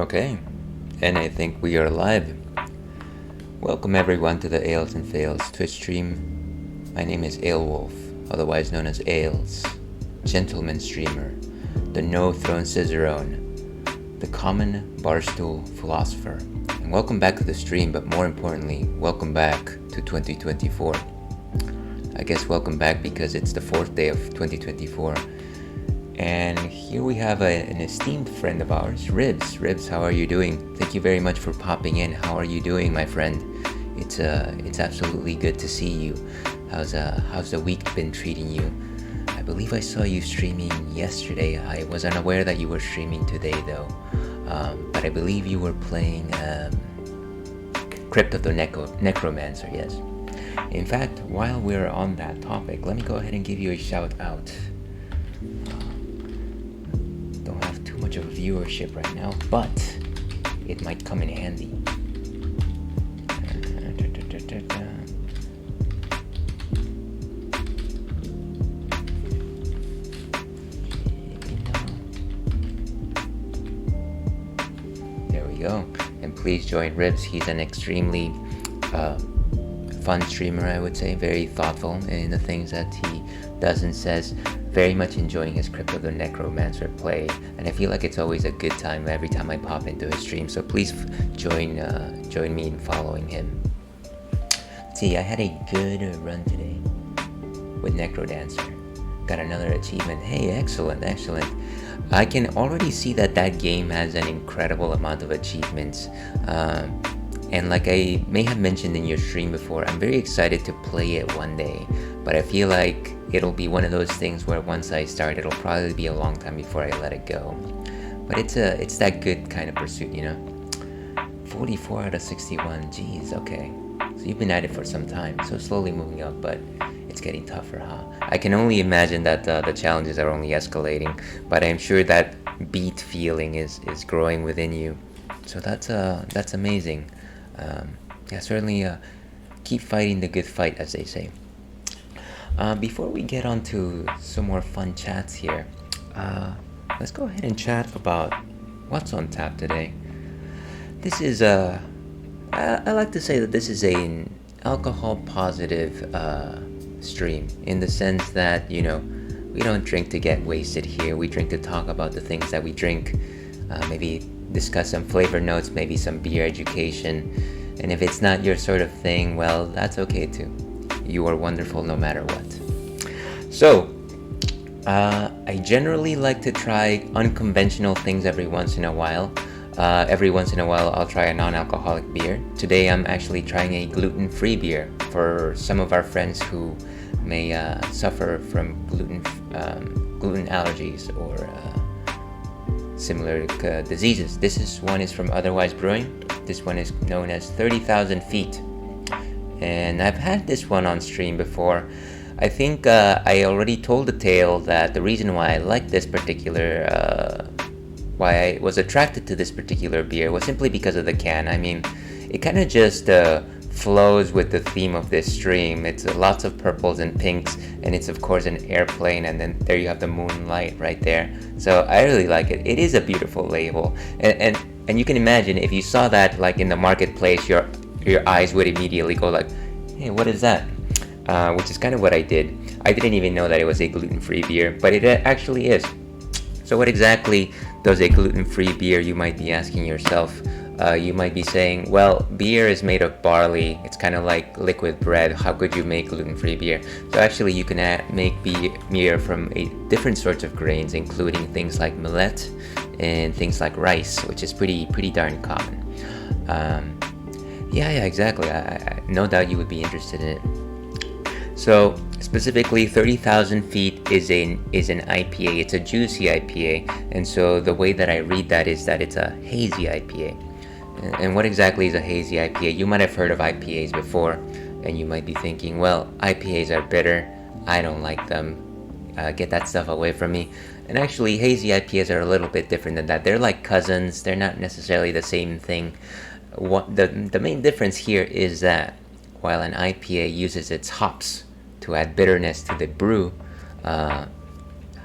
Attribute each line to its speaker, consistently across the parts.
Speaker 1: Okay, and I think we are live. Welcome everyone to the Ales and Fails Twitch stream. My name is Aelwolf, otherwise known as Ales, gentleman streamer, the no throne cicerone, the common barstool philosopher. And welcome back to the stream, but more importantly, welcome back to 2024. I guess welcome back because it's the 4th day of 2024. And here we have an esteemed friend of ours, Ribs. Ribs, how are you doing? Thank you very much for popping in. How are you doing, my friend? It's absolutely good to see you. How's the week been treating you? I believe I saw you streaming yesterday. I was unaware that you were streaming today, though. But I believe you were playing Crypt of the Necromancer, yes. In fact, while we're on that topic, let me go ahead and give you a shout out. Don't have too much of a viewership right now, but it might come in handy. There we go. And please join Ribs. He's an extremely fun streamer, I would say, very thoughtful in the things that he does and says. Very much enjoying his Crypt of the Necromancer play, and I feel like it's always a good time every time I pop into his stream. So please join me in following him. Let's see, I had a good run today with Necrodancer. Got another achievement. Hey, excellent. I can already see that game has an incredible amount of achievements. And like I may have mentioned in your stream before, I'm very excited to play it one day, but I feel like it'll be one of those things where once I start, it'll probably be a long time before I let it go. But it's that good kind of pursuit, you know? 44 out of 61, geez, okay. So you've been at it for some time, so slowly moving up, but it's getting tougher, huh? I can only imagine that the challenges are only escalating, but I'm sure that beat feeling is growing within you. So that's amazing. Certainly keep fighting the good fight, as they say. Before we get on to some more fun chats here, let's go ahead and chat about what's on tap today. This is I like to say that this is an alcohol positive stream, in the sense that, you know, we don't drink to get wasted here. We drink to talk about the things that we drink, maybe discuss some flavor notes, maybe some beer education. And if it's not your sort of thing, well, that's okay too. You are wonderful no matter what. So, I generally like to try unconventional things every once in a while. Every once in a while, I'll try a non-alcoholic beer. Today, I'm actually trying a gluten-free beer for some of our friends who may suffer from gluten allergies or similar diseases. This one is from Otherwise Brewing. This one is known as 30,000 Feet. And I've had this one on stream before. I think I already told the tale that the reason why I like this particular, why I was attracted to this particular beer was simply because of the can. I mean, it kind of just flows with the theme of this stream. It's lots of purples and pinks, and it's of course an airplane, and then there you have the moonlight right there. So I really like it. It is a beautiful label, and you can imagine if you saw that like in the marketplace, your eyes would immediately go like, hey, what is that? Which is kind of what I did. I didn't even know that it was a gluten-free beer, but it actually is. So what exactly does a gluten-free beer, you might be asking yourself? You might be saying, well, beer is made of barley. It's kind of like liquid bread. How could you make gluten-free beer? So actually, you can make beer from different sorts of grains, including things like millet and things like rice, which is pretty darn common. Yeah, exactly. I no doubt you would be interested in it. So specifically, 30,000 Feet is an IPA. It's a juicy IPA, and so the way that I read that is that it's a hazy IPA. And what exactly is a hazy IPA? You might have heard of IPAs before, and you might be thinking, well, IPAs are bitter. I don't like them. Get that stuff away from me. And actually, hazy IPAs are a little bit different than that. They're like cousins. They're not necessarily the same thing. The main difference here is that while an IPA uses its hops to add bitterness to the brew,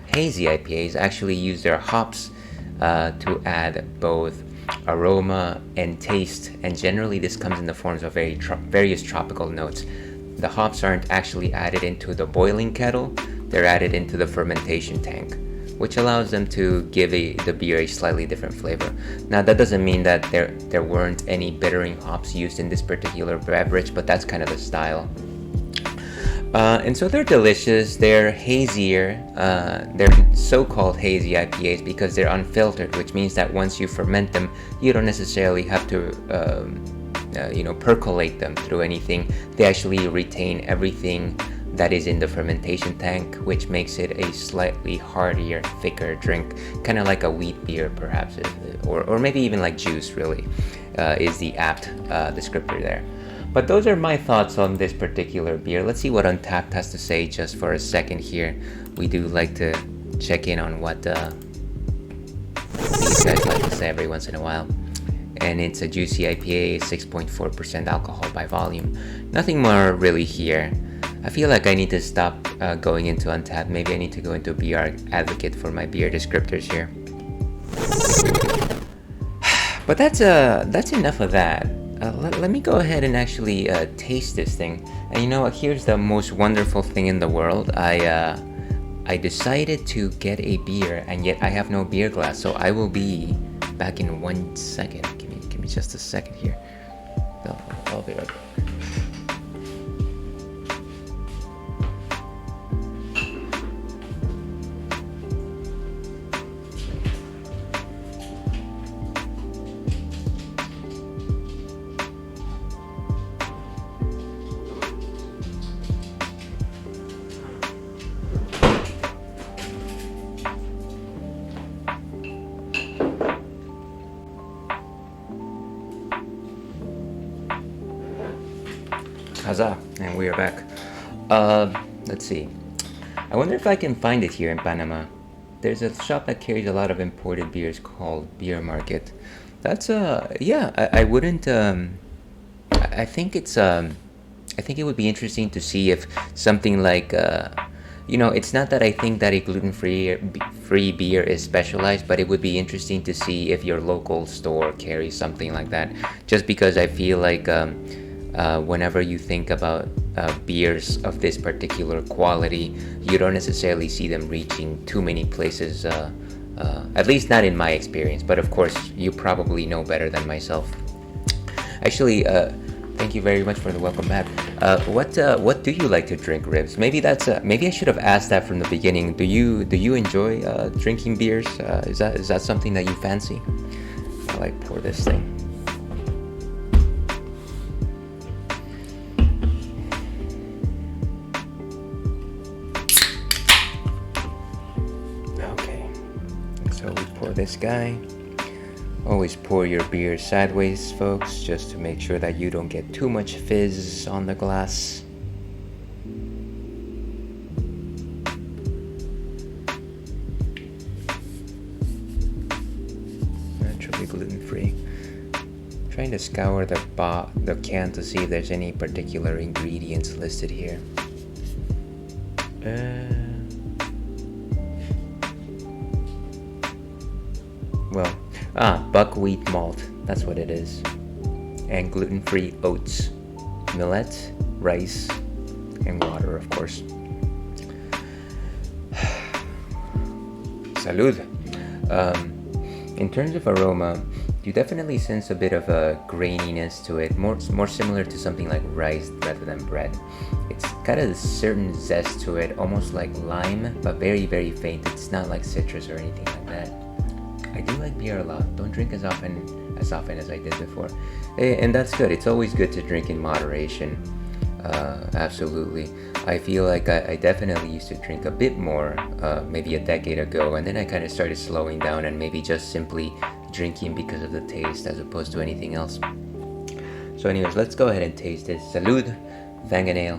Speaker 1: hazy IPAs actually use their hops to add both aroma, and taste, and generally this comes in the forms of various tropical notes. The hops aren't actually added into the boiling kettle, they're added into the fermentation tank, which allows them to give the beer a slightly different flavor. Now that doesn't mean that there weren't any bittering hops used in this particular beverage, but that's kind of the style. And so they're delicious, they're hazier, they're so-called hazy IPAs because they're unfiltered, which means that once you ferment them, you don't necessarily have to percolate them through anything. They actually retain everything that is in the fermentation tank, which makes it a slightly heartier, thicker drink, kind of like a wheat beer perhaps, or maybe even like juice really, is the apt descriptor there. But those are my thoughts on this particular beer. Let's see what Untappd has to say just for a second here. We do like to check in on what these guys like to say every once in a while. And it's a juicy IPA, 6.4% alcohol by volume. Nothing more really here. I feel like I need to stop going into Untappd. Maybe I need to go into Beer Advocate for my beer descriptors here. But that's enough of that. Let me go ahead and actually taste this thing. And you know what? Here's the most wonderful thing in the world. I decided to get a beer, and yet I have no beer glass. So I will be back in 1 second. Give me just a second here. I'll be right back. Huzzah, and we are back. Let's see. I wonder if I can find it here in Panama. There's a shop that carries a lot of imported beers called Beer Market. That's I wouldn't I think it's I think it would be interesting to see if something like it's not that I think that a gluten-free beer is specialized, but it would be interesting to see if your local store carries something like that, just because I feel like whenever you think about beers of this particular quality, you don't necessarily see them reaching too many places, at least not in my experience, but of course you probably know better than myself. Actually, thank you very much for the welcome back. What do you like to drink, Ribs? Maybe I should have asked that from the beginning. Do you enjoy drinking beers? Is that something that you fancy? I'll like pour this thing. This guy. Always pour your beer sideways, folks, just to make sure that you don't get too much fizz on the glass. Naturally gluten-free. Trying to scour the can to see if there's any particular ingredients listed here. Buckwheat malt, that's what it is. And gluten-free oats, millet, rice, and water, of course. Salud! In terms of aroma, you definitely sense a bit of a graininess to it, more similar to something like rice rather than bread. It's got a certain zest to it, almost like lime, but very, very faint. It's not like citrus or anything like that. I do like beer a lot. Don't drink as often as I did before, and that's good. It's always good to drink in moderation. Absolutely. I feel like I definitely used to drink a bit more maybe a decade ago, and then I kind of started slowing down and maybe just simply drinking because of the taste as opposed to anything else. So anyways, let's go ahead and taste this. Salud, Vanganale.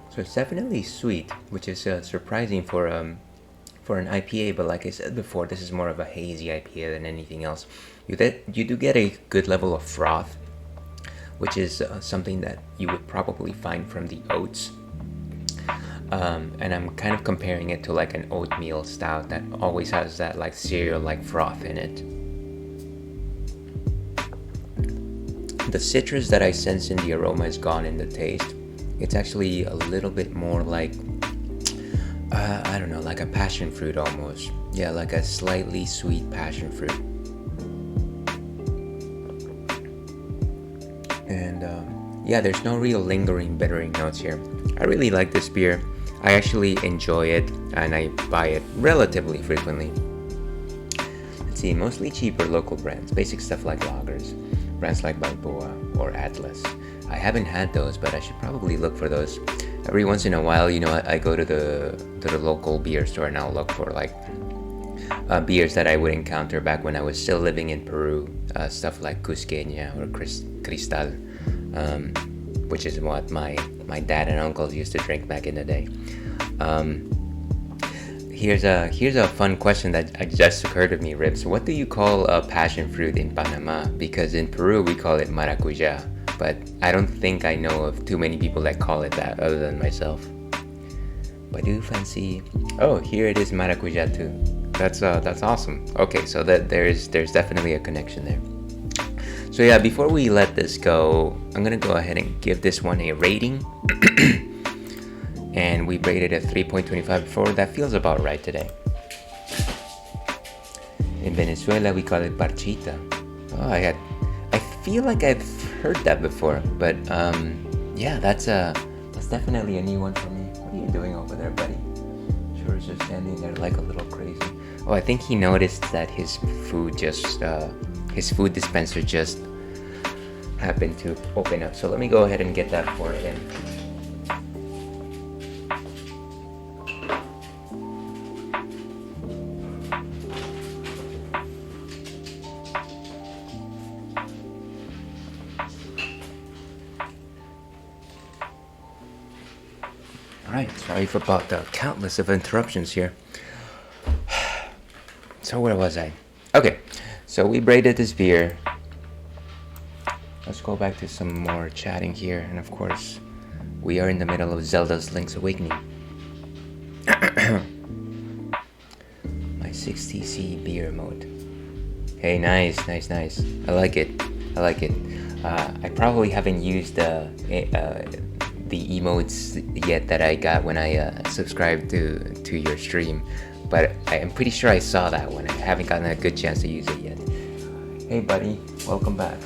Speaker 1: So it's definitely sweet, which is surprising for an IPA, but like I said before, this is more of a hazy IPA than anything else. You do get a good level of froth, which is something that you would probably find from the oats. And I'm kind of comparing it to like an oatmeal stout that always has that like cereal like froth in it. The citrus that I sense in the aroma is gone in the taste. It's actually a little bit more like, I don't know, like a passion fruit almost. Yeah, like a slightly sweet passion fruit. And yeah, there's no real lingering bittering notes here. I really like this beer. I actually enjoy it and I buy it relatively frequently. Let's see, mostly cheaper local brands, basic stuff like lagers, brands like Balboa or Atlas. I haven't had those, but I should probably look for those. Every once in a while, you know, I go to the local beer store and I'll look for like beers that I would encounter back when I was still living in Peru, stuff like Cusqueña or Cristal, which is what my dad and uncles used to drink back in the day. Here's a fun question that just occurred to me, Ribs. What do you call a passion fruit in Panama? Because in Peru we call it maracuya, but I don't think I know of too many people that call it that other than myself. But do you fancy? Oh, here it is, maracuya too. That's awesome. Okay, so that there's definitely a connection there. So yeah, before we let this go, I'm gonna go ahead and give this one a rating. And we rated it 3.25 before. That feels about right today. In Venezuela, we call it parchita. Oh, I feel like I've heard that before, but yeah, that's definitely a new one for me. What are you doing over there, buddy? Sure, is just standing there like a little crazy. Oh, I think he noticed that his food dispenser just happened to open up. So let me go ahead and get that for him. Alright, sorry for about the countless of interruptions here. So where was I? Okay, so we braided this beer. Let's go back to some more chatting here. And of course, we are in the middle of Zelda's Link's Awakening. My 60C beer mode. Hey, nice. I like it. I probably haven't used the emotes yet that I got when I subscribed to your stream, but I am pretty sure I saw that one. I haven't gotten a good chance to use it yet. Hey buddy, welcome back.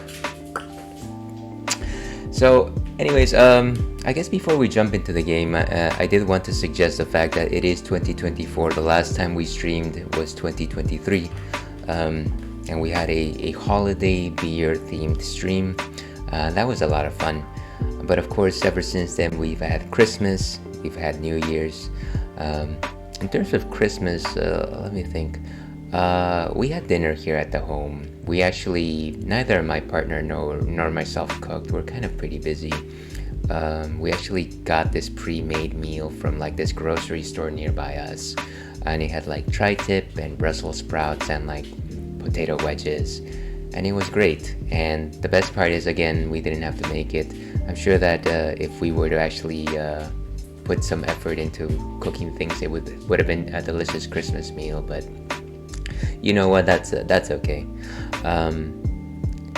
Speaker 1: So anyways, I guess before we jump into the game, I did want to suggest the fact that it is 2024. The last time we streamed was 2023, and we had a holiday beer themed stream. That was a lot of fun. But of course, ever since then, we've had Christmas, we've had New Year's. In terms of Christmas, let me think. We had dinner here at the home. We actually, neither my partner nor myself cooked. We're kind of pretty busy. We actually got this pre-made meal from like this grocery store nearby us. And it had like tri-tip and Brussels sprouts and like potato wedges. And it was great. And the best part is, again, we didn't have to make it. I'm sure that if we were to actually put some effort into cooking things, it would have been a delicious Christmas meal. But you know what? That's okay.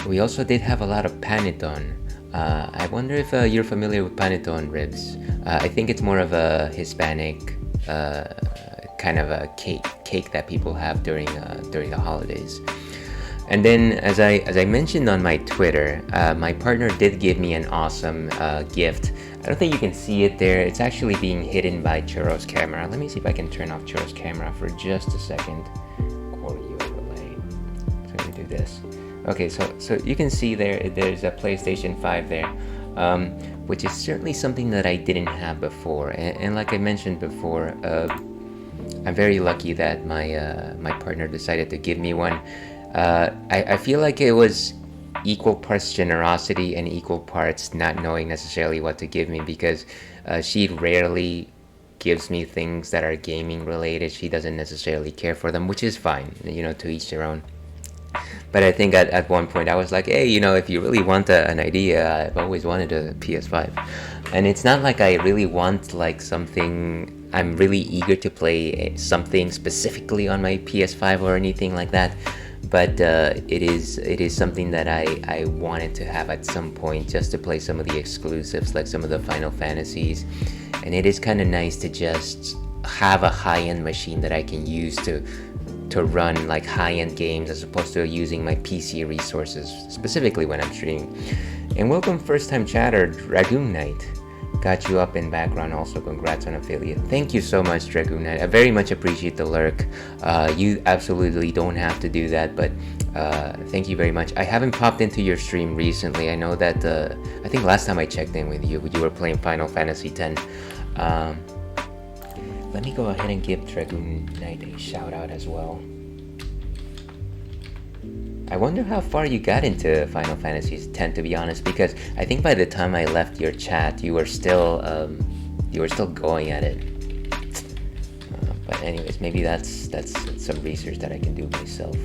Speaker 1: We also did have a lot of panettone. I wonder if you're familiar with panettone, Ribs. I think it's more of a Hispanic kind of a cake that people have during the holidays. And then, as I mentioned on my Twitter, my partner did give me an awesome gift. I don't think you can see it there. It's actually being hidden by Churro's camera. Let me see if I can turn off Churro's camera for just a second. Quality overlay. So I'm gonna do this. Okay, so you can see there's a PlayStation 5 there, which is certainly something that I didn't have before. And like I mentioned before, I'm very lucky that my partner decided to give me one. I feel like it was equal parts generosity and equal parts not knowing necessarily what to give me, because she rarely gives me things that are gaming related. She doesn't necessarily care for them, which is fine, you know, to each their own. But I think at one point I was like, hey, if you really want an idea, I've always wanted a PS5. And it's not like I really want like something, I'm really eager to play something specifically on my PS5 or anything like that. But it is something that I wanted to have at some point, just to play some of the exclusives, like some of the Final Fantasies. And it is kind of nice to just have a high-end machine that I can use to run like high-end games, as opposed to using my PC resources, specifically when I'm streaming. And welcome first-time chatter, Dragoon Knight. Got you up in background also. Congrats on affiliate. Thank you so much, Dragoon Knight. I very much appreciate the lurk. You absolutely don't have to do that, but thank you very much. I haven't popped into your stream recently. I know that I think last time I checked in with you, you were playing Final Fantasy X. Let me go ahead and give Dragoon Knight a shout out as well. I wonder how far you got into Final Fantasy X, to be honest, because I think by the time I left your chat, you were still going at it. But anyways, maybe that's some research that I can do myself.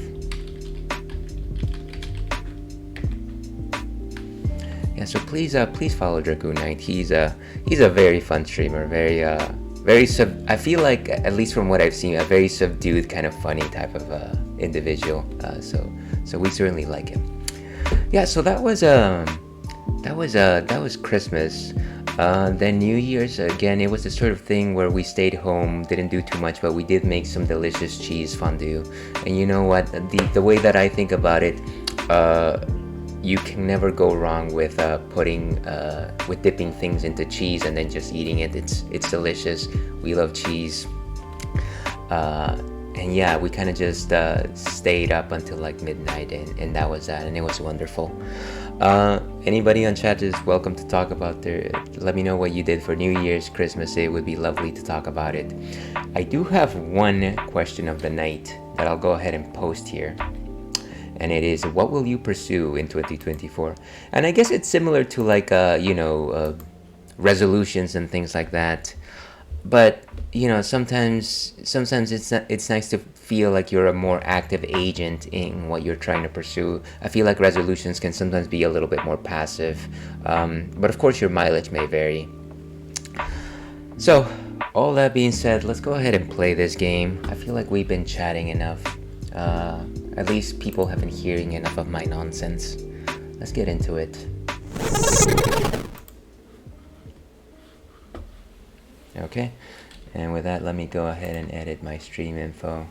Speaker 1: Yeah, so please follow Dragoon Knight. He's a very fun streamer, I feel like, at least from what I've seen, a very subdued, kind of funny type of individual. So we certainly like him. Yeah, so that was Christmas. Then New Year's, again, it was the sort of thing where we stayed home, didn't do too much, but we did make some delicious cheese fondue. And you know what? The way that I think about it, you can never go wrong with dipping things into cheese and then just eating it. It's delicious. We love cheese. And yeah, we kind of just stayed up until like midnight, and that was that, and it was wonderful. Anybody on chat is welcome to talk about let me know what you did for New Year's, Christmas. It would be lovely to talk about it. I do have one question of the night that I'll go ahead and post here. And it is, what will you pursue in 2024? And I guess it's similar to like, resolutions and things like that. But, sometimes it's nice to feel like you're a more active agent in what you're trying to pursue. I feel like resolutions can sometimes be a little bit more passive. But of course, your mileage may vary. So, all that being said, let's go ahead and play this game. I feel like we've been chatting enough. At least people have been hearing enough of my nonsense. Let's get into it. Okay, and with that, let me go ahead and edit my stream info,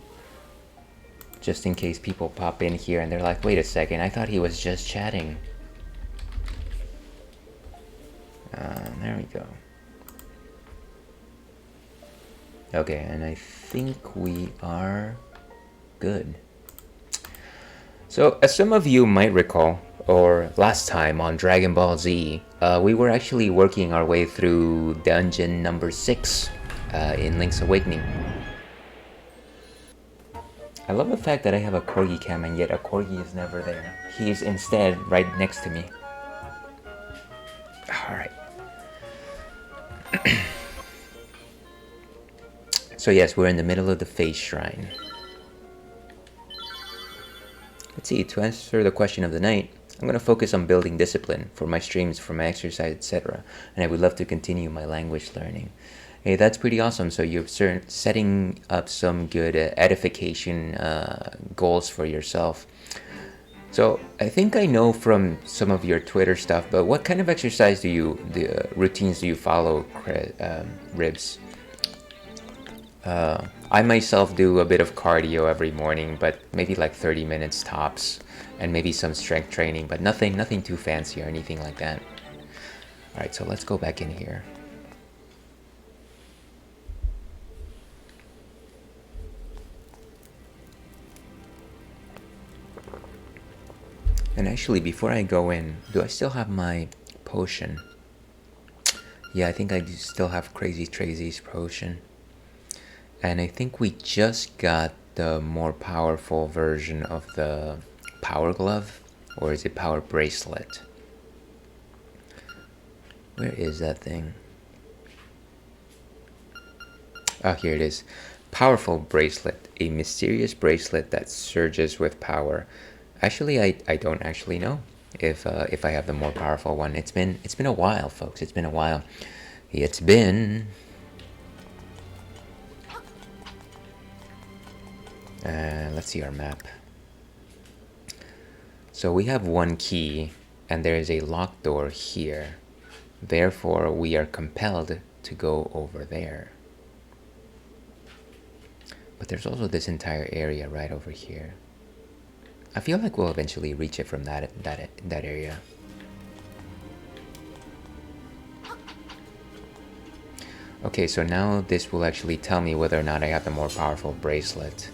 Speaker 1: just in case people pop in here and they're like, wait a second, I thought he was just chatting. There we go. Okay, and I think we are good. So, as some of you might recall, or last time on Dragon Ball Z, we were actually working our way through dungeon number 6 in Link's Awakening. I love the fact that I have a corgi cam and yet a corgi is never there. He's instead right next to me. Alright. So yes, we're in the middle of the Face Shrine. Let's see, to answer the question of the night, I'm going to focus on building discipline for my streams, for my exercise, etc. And I would love to continue my language learning. Hey, that's pretty awesome. So you're setting up some good edification goals for yourself. So I think I know from some of your Twitter stuff, but what kind of exercise routines do you follow, Ribs? I myself do a bit of cardio every morning, but maybe like 30 minutes tops, and maybe some strength training, but nothing too fancy or anything like that. Alright, so let's go back in here. And actually, before I go in, do I still have my potion? Yeah, I think I do still have Crazy Tracy's potion. And I think we just got the more powerful version of the Power Glove, or is it Power Bracelet? Where is that thing? Oh, here it is. Powerful Bracelet, a mysterious bracelet that surges with power. Actually, I don't actually know if I have the more powerful one. It's been a while, folks. It's been a while. It's been let's see our map. So we have one key, and there is a locked door here. Therefore, we are compelled to go over there. But there's also this entire area right over here. I feel like we'll eventually reach it from that area. Okay, so now this will actually tell me whether or not I have the more powerful bracelet.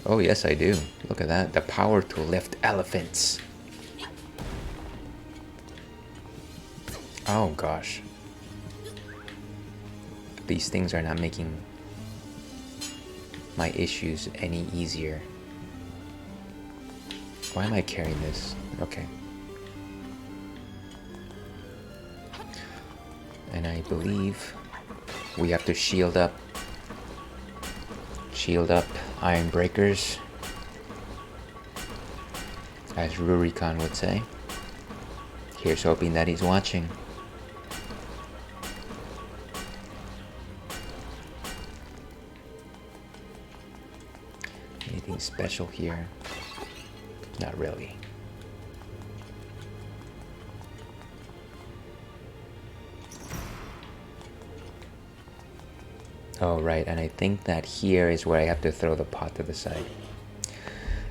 Speaker 1: Oh yes, I do. Look at that. The power to lift elephants. Oh gosh. These things are not making my issues any easier. Why am I carrying this? Okay. And I believe we have to shield up iron breakers, as Rurikon would say. Here's hoping that he's watching. Anything special here? Not really. Oh, right, and I think that here is where I have to throw the pot to the side.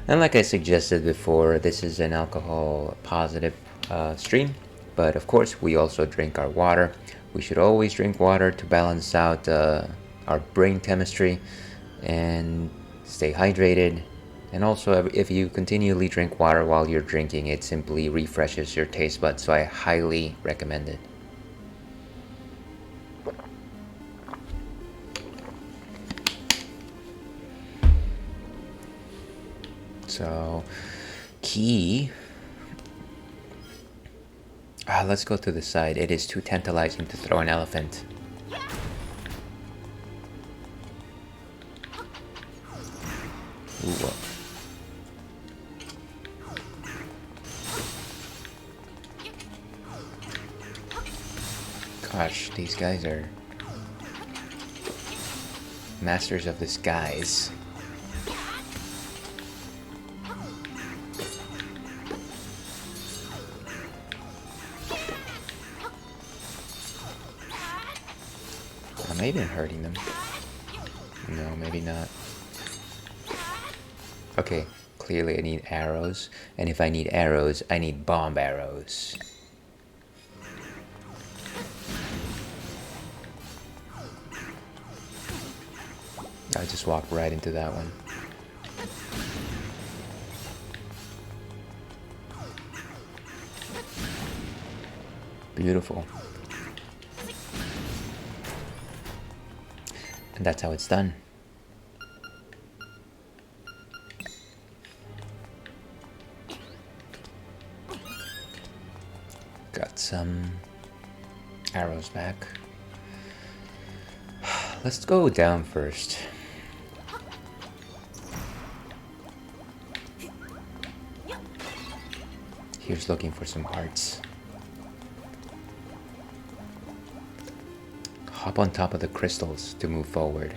Speaker 1: And like I suggested before, this is an alcohol positive stream, but of course we also drink our water. We should always drink water to balance out our brain chemistry and stay hydrated. And also, if you continually drink water while you're drinking, it simply refreshes your taste buds, so I highly recommend it. So, key. Let's go to the side. It is too tantalizing to throw an elephant. Ooh. Gosh, these guys are masters of disguise. Am I even hurting them? No, maybe not. Okay, clearly I need arrows, and if I need arrows, I need bomb arrows. I just walked right into that one. Beautiful. And that's how it's done. Got some arrows back. Let's go down first. Here's looking for some hearts. Hop on top of the crystals to move forward.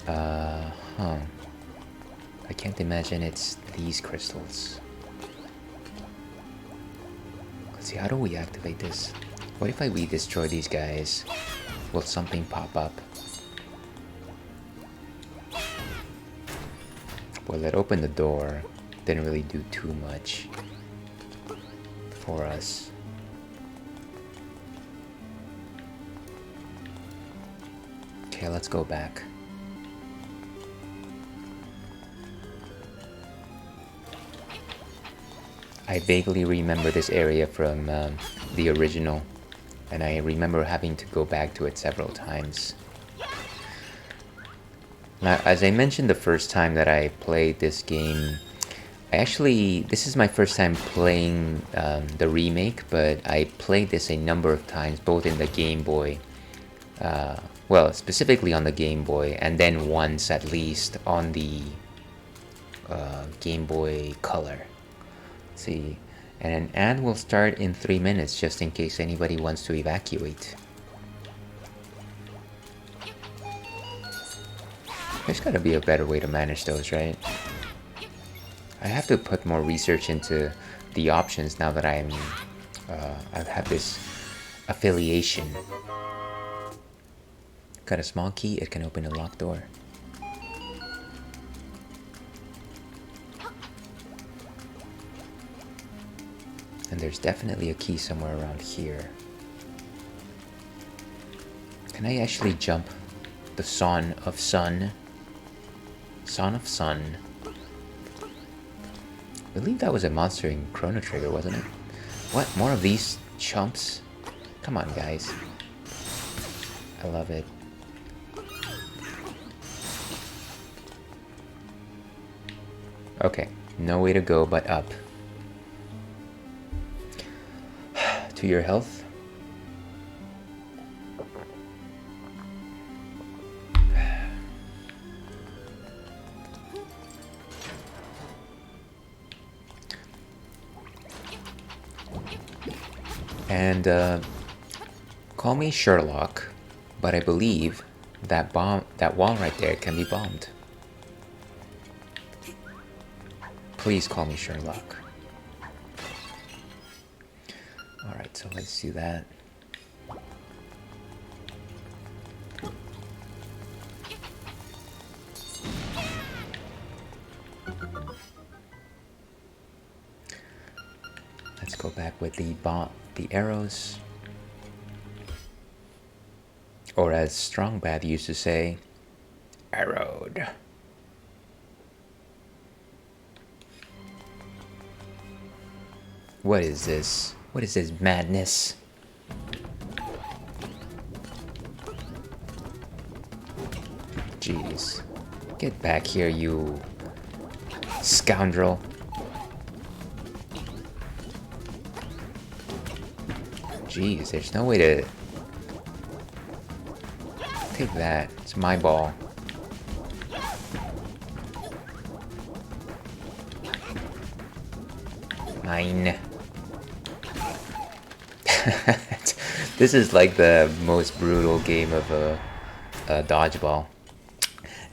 Speaker 1: I can't imagine it's these crystals. Let's see, how do we activate this? What if we destroy these guys? Will something pop up? Well, it opened the door. Didn't really do too much for us. Okay, let's go back. I vaguely remember this area from the original, and I remember having to go back to it several times. Now, as I mentioned the first time that I played this game, this is my first time playing the remake, but I played this a number of times, both in the Game Boy, well, specifically on the Game Boy, and then once at least on the Game Boy Color. Let's see, and an ad will start in 3 minutes just in case anybody wants to evacuate. There's gotta be a better way to manage those, right? I have to put more research into the options now that I've had this affiliation. Got a small key, it can open a locked door. And there's definitely a key somewhere around here. Can I actually jump the Son of Sun? Son of Sun. I believe that was a monster in Chrono Trigger, wasn't it? What? More of these chumps? Come on, guys. I love it. Okay, no way to go but up. To your health. And call me Sherlock, but I believe that wall right there can be bombed. Please call me Sherlock. Alright, so let's do that. Let's go back with the arrows. Or as Strong Bad used to say, arrowed. What is this? What is this madness? Jeez. Get back here, you scoundrel. Jeez, there's no way to... Take that. It's my ball. Mine. This is like the most brutal game of a dodgeball.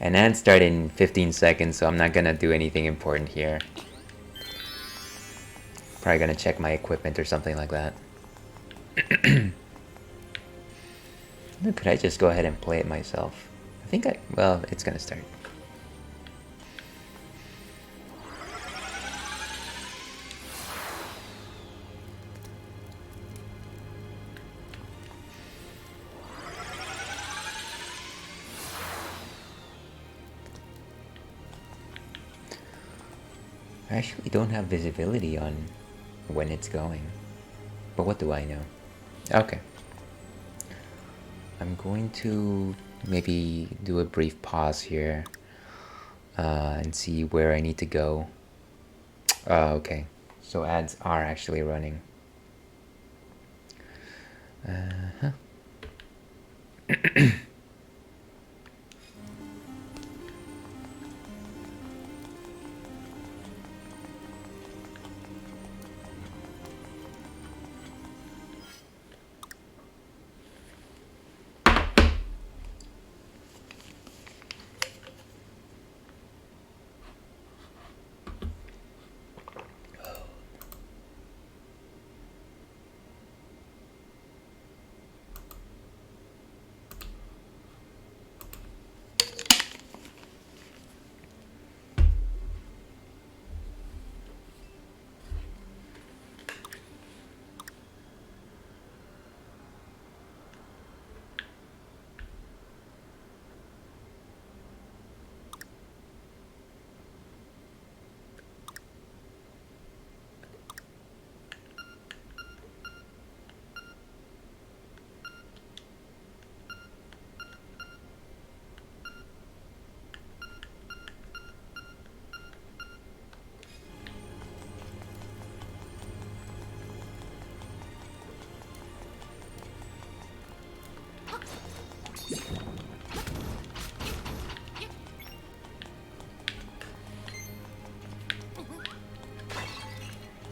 Speaker 1: And ads start in 15 seconds, so I'm not gonna do anything important here. Probably gonna check my equipment or something like that. Could I just go ahead and play it myself? I think well, it's gonna start. I actually don't have visibility on when it's going. But what do I know? Okay. I'm going to maybe do a brief pause here and see where I need to go. Okay. So ads are actually running. Uh-huh.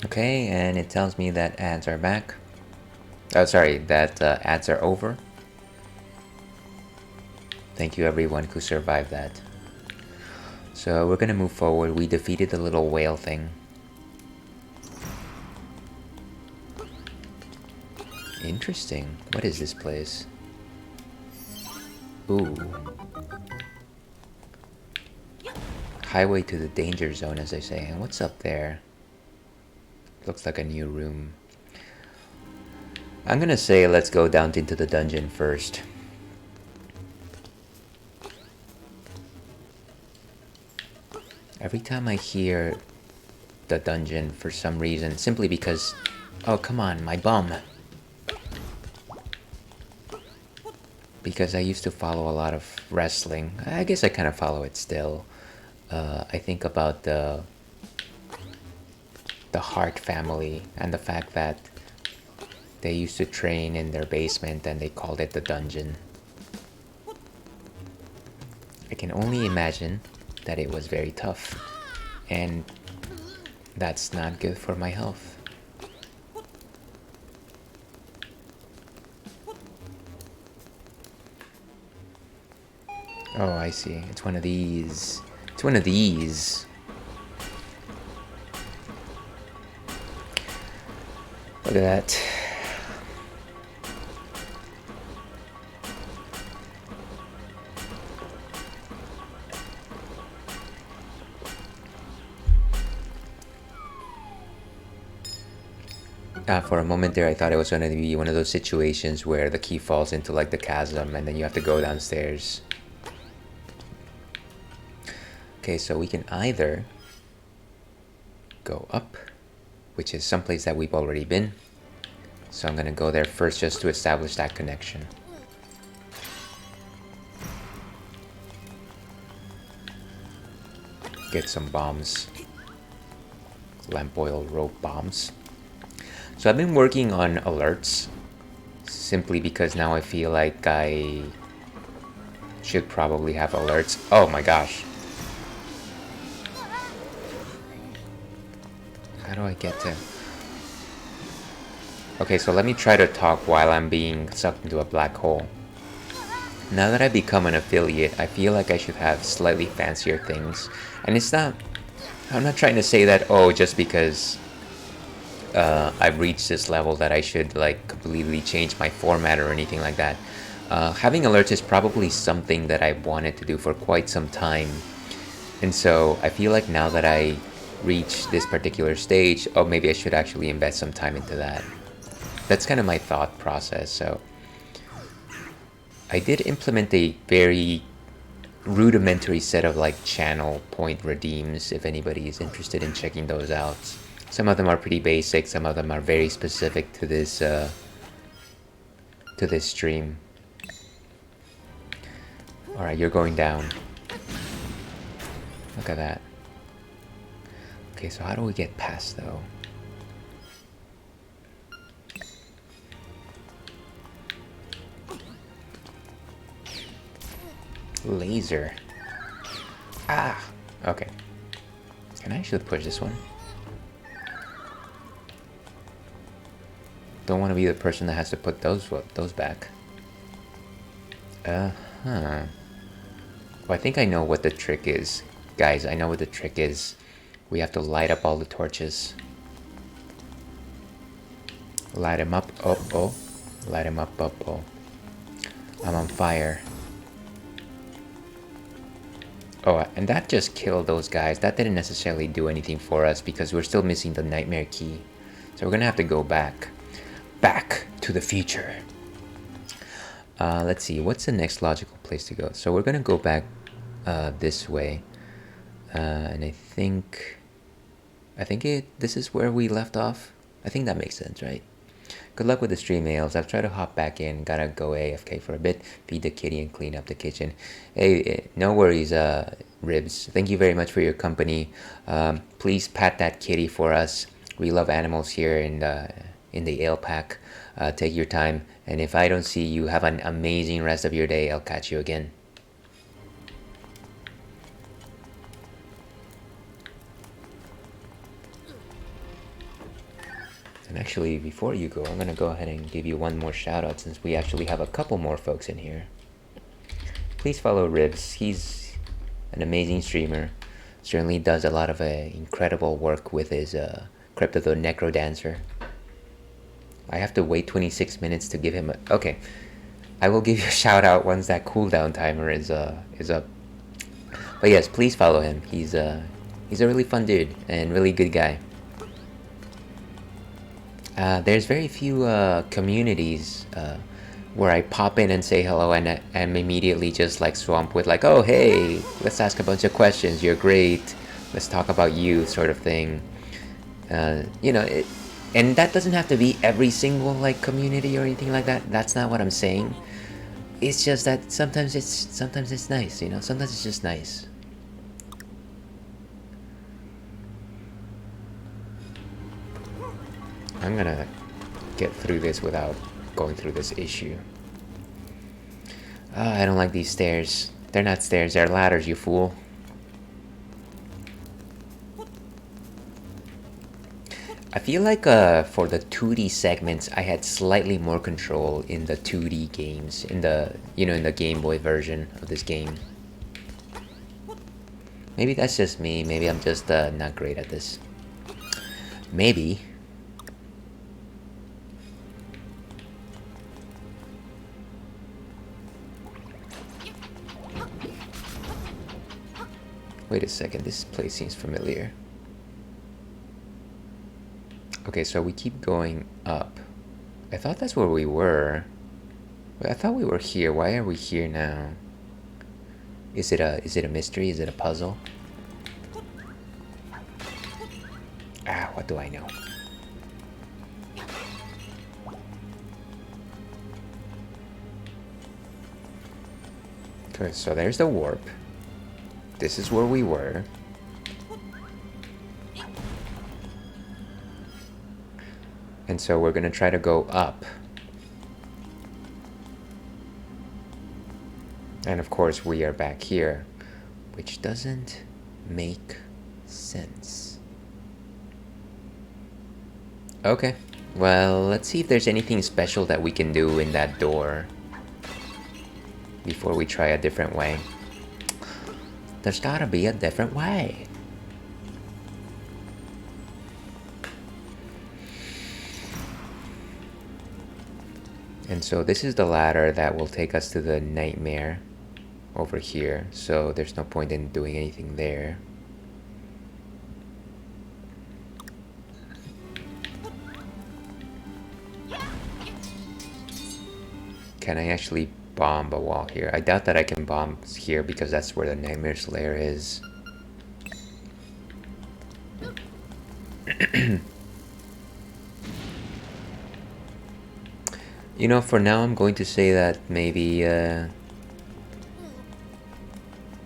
Speaker 1: Okay, and it tells me that ads are back. Oh, sorry, that ads are over. Thank you everyone who survived that. So we're gonna move forward. We defeated the little whale thing. Interesting. What is this place? Ooh. Highway to the danger zone, as I say. And what's up there? Looks like a new room. I'm gonna say let's go down into the dungeon first. Every time I hear the dungeon for some reason, simply because... Oh, come on, my bum. Because I used to follow a lot of wrestling. I guess I kind of follow it still. I think about the Hart family and the fact that they used to train in their basement and they called it the dungeon. I can only imagine that it was very tough, and that's not good for my health. Oh, I see. It's one of these. It's one of these. Look at that. For a moment there, I thought it was going to be one of those situations where the key falls into like the chasm and then you have to go downstairs. Okay, so we can either go up, which is someplace that we've already been. So I'm going to go there first just to establish that connection. Get some bombs. Lamp oil rope bombs. So I've been working on alerts simply because now I feel like I should probably have alerts. Oh my gosh. How do I get to... Okay, so let me try to talk while I'm being sucked into a black hole. Now that I've become an affiliate, I feel like I should have slightly fancier things. And it's not... I'm not trying to say that, oh, just because I've reached this level that I should like completely change my format or anything like that. Having alerts is probably something that I've wanted to do for quite some time. And so I feel like now that I reach this particular stage, oh, maybe I should actually invest some time into that. That's kind of my thought process. So I did implement a very rudimentary set of like channel point redeems if anybody is interested in checking those out. Some of them are pretty basic, some of them are very specific to this stream. Alright, you're going down. Look at that. Okay, so how do we get past though? Laser. Ah! Okay. Can I actually push this one? Don't want to be the person that has to put those back. Well, I think I know what the trick is. Guys, I know what the trick is. We have to light up all the torches. Light them up. Oh, oh. Light them up. Oh, oh. I'm on fire. Oh, and that just killed those guys. That didn't necessarily do anything for us because we're still missing the nightmare key. So we're gonna have to go back. Back to the future. Let's see, what's the next logical place to go? So we're gonna go back this way. And I think this is where we left off. I think that makes sense, right? Good luck with the stream, Nails. I've tried to hop back in. Gotta go AFK for a bit, feed the kitty, and clean up the kitchen. Hey, no worries, Ribs. Thank you very much for your company. Please pat that kitty for us. We love animals here in the Ale Pack. Take your time, and if I don't see you, have an amazing rest of your day. I'll catch you again. And actually, before you go, I'm gonna go ahead and give you one more shout out since we actually have a couple more folks in here. Please follow Ribs. He's an amazing streamer. Certainly does a lot of incredible work with his Crypto the Necro Dancer. I have to wait 26 minutes to give him a... Okay, I will give you a shout out once that cooldown timer is up. But yes, please follow him. He's a really fun dude and really good guy. There's very few communities where I pop in and say hello and I'm immediately just like swamped with like, oh hey, let's ask a bunch of questions, you're great, let's talk about you, sort of thing. You know, and that doesn't have to be every single like community or anything like that. That's not what I'm saying. It's just that sometimes it's nice, you know, sometimes it's just nice. I'm gonna get through this without going through this issue. I don't like these stairs. They're not stairs, they're ladders, you fool. I feel like for the 2D segments, I had slightly more control in the 2D games, in the, you know, in the Game Boy version of this game. Maybe that's just me. Maybe I'm just not great at this. Maybe. Wait a second, this place seems familiar. Okay, so we keep going up. I thought that's where we were. I thought we were here. Why are we here now? Is it a mystery? Is it a puzzle? Ah, what do I know? Okay, so there's the warp. This is where we were. And so we're gonna try to go up. And of course we are back here, which doesn't make sense. Okay, well, let's see if there's anything special that we can do in that door before we try a different way. There's gotta be a different way. And so this is the ladder that will take us to the nightmare over here. So there's no point in doing anything there. Can I actually bomb a wall here? I doubt that I can bomb here because that's where the Nightmare's lair is. You know, for now I'm going to say that maybe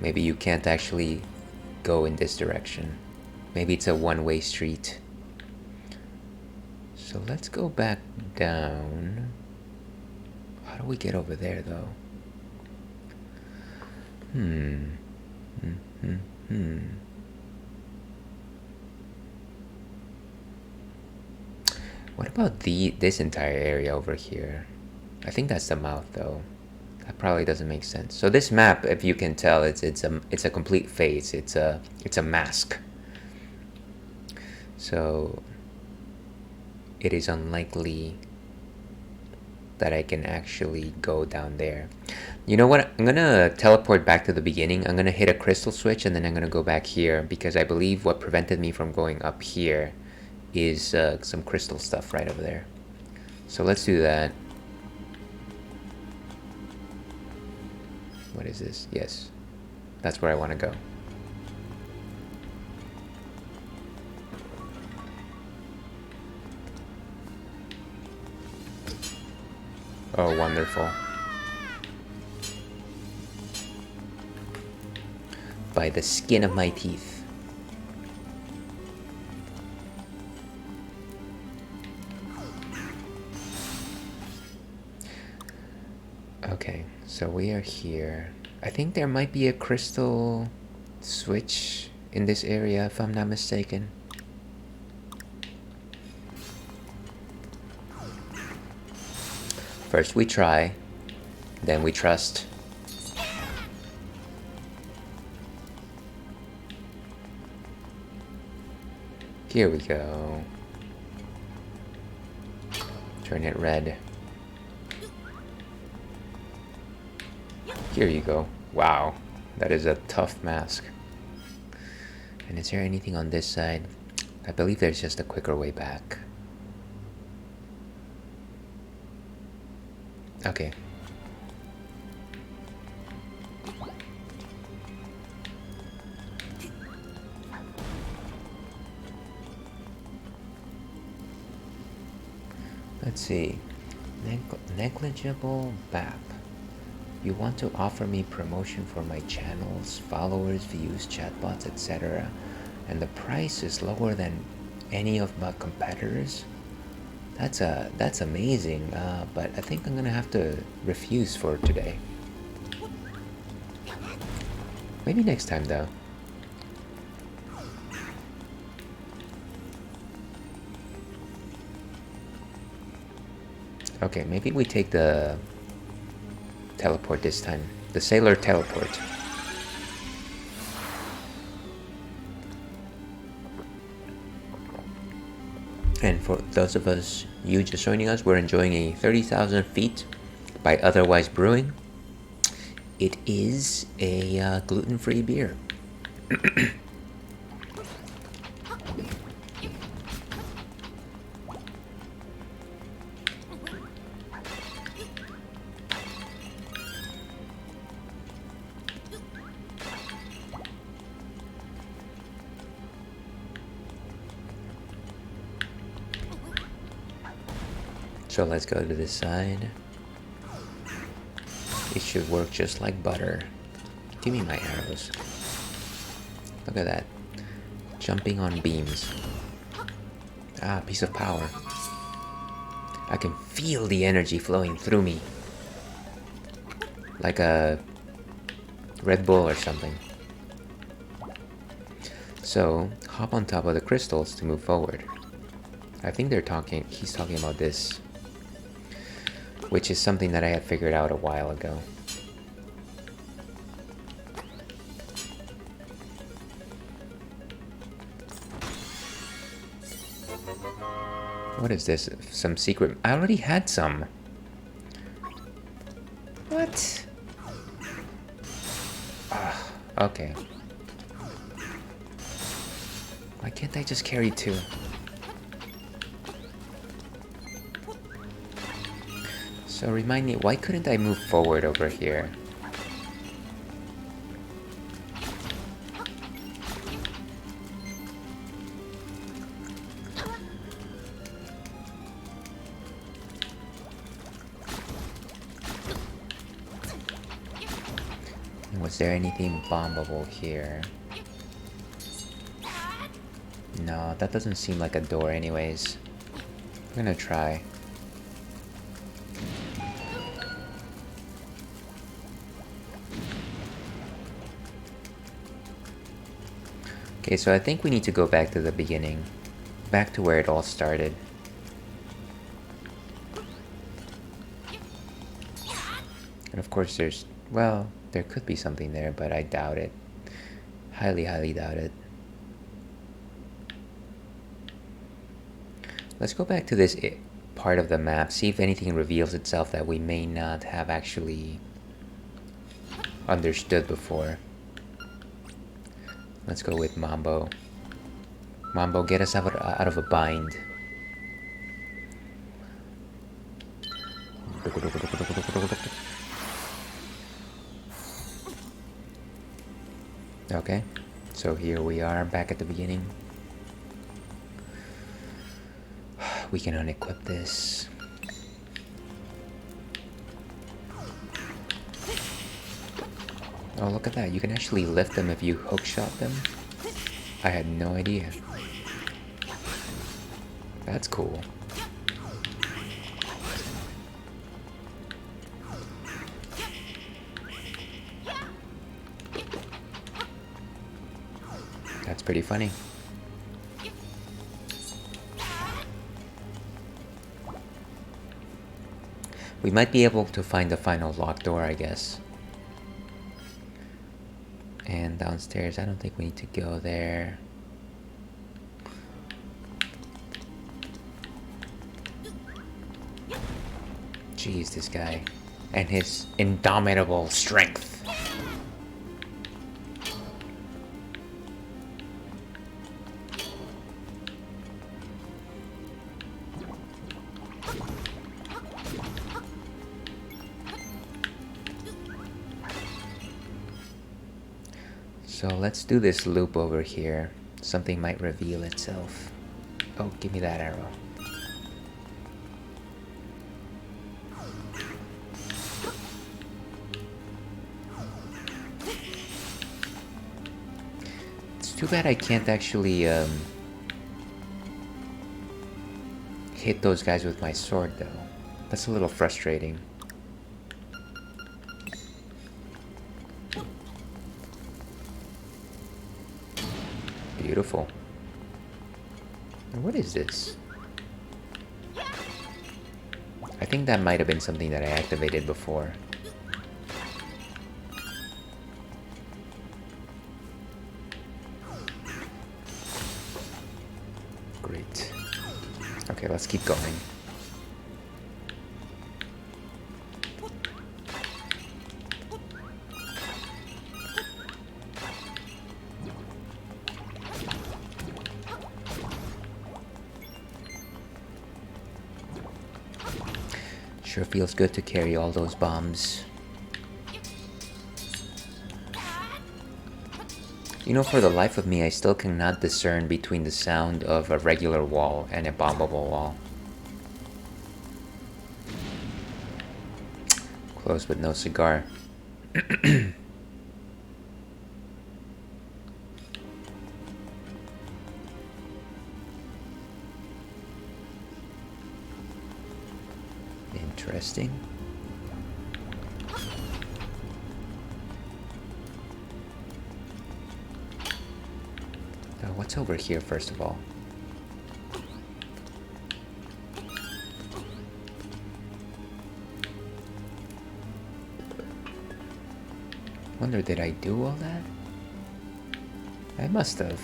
Speaker 1: maybe you can't actually go in this direction. Maybe it's a one-way street. So let's go back down. How do we get over there, though? What about this entire area over here? I think that's the mouth, though. That probably doesn't make sense. So this map, if you can tell, it's a complete face. It's a mask. So it is unlikely that I can actually go down there. You know what? I'm gonna teleport back to the beginning. I'm gonna hit a crystal switch and then I'm gonna go back here because I believe what prevented me from going up here is some crystal stuff right over there. So let's do that. What is this? Yes, that's where I want to go. Oh, wonderful. By the skin of my teeth. Okay, so we are here. I think there might be a crystal switch in this area, if I'm not mistaken. First we try, then we trust. Here we go. Turn it red. Here you go. Wow, that is a tough mask. And is there anything on this side? I believe there's just a quicker way back. Okay. Let's see. Negligible BAP. You want to offer me promotion for my channels, followers, views, chatbots, etc. And the price is lower than any of my competitors? That's amazing, but I think I'm gonna have to refuse for today. Maybe next time though. Okay, maybe we take the teleport this time. The sailor teleport. And for those of us, you just joining us, we're enjoying a 30,000 feet by Otherwise Brewing. It is a gluten-free beer. So let's go to this side. It should work just like butter. Give me my arrows. Look at that. Jumping on beams. Ah, piece of power. I can feel the energy flowing through me. Like a Red Bull or something. So, hop on top of the crystals to move forward. I think he's talking about this. Which is something that I had figured out a while ago. What is this? Some secret? I already had some. What? Okay. Why can't I just carry two? So remind me, why couldn't I move forward over here? Was there anything bombable here? No, that doesn't seem like a door anyways. I'm gonna try. Okay, so I think we need to go back to the beginning. Back to where it all started. And of course there's... well, there could be something there, but I doubt it. Highly, highly doubt it. Let's go back to this part of the map, see if anything reveals itself that we may not have actually understood before. Let's go with Mambo. Mambo, get us out of a bind. Okay, so here we are back at the beginning. We can unequip this. Oh, look at that. You can actually lift them if you hookshot them. I had no idea. That's cool. That's pretty funny. We might be able to find the final locked door, I guess. And downstairs, I don't think we need to go there. Jeez, this guy. And his indomitable strength. So let's do this loop over here. Something might reveal itself. Oh, give me that arrow. It's too bad I can't actually hit those guys with my sword though. That's a little frustrating. Beautiful. What is this? I think that might have been something that I activated before. Great. Okay, let's keep going. Sure feels good to carry all those bombs. You know, for the life of me, I still cannot discern between the sound of a regular wall and a bombable wall. Close but no cigar. Interesting. What's over here, first of all? Wonder, did I do all that? I must have.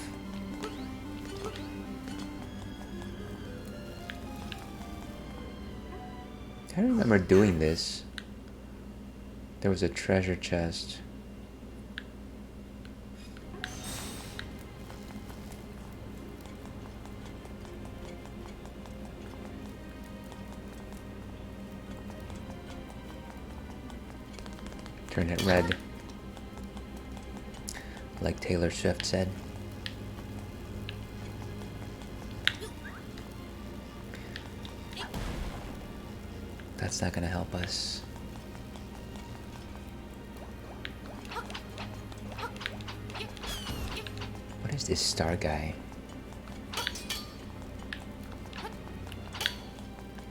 Speaker 1: I remember doing this. There was a treasure chest. Turn it red. Like Taylor Swift said. That's not gonna help us. What is this star guy?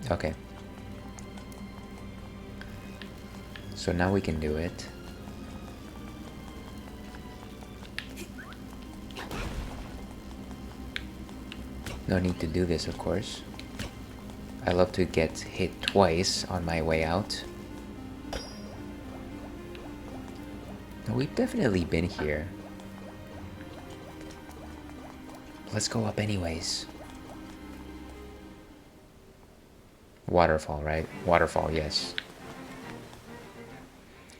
Speaker 1: Okay. So now we can do it. No need to do this, of course. I love to get hit twice on my way out. Now, we've definitely been here. Let's go up anyways. Waterfall, right? Waterfall, yes.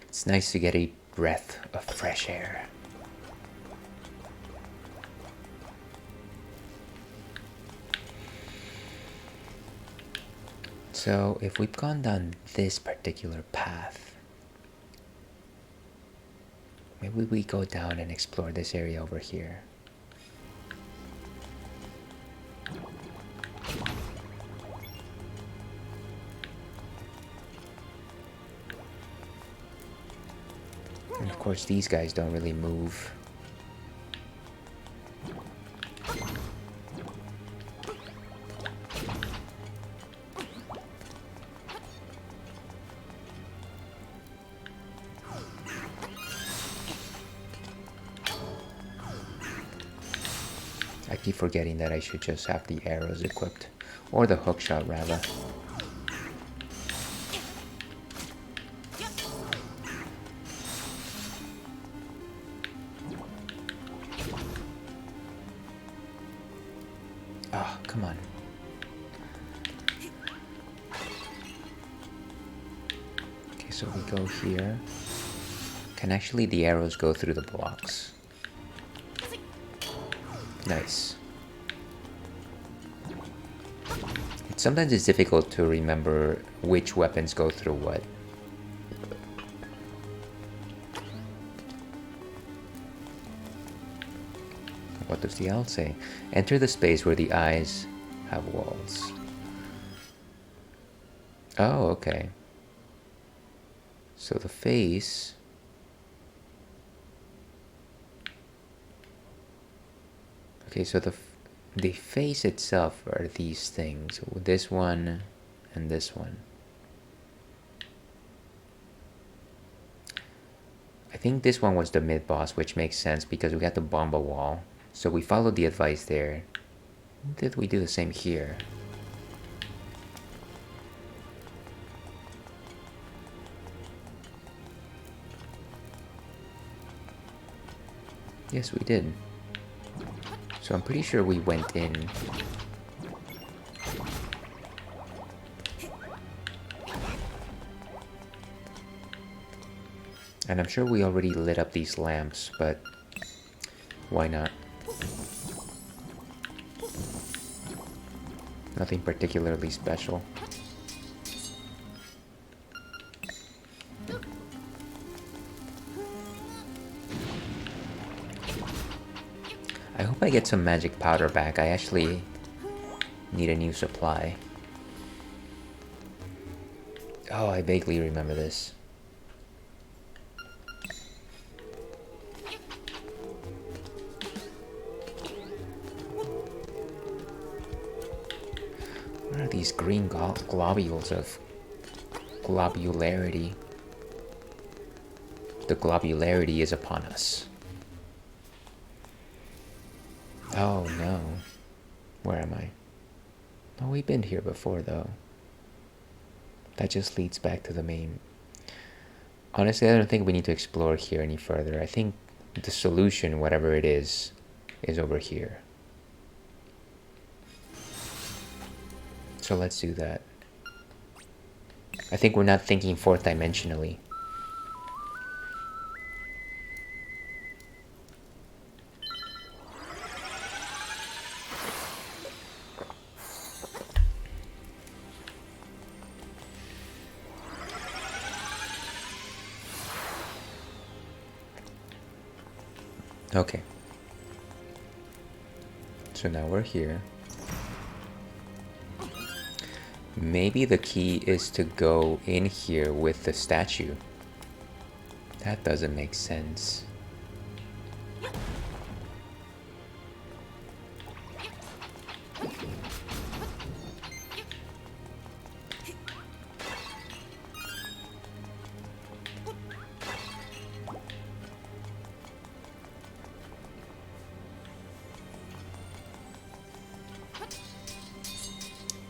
Speaker 1: It's nice to get a breath of fresh air. So, if we've gone down this particular path, maybe we go down and explore this area over here. And of course, these guys don't really move. I keep forgetting that I should just have the arrows equipped. Or the hook shot, rather. So we go here. Can actually the arrows go through the blocks? Nice. Sometimes it's difficult to remember which weapons go through what. What does the owl say? Enter the space where the eyes have walls. Oh, okay. So the face... Okay, so the face itself are these things. This one and this one. I think this one was the mid-boss, which makes sense because we had to bomb a wall. So we followed the advice there. Did we do the same here? Yes, we did. So I'm pretty sure we went in. And I'm sure we already lit up these lamps, but why not? Nothing particularly special. I hope I get some magic powder back. I actually need a new supply. Oh, I vaguely remember this. What are these green globules of globularity? The globularity is upon us. Oh no. Where am I? Oh, we've been here before though. That just leads back to the main. Honestly, I don't think we need to explore here any further. I think the solution, whatever it is over here. So let's do that. I think we're not thinking fourth dimensionally. Okay. So now we're here. Maybe the key is to go in here with the statue. That doesn't make sense.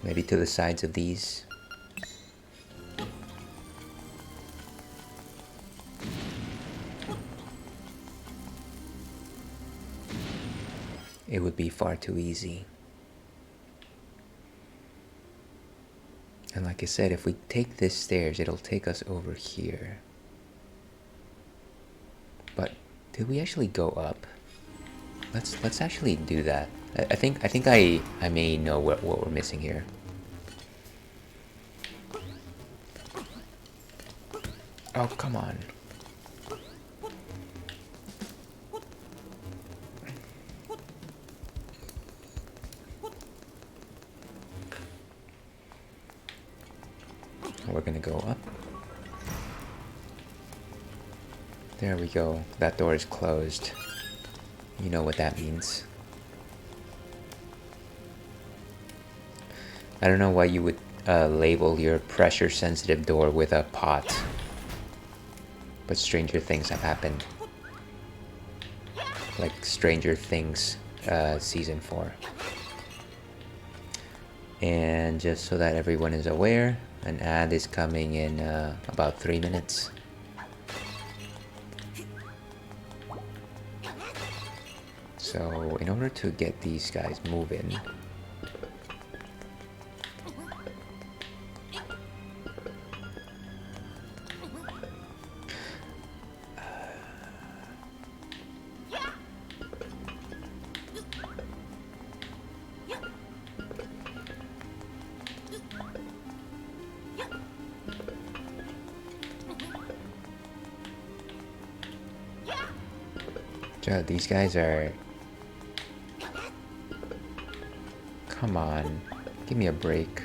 Speaker 1: Maybe to the sides of these. It would be far too easy. And like I said, if we take this stairs, it'll take us over here. But did we actually go up? Let's actually do that. I think I may know what we're missing here. Oh, come on. We're gonna go up. There we go. That door is closed. You know what that means. I don't know why you would label your pressure-sensitive door with a pot. But stranger things have happened. Like Stranger Things Season 4. And just so that everyone is aware, an ad is coming in about 3 minutes. So in order to get these guys moving, Joe, these guys are... Come on. Give me a break.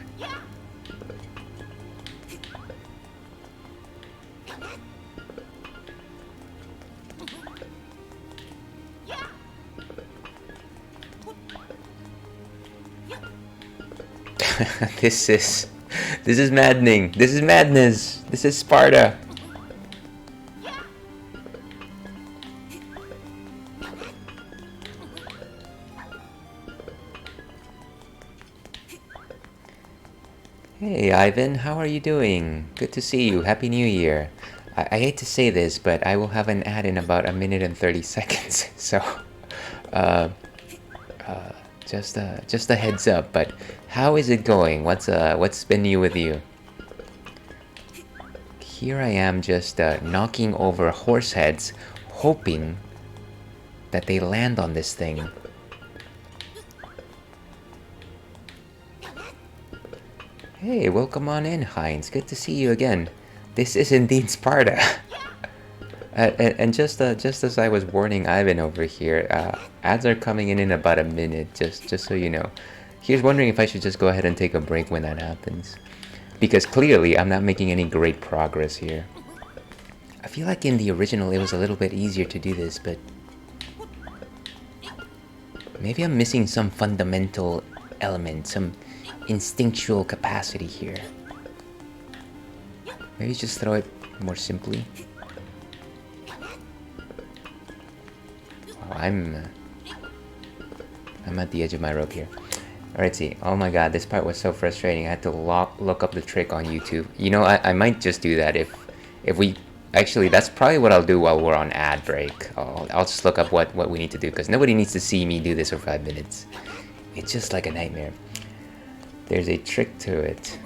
Speaker 1: This is maddening. This is madness. This is Sparta. Hey Ivan, how are you doing? Good to see you. Happy New Year. I hate to say this, but I will have an ad in about 1 minute and 30 seconds. So, just a heads up. But how is it going? What's been new with you? Here I am, just knocking over horse heads, hoping that they land on this thing. Hey, welcome on in, Heinz. Good to see you again. This is indeed Sparta. And just as I was warning Ivan over here, ads are coming in about a minute. Just so you know. Here's wondering if I should just go ahead and take a break when that happens, because clearly I'm not making any great progress here. I feel like in the original it was a little bit easier to do this, but maybe I'm missing some fundamental element, some instinctual capacity here. Maybe just throw it more simply. Oh, I'm at the edge of my rope here. Alright, see. Oh my god, this part was so frustrating. I had to look up the trick on YouTube. You know, I might just do that if we... Actually, that's probably what I'll do while we're on ad break. I'll just look up what we need to do, because nobody needs to see me do this for 5 minutes. It's just like a nightmare. There's a trick to it.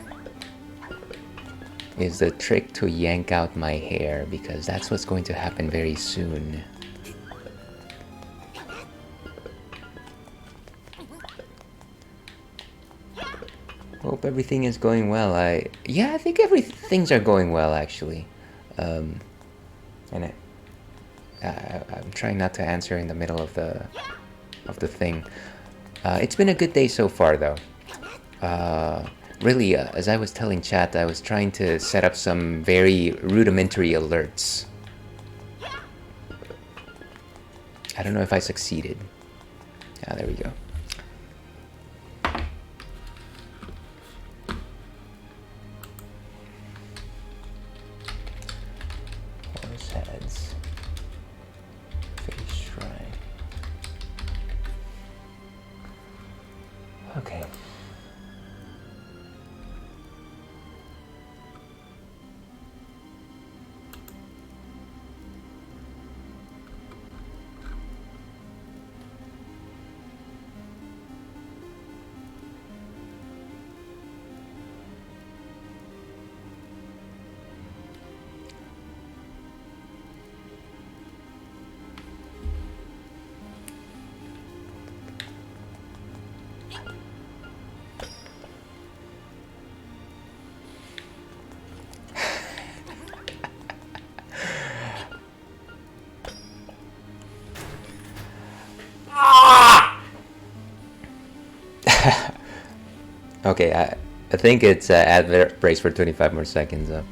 Speaker 1: Is the trick to yank out my hair, because that's what's going to happen very soon. Hope everything is going well. Yeah, I think things are going well, actually. And I'm trying not to answer in the middle of the thing. It's been a good day so far, though. Really, as I was telling chat, I was trying to set up some very rudimentary alerts. I don't know if I succeeded. Ah, there we go. Horse heads. Face shrine. Okay. Okay, I think it's ad breaks for 25 more seconds up.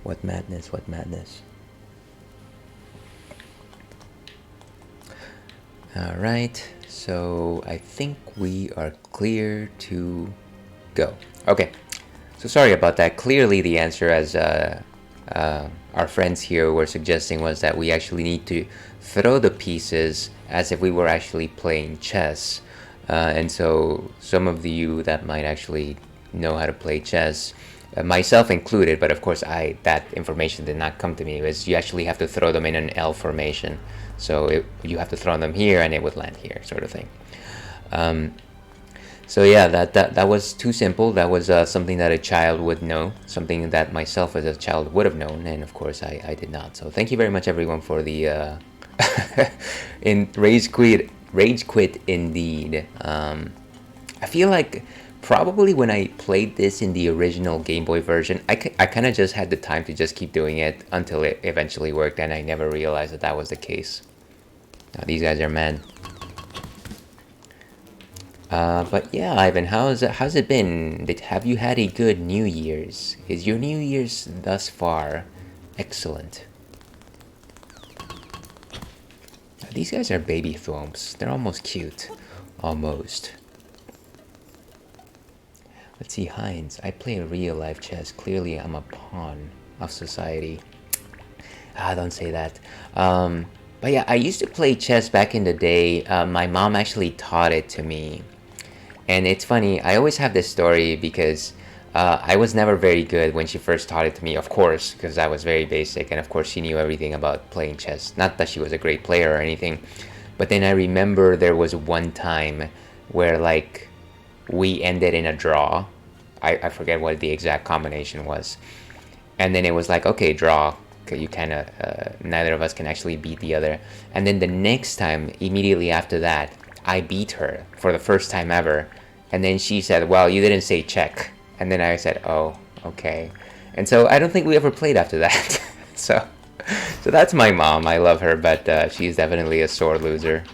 Speaker 1: What madness, what madness. Alright, so I think we are clear to go. Okay, so sorry about that. Clearly the answer, as our friends here were suggesting, was that we actually need to throw the pieces as if we were actually playing chess. And so some of you that might actually know how to play chess, myself included, but of course that information did not come to me, is you actually have to throw them in an L formation. So you have to throw them here and it would land here, sort of thing. So yeah, that was too simple. That was something that a child would know, something that myself as a child would have known, and of course I did not. So thank you very much everyone for the in rage quit indeed. I feel like probably when I played this in the original Game Boy version, I kind of just had the time to just keep doing it until it eventually worked, and I never realized that that was the case. Now, these guys are mad. But yeah, Ivan, how's it been? Have you had a good New Year's? Is your New Year's thus far excellent? These guys are baby thwomps. They're almost cute. Almost. Let's see, Heinz. I play real-life chess. Clearly, I'm a pawn of society. Ah, don't say that. But yeah, I used to play chess back in the day. My mom actually taught it to me. And it's funny, I always have this story because I was never very good when she first taught it to me, of course, because I was very basic, and of course she knew everything about playing chess. Not that she was a great player or anything, but then I remember there was one time where like we ended in a draw. I forget what the exact combination was. And then it was like, okay, draw. Okay, you kind of, neither of us can actually beat the other. And then the next time, immediately after that, I beat her for the first time ever. And then she said, well, you didn't say check. And then I said, oh, okay. And so I don't think we ever played after that. so that's my mom. I love her, but she's definitely a sore loser.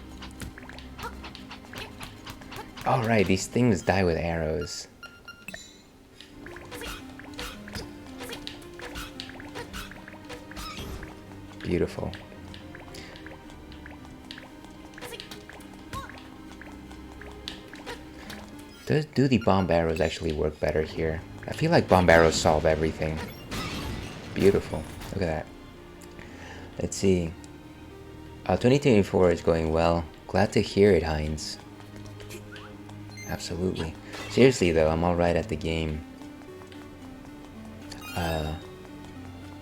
Speaker 1: All right, these things die with arrows. Beautiful. Do the bomb arrows actually work better here? I feel like bomb arrows solve everything. Beautiful. Look at that. Let's see. 2024 is going well. Glad to hear it, Heinz. Absolutely. Seriously though, I'm alright at the game.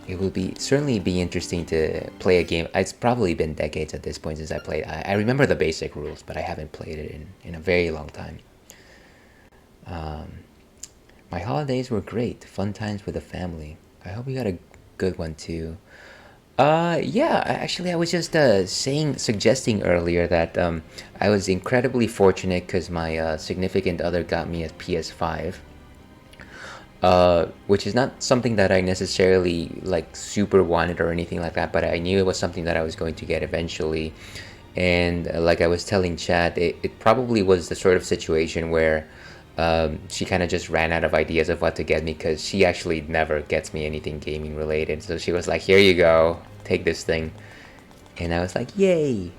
Speaker 1: It will certainly be interesting to play a game. It's probably been decades at this point since I played. I remember the basic rules, but I haven't played it in a very long time. My holidays were great. Fun times with the family. I hope you had a good one too. Yeah, actually I was just suggesting earlier that I was incredibly fortunate because my significant other got me a PS5. Which is not something that I necessarily like super wanted or anything like that, but I knew it was something that I was going to get eventually. And like I was telling Chad, it probably was the sort of situation where she kind of just ran out of ideas of what to get me, because she actually never gets me anything gaming related. So she was like, here you go, take this thing. And I was like, yay.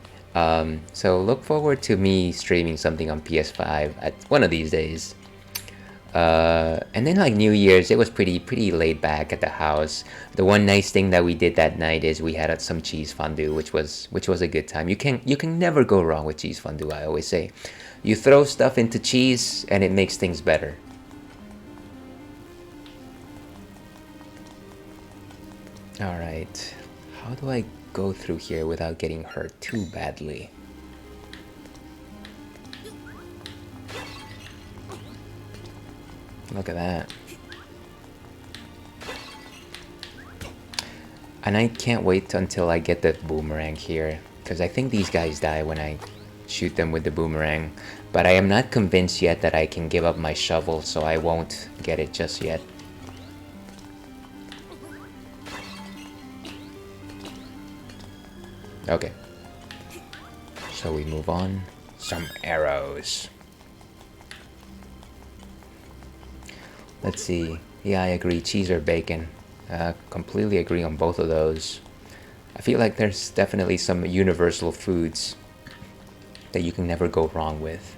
Speaker 1: So look forward to me streaming something on PS5 at one of these days. And then like New Year's, it was pretty laid back at the house. The one nice thing that we did that night is we had some cheese fondue, which was a good time. You can never go wrong with cheese fondue, I always say. You throw stuff into cheese and it makes things better. All right, how do I go through here without getting hurt too badly? Look at that. And I can't wait until I get the boomerang here, because I think these guys die when I shoot them with the boomerang. But I am not convinced yet that I can give up my shovel, so I won't get it just yet. Okay. So we move on. Some arrows. Let's see. Yeah, I agree. Cheese or bacon. Completely agree on both of those. I feel like there's definitely some universal foods that you can never go wrong with.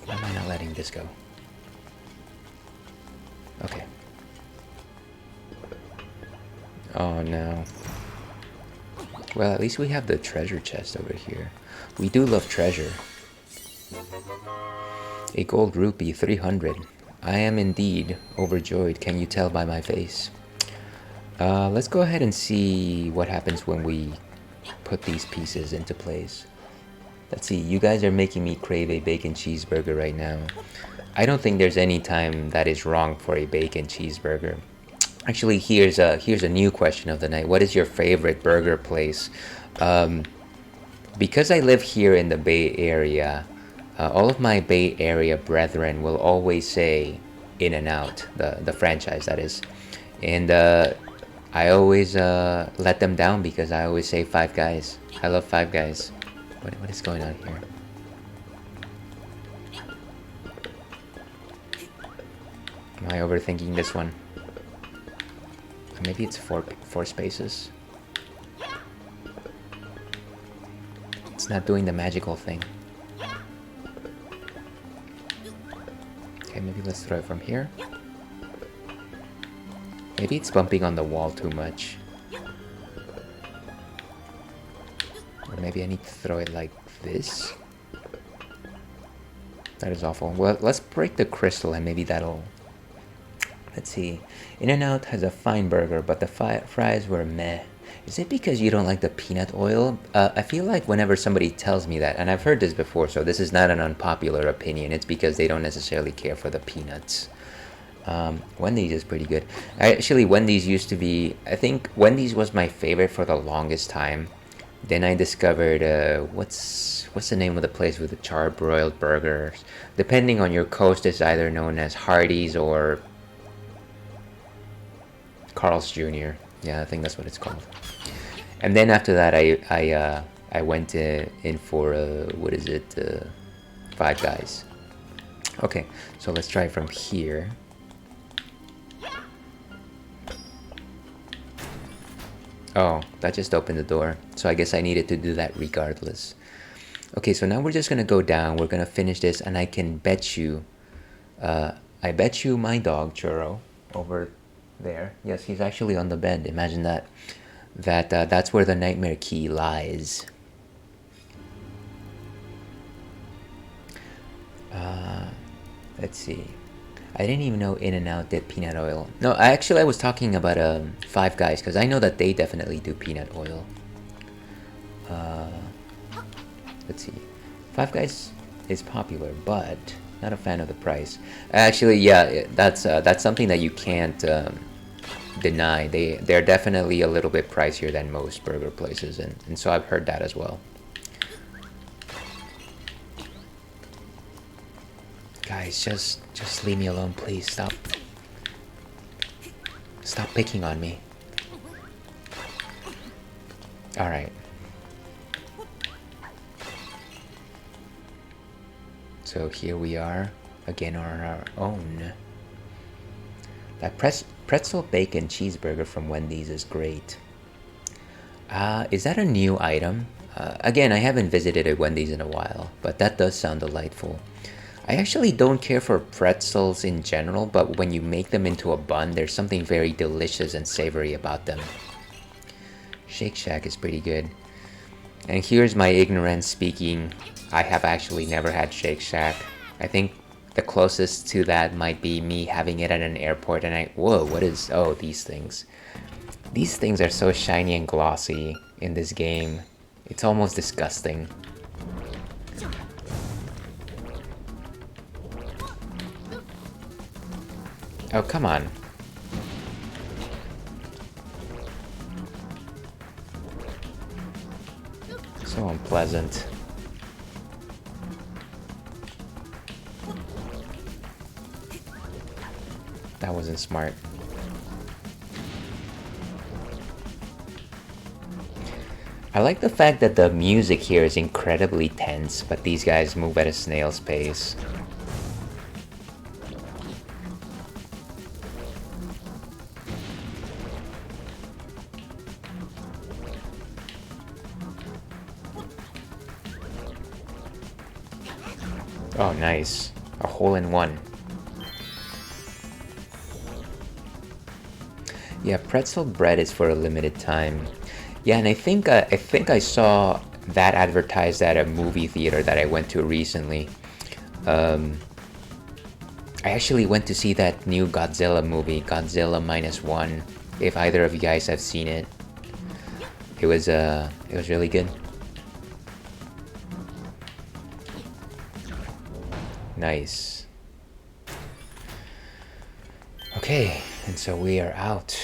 Speaker 1: Why am I not letting this go? Okay. Oh no. Well, at least we have the treasure chest over here. We do love treasure. A gold rupee, 300. I am indeed overjoyed, can you tell by my face? Let's go ahead and see what happens when we put these pieces into place. Let's see, you guys are making me crave a bacon cheeseburger right now. I don't think there's any time that is wrong for a bacon cheeseburger. Actually, here's a new question of the night. What is your favorite burger place? Because I live here in the Bay Area, All of my Bay Area brethren will always say In and Out, the franchise that is, and I always let them down because I always say Five Guys. I love Five Guys. What is going on here? Am I overthinking this one? Maybe it's four spaces. It's not doing the magical thing. Okay, maybe let's throw it from here. Maybe it's bumping on the wall too much. Or maybe I need to throw it like this. That is awful. Well, let's break the crystal and maybe that'll... Let's see. In-N-Out has a fine burger, but the fries were meh. Is it because you don't like the peanut oil? I feel like whenever somebody tells me that, and I've heard this before, so this is not an unpopular opinion, it's because they don't necessarily care for the peanuts. Wendy's is pretty good. Actually, Wendy's used to be... I think Wendy's was my favorite for the longest time. Then I discovered... what's the name of the place with the charbroiled burgers? Depending on your coast, it's either known as Hardee's or... Carl's Jr. Yeah, I think that's what it's called. And then after that, I went in for what is it? Five Guys. Okay, so let's try from here. Oh, that just opened the door. So I guess I needed to do that regardless. Okay, so now we're just gonna go down. We're gonna finish this, and I can bet you, I bet you my dog Churro over there. Yes, he's actually on the bed. Imagine that. That's where the nightmare key lies. Let's see. I didn't even know In-N-Out did peanut oil. No, I was talking about Five Guys because I know that they definitely do peanut oil. Let's see. Five Guys is popular, but not a fan of the price. Actually, yeah, that's something that you can't deny. They're definitely a little bit pricier than most burger places, and so I've heard that as well. Guys, just leave me alone, please. Stop picking on me. All right. So here we are again on our own. That pretzel bacon cheeseburger from Wendy's is great. Is that a new item? Again, I haven't visited a Wendy's in a while, but that does sound delightful. I actually don't care for pretzels in general, but when you make them into a bun, there's something very delicious and savory about them. Shake Shack is pretty good. And here's my ignorance speaking. I have actually never had Shake Shack. I think the closest to that might be me having it at an airport and whoa, what is... Oh, these things. These things are so shiny and glossy in this game. It's almost disgusting. Oh, come on. So unpleasant. That wasn't smart. I like the fact that the music here is incredibly tense, but these guys move at a snail's pace. Oh, nice. A hole-in-one. Yeah, pretzel bread is for a limited time. Yeah, and I think I saw that advertised at a movie theater that I went to recently. I actually went to see that new Godzilla movie, Godzilla -1. If either of you guys have seen it, it was really good. Nice. Okay, and so we are out.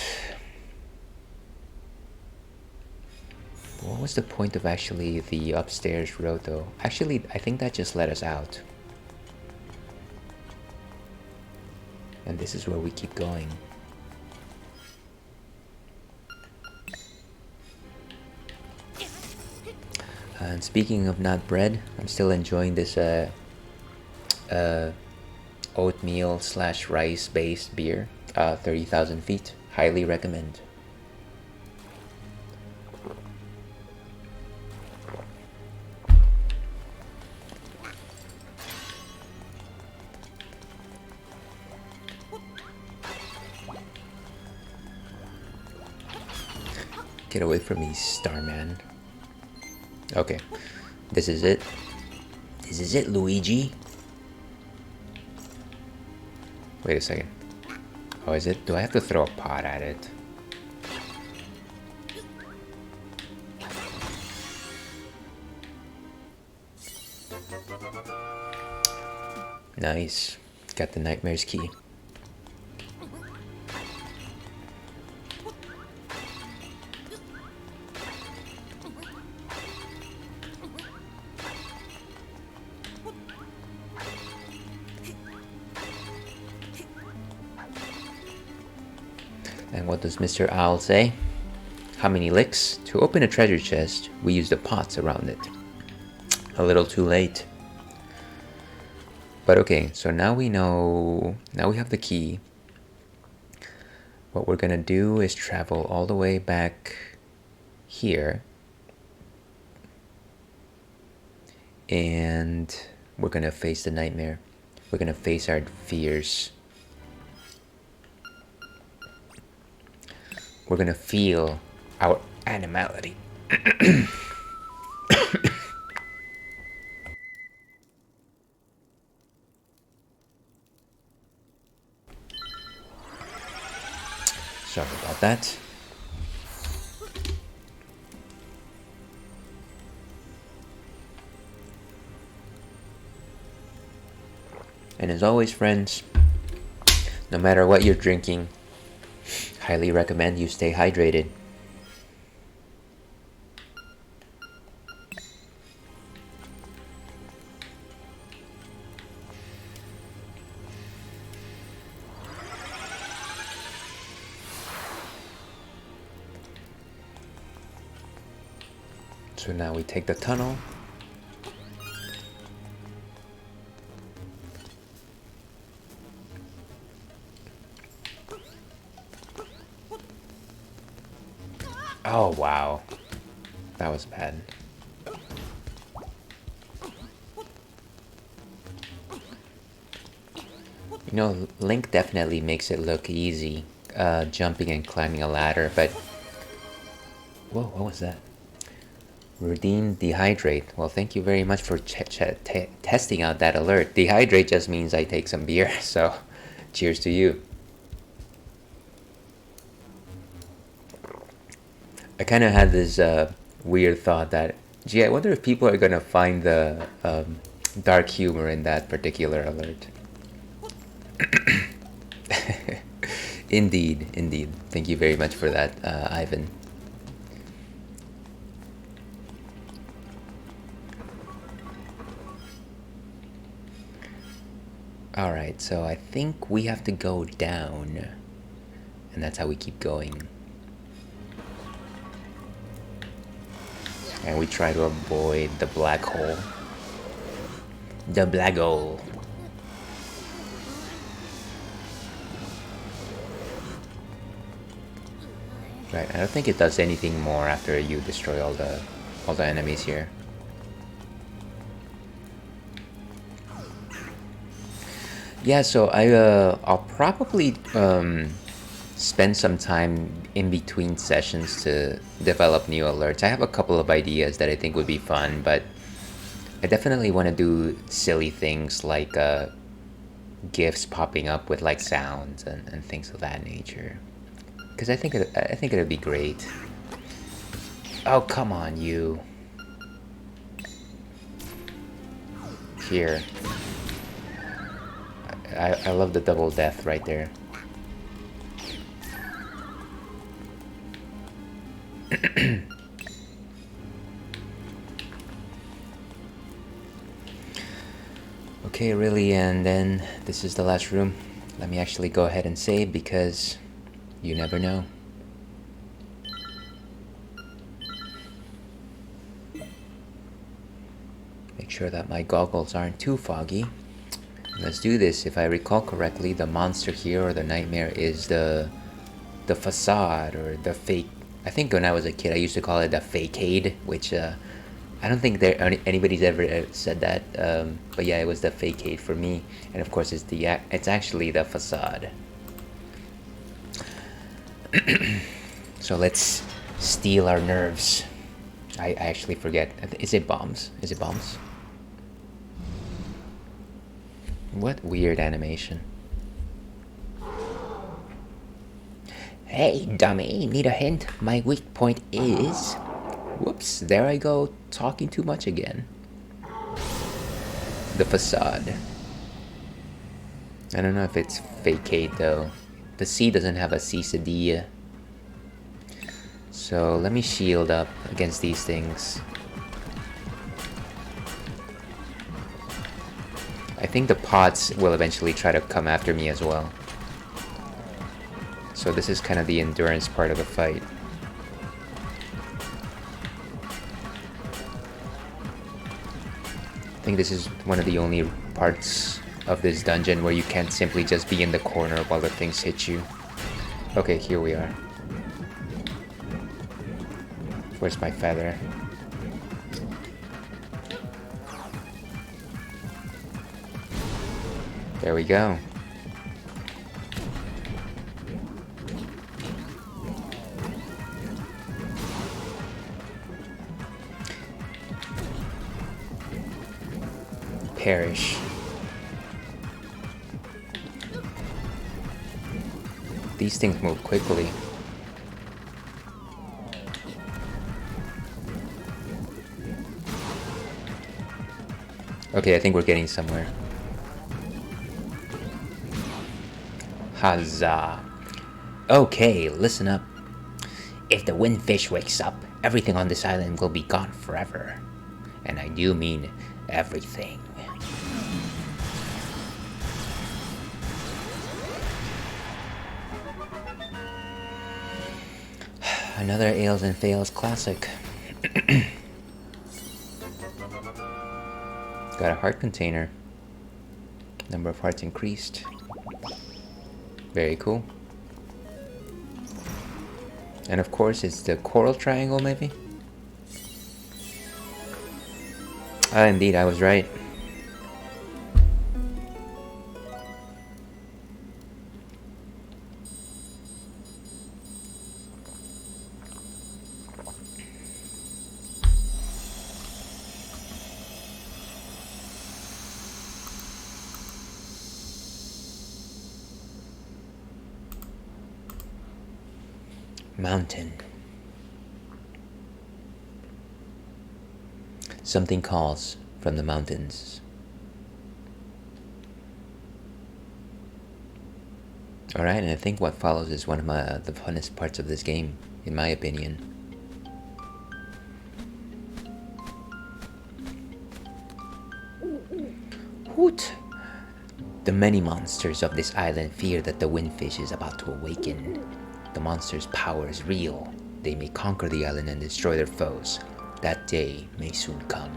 Speaker 1: What was the point of actually the upstairs road though? Actually, I think that just let us out. And this is where we keep going. And speaking of not bread, I'm still enjoying this oatmeal / rice based beer, 30,000 feet. Highly recommend. Get away from me, Starman. Okay, this is it. This is it, Luigi. Wait a second. Oh, is it? Do I have to throw a pot at it? Nice. Got the Nightmare's key. And what does Mr. Owl say? How many licks? To open a treasure chest, we use the pots around it. A little too late. But okay, so now we know, now we have the key. What we're gonna do is travel all the way back here. And we're gonna face the nightmare. We're gonna face our fears. We're gonna feel our animality. Sorry about that. And as always, friends, no matter what you're drinking, highly recommend you stay hydrated. So now we take the tunnel. Oh wow, that was bad. You know, Link definitely makes it look easy, jumping and climbing a ladder, but... Whoa, what was that? Redeem dehydrate. Well, thank you very much for testing out that alert. Dehydrate just means I take some beer, so cheers to you. I kind of had this weird thought that, gee, I wonder if people are gonna find the dark humor in that particular alert. Indeed, indeed. Thank you very much for that, Ivan. Alright, so I think we have to go down. And that's how we keep going. And we try to avoid the black hole. The black hole. Right, I don't think it does anything more after you destroy all the enemies here. Yeah, so I'll probably spend some time in between sessions to develop new alerts. I have a couple of ideas that I think would be fun, but I definitely want to do silly things like GIFs popping up with like sounds and things of that nature. Because I think it'd be great. Oh, come on, you. Here. I love the double death right there. Okay, really, and then this is the last room. Let me actually go ahead and save because you never know. Make sure that my goggles aren't too foggy. Let's do this. If I recall correctly, the monster here, or the nightmare, is the facade, or the fake. I think when I was a kid I used to call it the fakeade, which I don't think anybody's ever said that, but yeah, it was the fakeade for me. And of course it's actually the facade. So let's steal our nerves. I actually forget. Is it bombs? Is it bombs? What weird animation. Hey, dummy, need a hint? My weak point is... Whoops, there I go, talking too much again. The facade. I don't know if it's fakeade though. The C doesn't have a quesadilla. So let me shield up against these things. I think the pots will eventually try to come after me as well. So this is kind of the endurance part of the fight. I think this is one of the only parts of this dungeon where you can't simply just be in the corner while the things hit you. Okay, here we are. Where's my feather? There we go. Perish. These things move quickly. Okay, I think we're getting somewhere. Huzzah. Okay, listen up. If the windfish wakes up, everything on this island will be gone forever. And I do mean everything. Another Ales and Fails classic. Got a heart container. Number of hearts increased. Very cool. And of course it's the coral triangle, maybe? Ah, indeed, I was right. Mountain. Something calls from the mountains. Alright, and I think what follows is one of the funnest parts of this game, in my opinion. Hoot! The many monsters of this island fear that the windfish is about to awaken. The monster's power is real. They may conquer the island and destroy their foes. That day may soon come.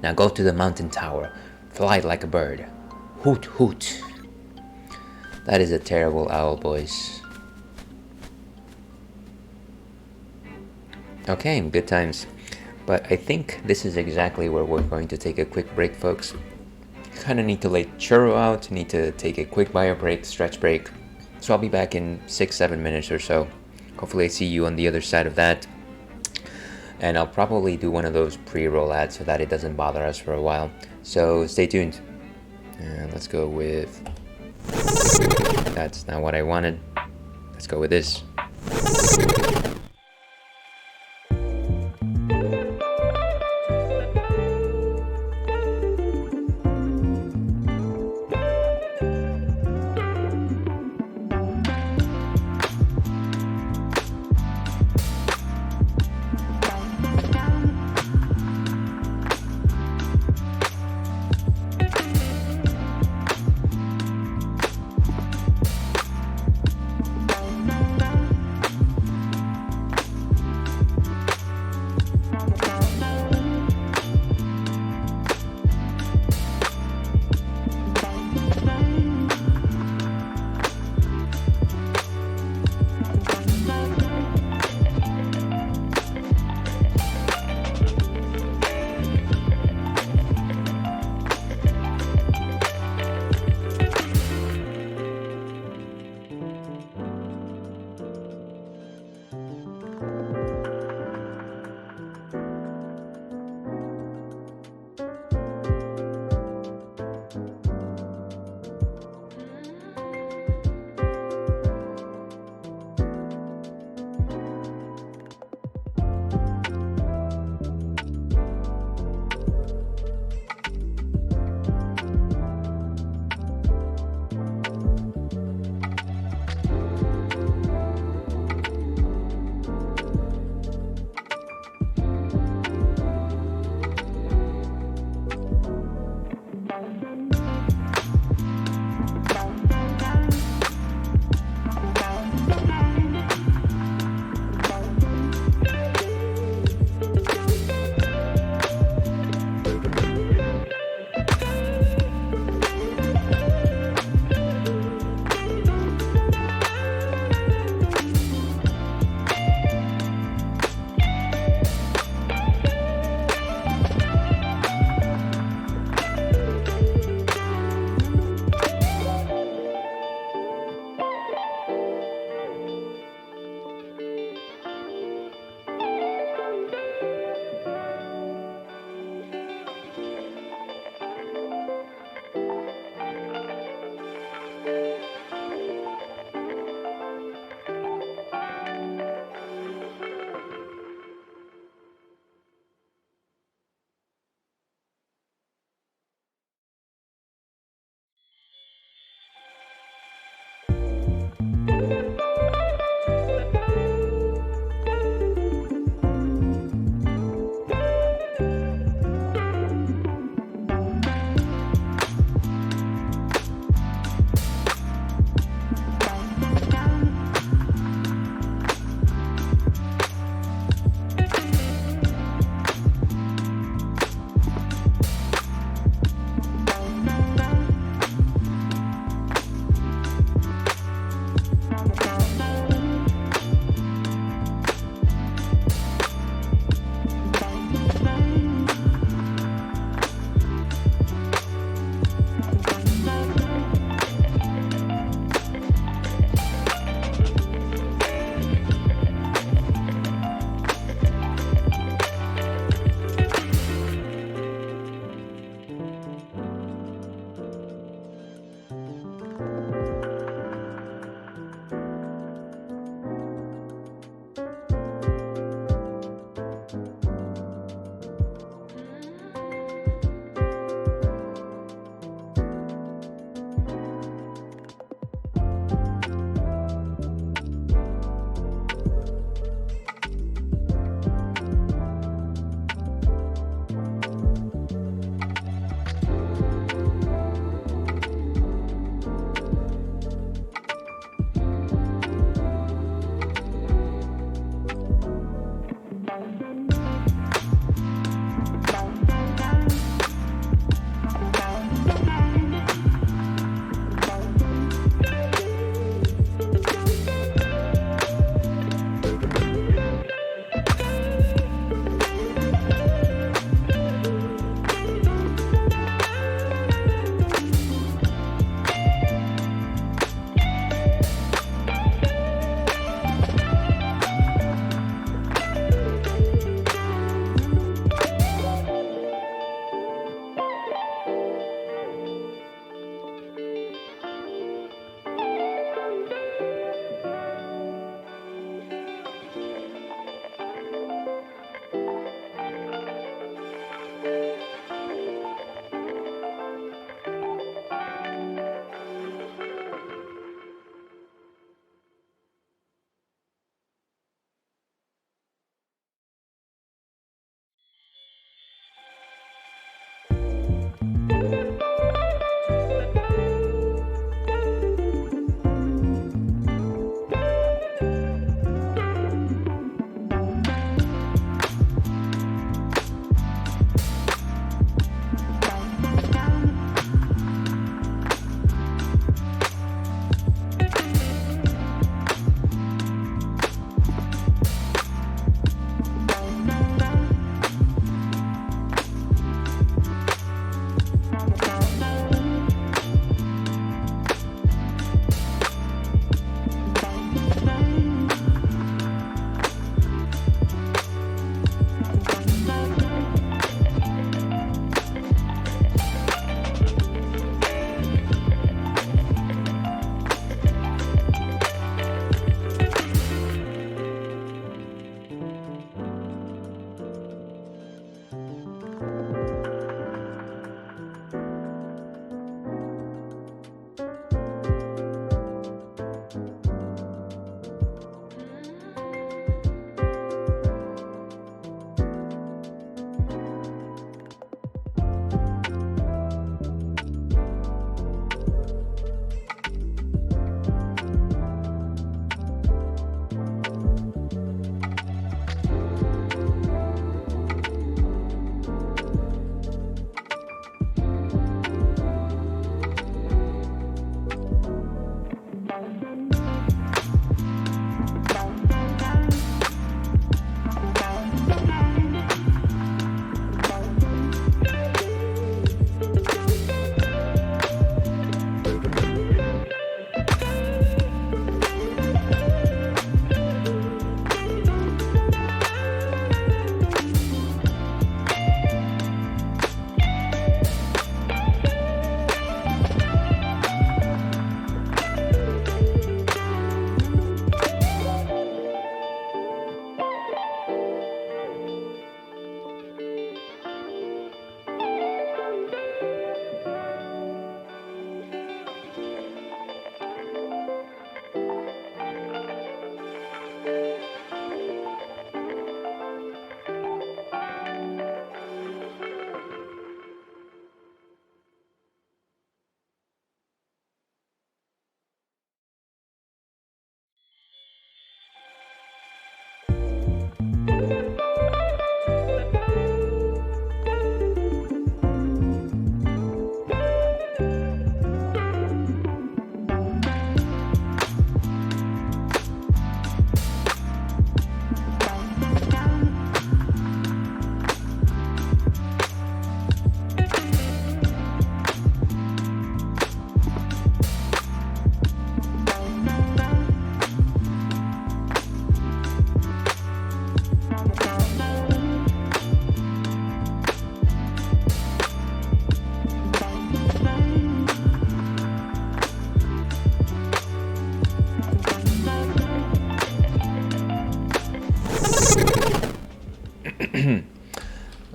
Speaker 1: Now go to the mountain tower. Fly like a bird. Hoot hoot. That is a terrible owl voice. Okay, good times. But I think this is exactly where we're going to take a quick break, folks. Kinda need to let Churro out, need to take a quick bio break, stretch break. So I'll be back in 6-7 minutes or so. Hopefully I see you on the other side of that. And I'll probably do one of those pre-roll ads so that it doesn't bother us for a while. So stay tuned. And let's go with... That's not what I wanted. Let's go with this.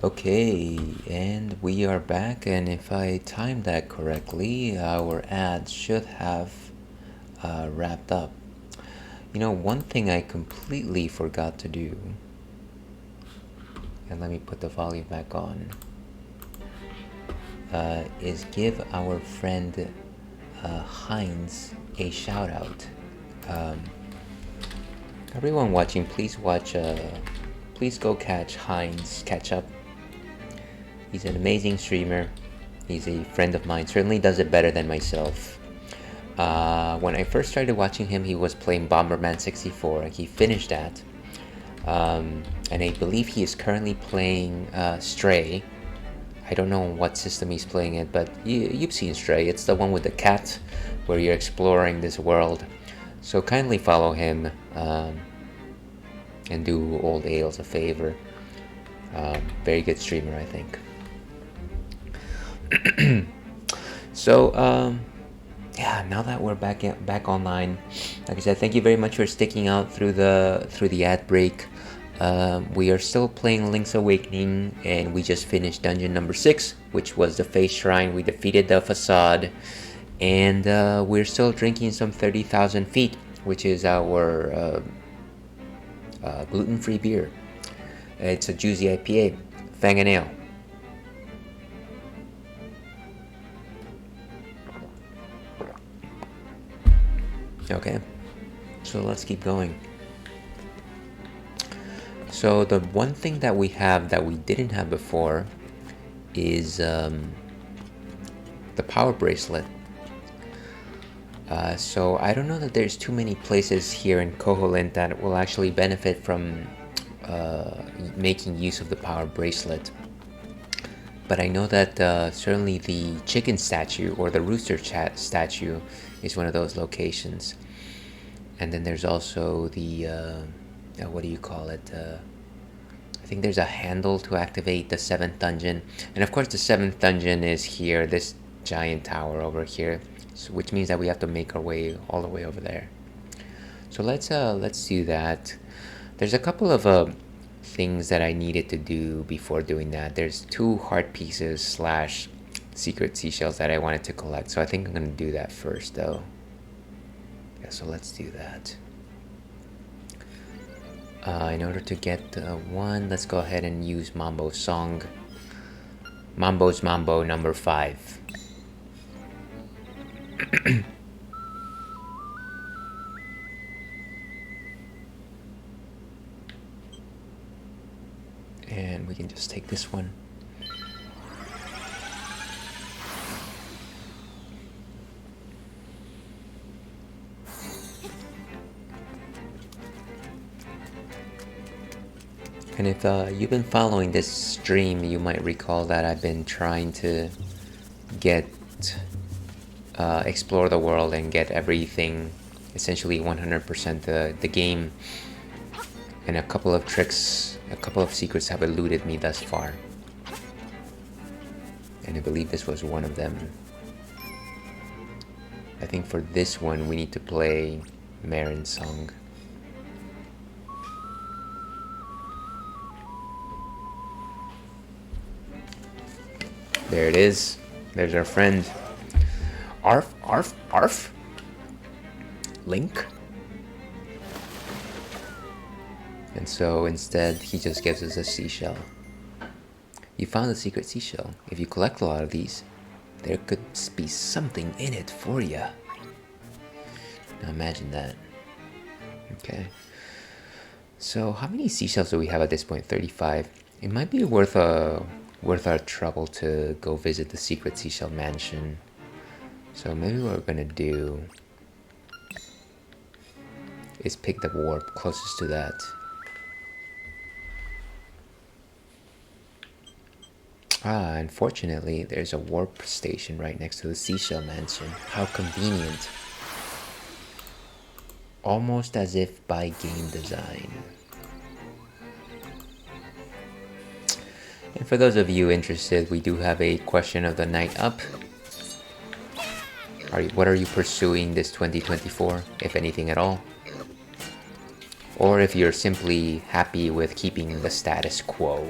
Speaker 1: Okay, and we are back, and if I timed that correctly, our ads should have wrapped up. You know, one thing I completely forgot to do, and let me put the volume back on, is give our friend Heinz a shout out. Everyone watching, please watch, please go catch Heinz, catch up. He's an amazing streamer. He's a friend of mine, certainly does it better than myself. When I first started watching him, he was playing Bomberman 64. He finished that. And I believe he is currently playing Stray. I don't know what system he's playing it, but you've seen Stray. It's the one with the cat, where you're exploring this world. So kindly follow him and do old Ales a favor. Very good streamer, I think. So yeah, now that we're back online, like I said, thank you very much for sticking out through the ad break. We are still playing Link's Awakening, and we just finished dungeon number 6, which was the Face Shrine. We defeated the facade, and we're still drinking some 30,000 feet, which is our gluten-free beer. It's a juicy IPA, Fang and Ale. Okay, so let's keep going. So the one thing that we have that we didn't have before is the power bracelet. So I don't know that there's too many places here in Koholint that will actually benefit from making use of the power bracelet. But I know that certainly the chicken statue or the rooster statue is one of those locations. And then there's also the, what do you call it? I think there's a handle to activate the 7th dungeon. And of course the 7th dungeon is here, this giant tower over here. So, which means that we have to make our way all the way over there. So let's do that. There's a couple of things that I needed to do before doing that. There's 2 heart pieces / secret seashells that I wanted to collect. So I think I'm gonna do that first though. Yeah, so let's do that. In order to get one, let's go ahead and use Mambo's song. Mambo's Mambo number 5. And we can just take this one. And if you've been following this stream, you might recall that I've been trying to get explore the world and get everything, essentially 100% the game. And a couple of tricks, a couple of secrets have eluded me thus far. And I believe this was one of them. I think for this one we need to play Marin's song. There it is. There's our friend. Arf, arf, arf. Link. And so instead, he just gives us a seashell. You found a secret seashell. If you collect a lot of these, there could be something in it for you. Now imagine that. Okay. So how many seashells do we have at this point? 35. It might be worth our trouble to go visit the secret seashell mansion. So maybe what we're gonna do is pick the warp closest to that. Unfortunately, there's a warp station right next to the seashell mansion. How convenient. Almost as if by game design. And for those of you interested, we do have a question of the night up. What are you pursuing this 2024, if anything at all? or if you're simply happy with keeping the status quo.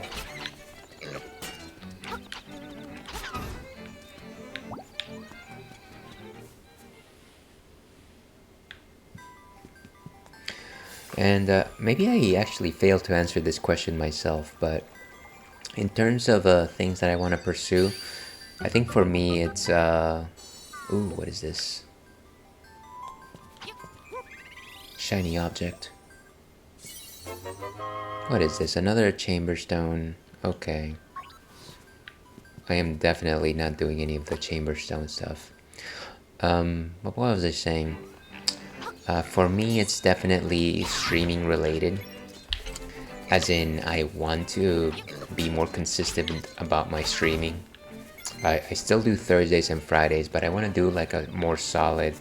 Speaker 1: And maybe I actually failed to answer this question myself, but in terms of things that I want to pursue, I think for me it's ooh, what is this? Shiny object. What is this? Another chamber stone. Okay. I am definitely not doing any of the chamber stone stuff. But what was I saying? For me, it's definitely streaming related. As in, I want to be more consistent about my streaming. I still do Thursdays and Fridays, but I want to do like a more solid,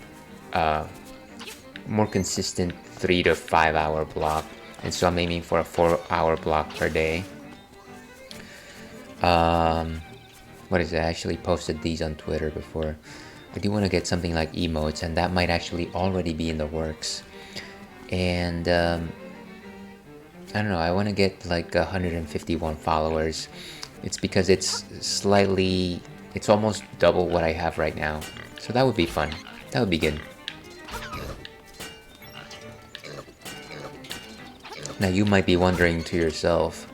Speaker 1: more consistent 3 to 5 hour block. And so I'm aiming for a 4-hour block per day. What is it? I actually posted these on Twitter before. I do want to get something like emotes, and that might actually already be in the works. And I don't know, I want to get like 151 followers. It's because it's almost double what I have right now. So that would be fun. That would be good. Now you might be wondering to yourself,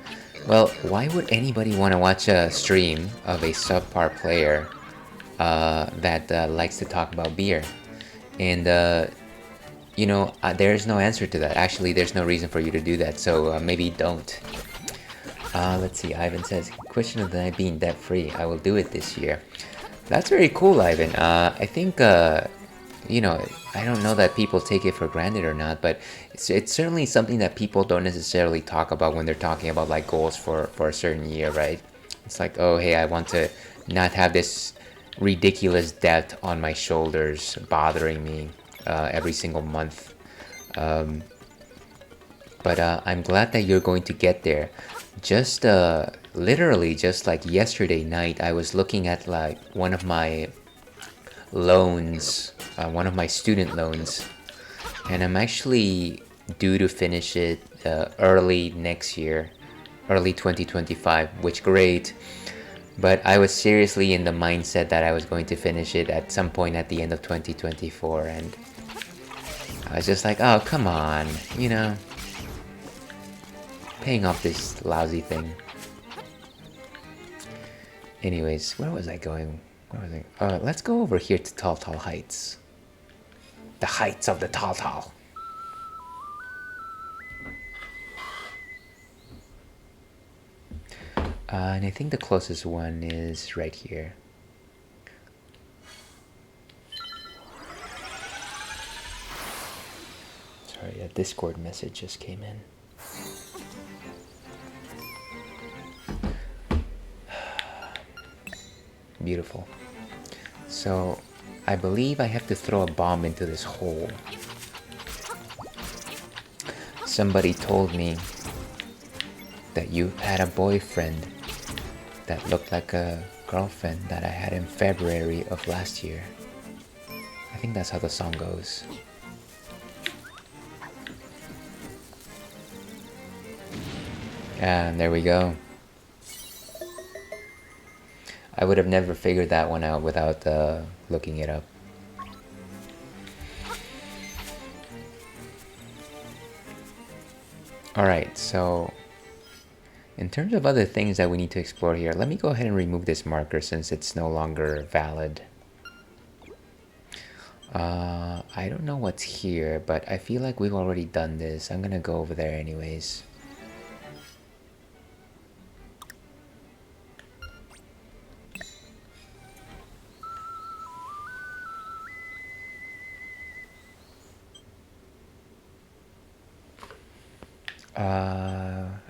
Speaker 1: well, why would anybody want to watch a stream of a subpar player that likes to talk about beer? And you know, there's no answer to that. Actually, there's no reason for you to do that, so maybe don't. Let's see, Ivan says, question of the night being debt-free. I will do it this year. That's very cool, Ivan. I think, you know, I don't know that people take it for granted or not, but it's certainly something that people don't necessarily talk about when they're talking about like goals for a certain year, right? It's like, oh, hey, I want to not have this ridiculous debt on my shoulders bothering me every single month. But I'm glad that you're going to get there. Just literally just like yesterday night, I was looking at like one of my loans, one of my student loans, and I'm actually due to finish it early next year, early 2025, which great. But I was seriously in the mindset that I was going to finish it at some point at the end of 2024, and I was just like, oh, come on, you know, paying off this lousy thing. Anyways, where was I going? Where was I? Let's go over here to Tall Tall Heights. The heights of the Tall Tall. And I think the closest one is right here. Sorry, a Discord message just came in. Beautiful. So, I believe I have to throw a bomb into this hole. Somebody told me that you had a boyfriend that looked like a girlfriend that I had in February of last year. I think that's how the song goes. And there we go. I would have never figured that one out without looking it up. Alright, so in terms of other things that we need to explore here, let me go ahead and remove this marker since it's no longer valid. I don't know what's here, but I feel like we've already done this. I'm gonna go over there anyways.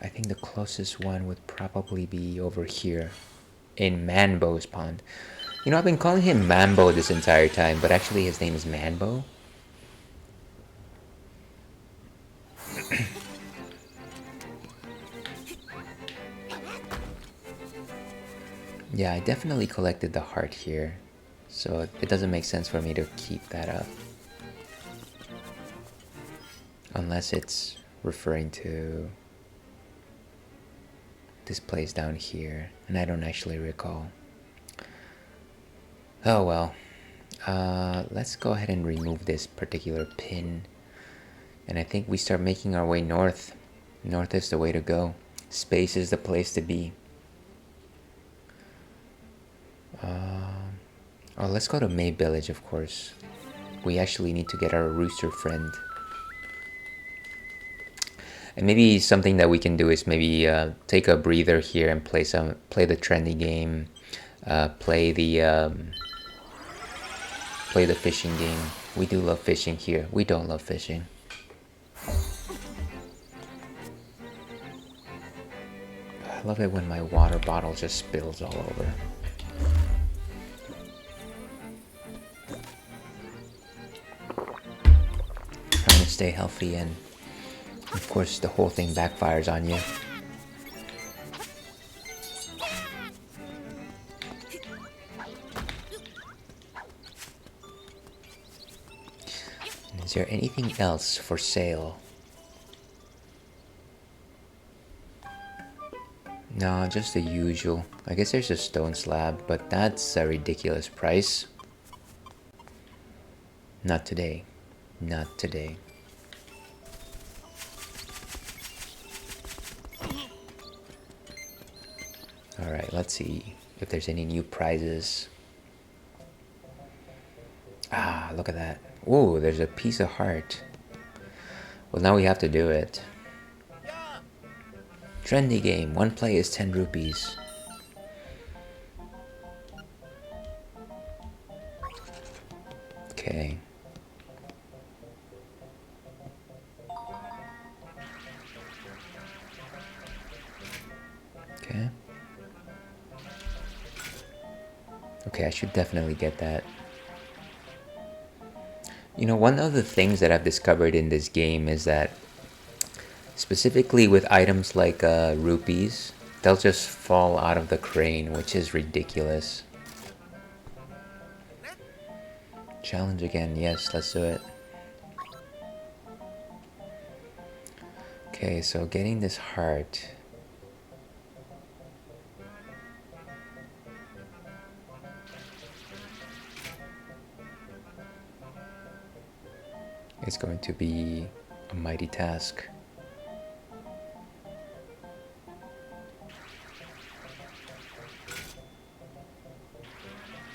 Speaker 1: I think the closest one would probably be over here in Manbo's pond. You know, I've been calling him Mambo this entire time, but actually his name is Manbo. Yeah, I definitely collected the heart here, so it doesn't make sense for me to keep that up. Unless it's referring to this place down here, and I don't actually recall. Oh well. Let's go ahead and remove this particular pin. And I think we start making our way north. North is the way to go. Space is the place to be. Oh, let's go to May Village, of course. We actually need to get our rooster friend. And maybe something that we can do is maybe take a breather here and play the trendy game, play the fishing game. We do love fishing here. We don't love fishing. I love it when my water bottle just spills all over. Trying to stay healthy, and of course the whole thing backfires on you. Is there anything else for sale? No, just the usual. I guess there's a stone slab, but that's a ridiculous price. Not today. Not today. Alright, let's see if there's any new prizes. Ah, look at that. Whoa, there's a piece of heart. Well, now we have to do it. Trendy game. One play is 10 rupees. Okay. Okay. Okay, I should definitely get that. You know, one of the things that I've discovered in this game is that specifically with items like rupees, they'll just fall out of the crane, which is ridiculous. Challenge again. Yes, let's do it. Okay, so getting this heart. It's going to be a mighty task.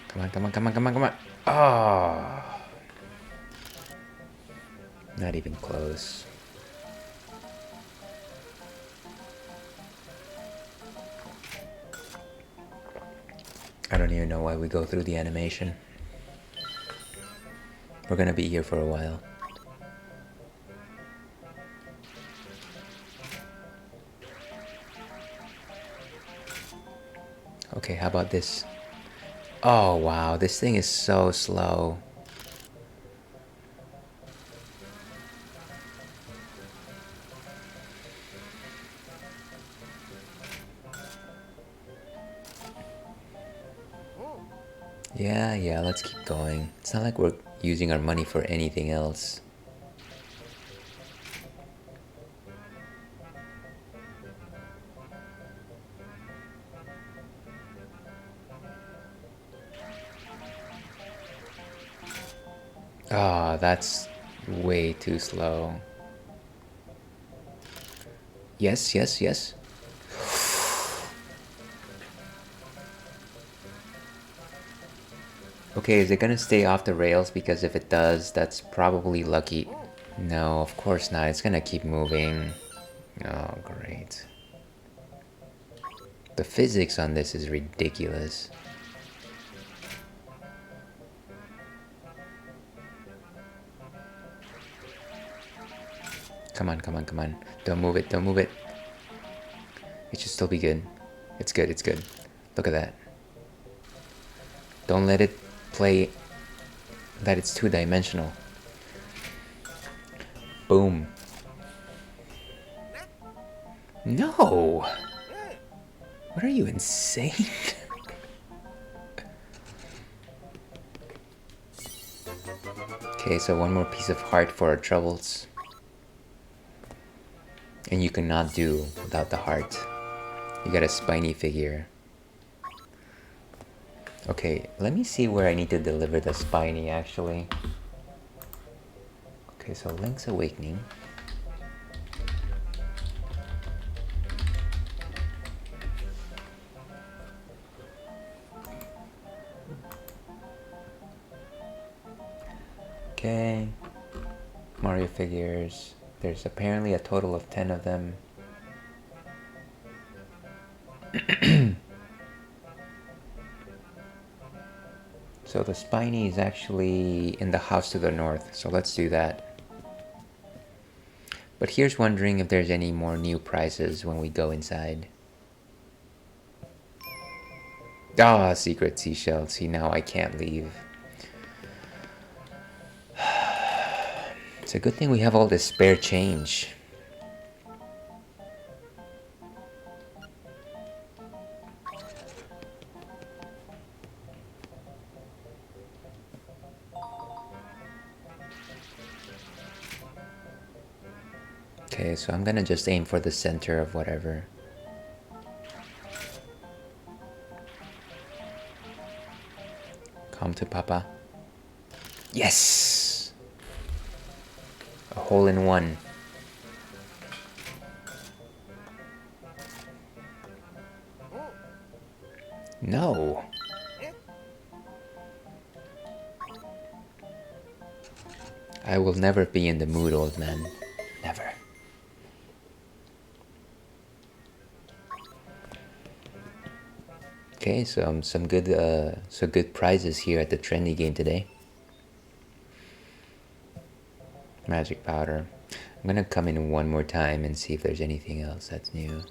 Speaker 1: Come on, come on, come on, come on, come on. Oh. Not even close. I don't even know why we go through the animation. We're gonna be here for a while. Okay, how about this? Oh wow, this thing is so slow. Yeah, let's keep going. It's not like we're using our money for anything else. Ah, that's way too slow. Yes, yes, yes. Okay, is it gonna stay off the rails? Because if it does, that's probably lucky. No, of course not. It's gonna keep moving. Oh, great. The physics on this is ridiculous. Come on, come on, come on. Don't move it, don't move it. It should still be good. It's good, it's good. Look at that. Don't let it play that it's two-dimensional. Boom. No! What are you, insane? Okay, so one more piece of heart for our troubles. And you cannot do without the heart. You got a spiny figure. Okay, let me see where I need to deliver the spiny actually. Okay, so Link's Awakening. Okay, Mario figures. There's apparently a total of 10 of them. So the spiny is actually in the house to the north, so let's do that. But here's wondering if there's any more new prizes when we go inside. Ah, secret seashell. See, now I can't leave. It's a good thing we have all this spare change. Okay, so I'm gonna just aim for the center of whatever. Come to Papa. Yes! A hole in one. No! I will never be in the mood, old man. Never. Okay, so some good prizes here at the trendy game today. Magic powder. I'm gonna come in one more time and see if there's anything else that's new.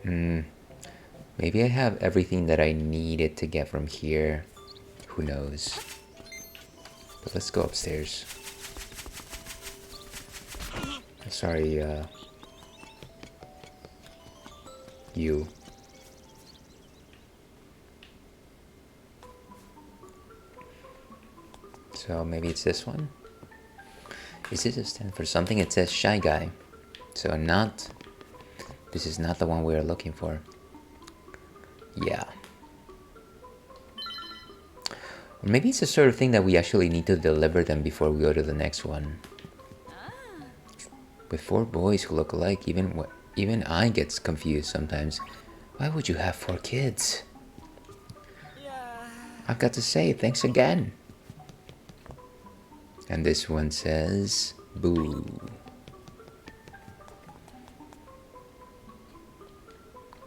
Speaker 1: Maybe I have everything that I needed to get from here. Who knows? But let's go upstairs. Sorry, you. So maybe it's this one? Is this a stand for something? It says Shy Guy. So this is not the one we are looking for. Yeah. Or maybe it's the sort of thing that we actually need to deliver them before we go to the next one. With 4 boys who look alike, even I gets confused sometimes. Why would you have 4 kids? I've got to say, thanks again. And this one says, boo.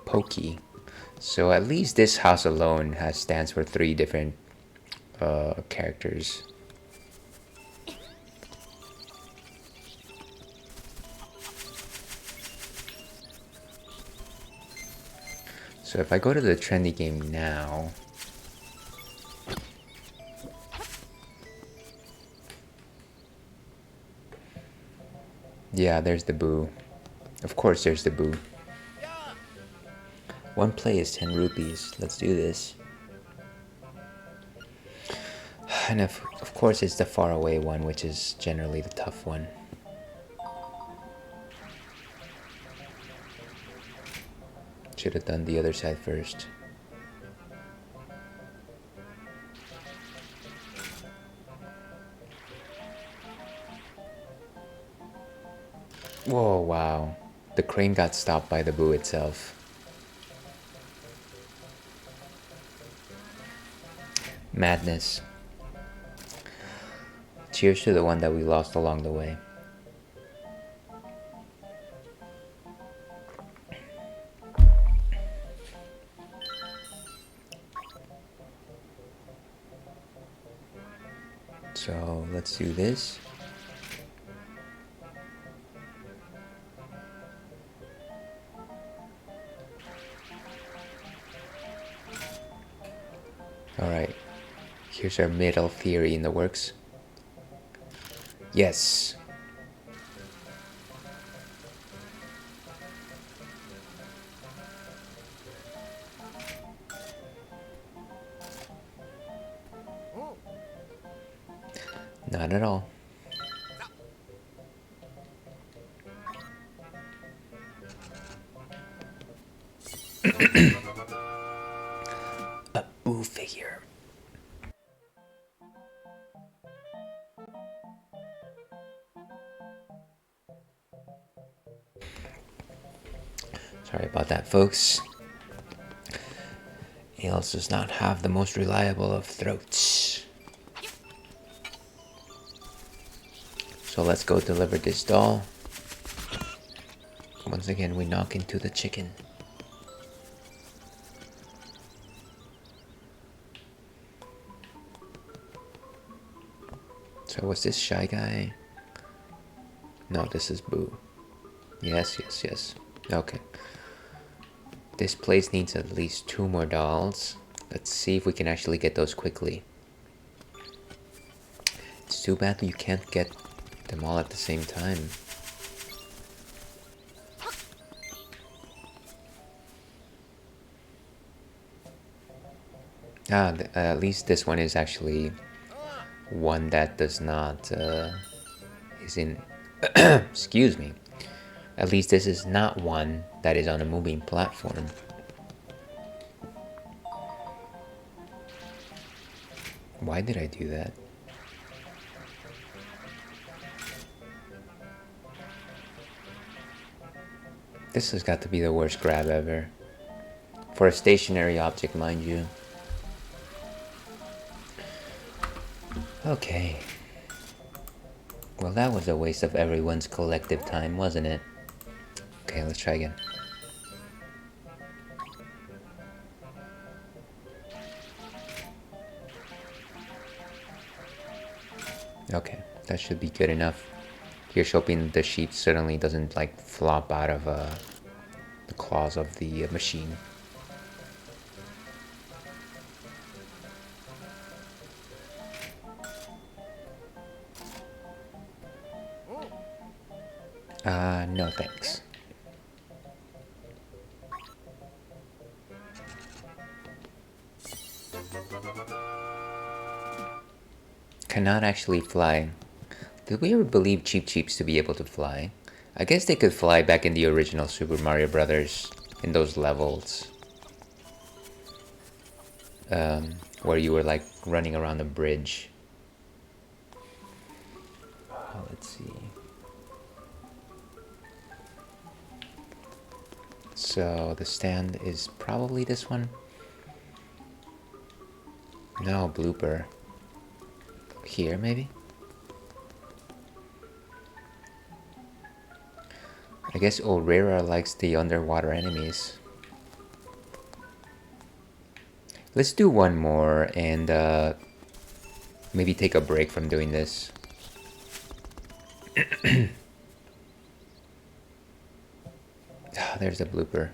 Speaker 1: Pokey. So at least this house alone stands for 3 different characters. So if I go to the trendy game now, yeah, there's the boo. Of course there's the boo. 1 play is 10 rupees. Let's do this. And of course it's the far away one, which is generally the tough one. Should have done the other side first. Whoa, wow. The crane got stopped by the boo itself. Madness. Cheers to the one that we lost along the way. So let's do this. Alright, here's our middle theory in the works. Yes. Not at all. A Boo figure. Sorry about that, folks. Nails does not have the most reliable of throats. So let's go deliver this doll. Once again, we knock into the chicken. So was this Shy Guy? No, this is Boo. Yes, yes, yes. Okay. This place needs at least 2 more dolls. Let's see if we can actually get those quickly. It's too bad you can't get them all at the same time. At least this one is actually one that does not, is in, excuse me. At least this is not one that is on a moving platform. Why did I do that? This has got to be the worst grab ever. For a stationary object, mind you. Okay. Well, that was a waste of everyone's collective time, wasn't it? Okay, let's try again. Okay, that should be good enough. Here's hoping the sheep certainly doesn't like flop out of the claws of the machine. No thanks. Cannot actually fly. Did we ever believe Cheep Cheeps to be able to fly? I guess they could fly back in the original Super Mario Brothers in those levels. Where you were like running around a bridge. Let's see. So the stand is probably this one. No, blooper. Here, maybe? I guess Orera likes the underwater enemies. Let's do one more and maybe take a break from doing this. There's a blooper.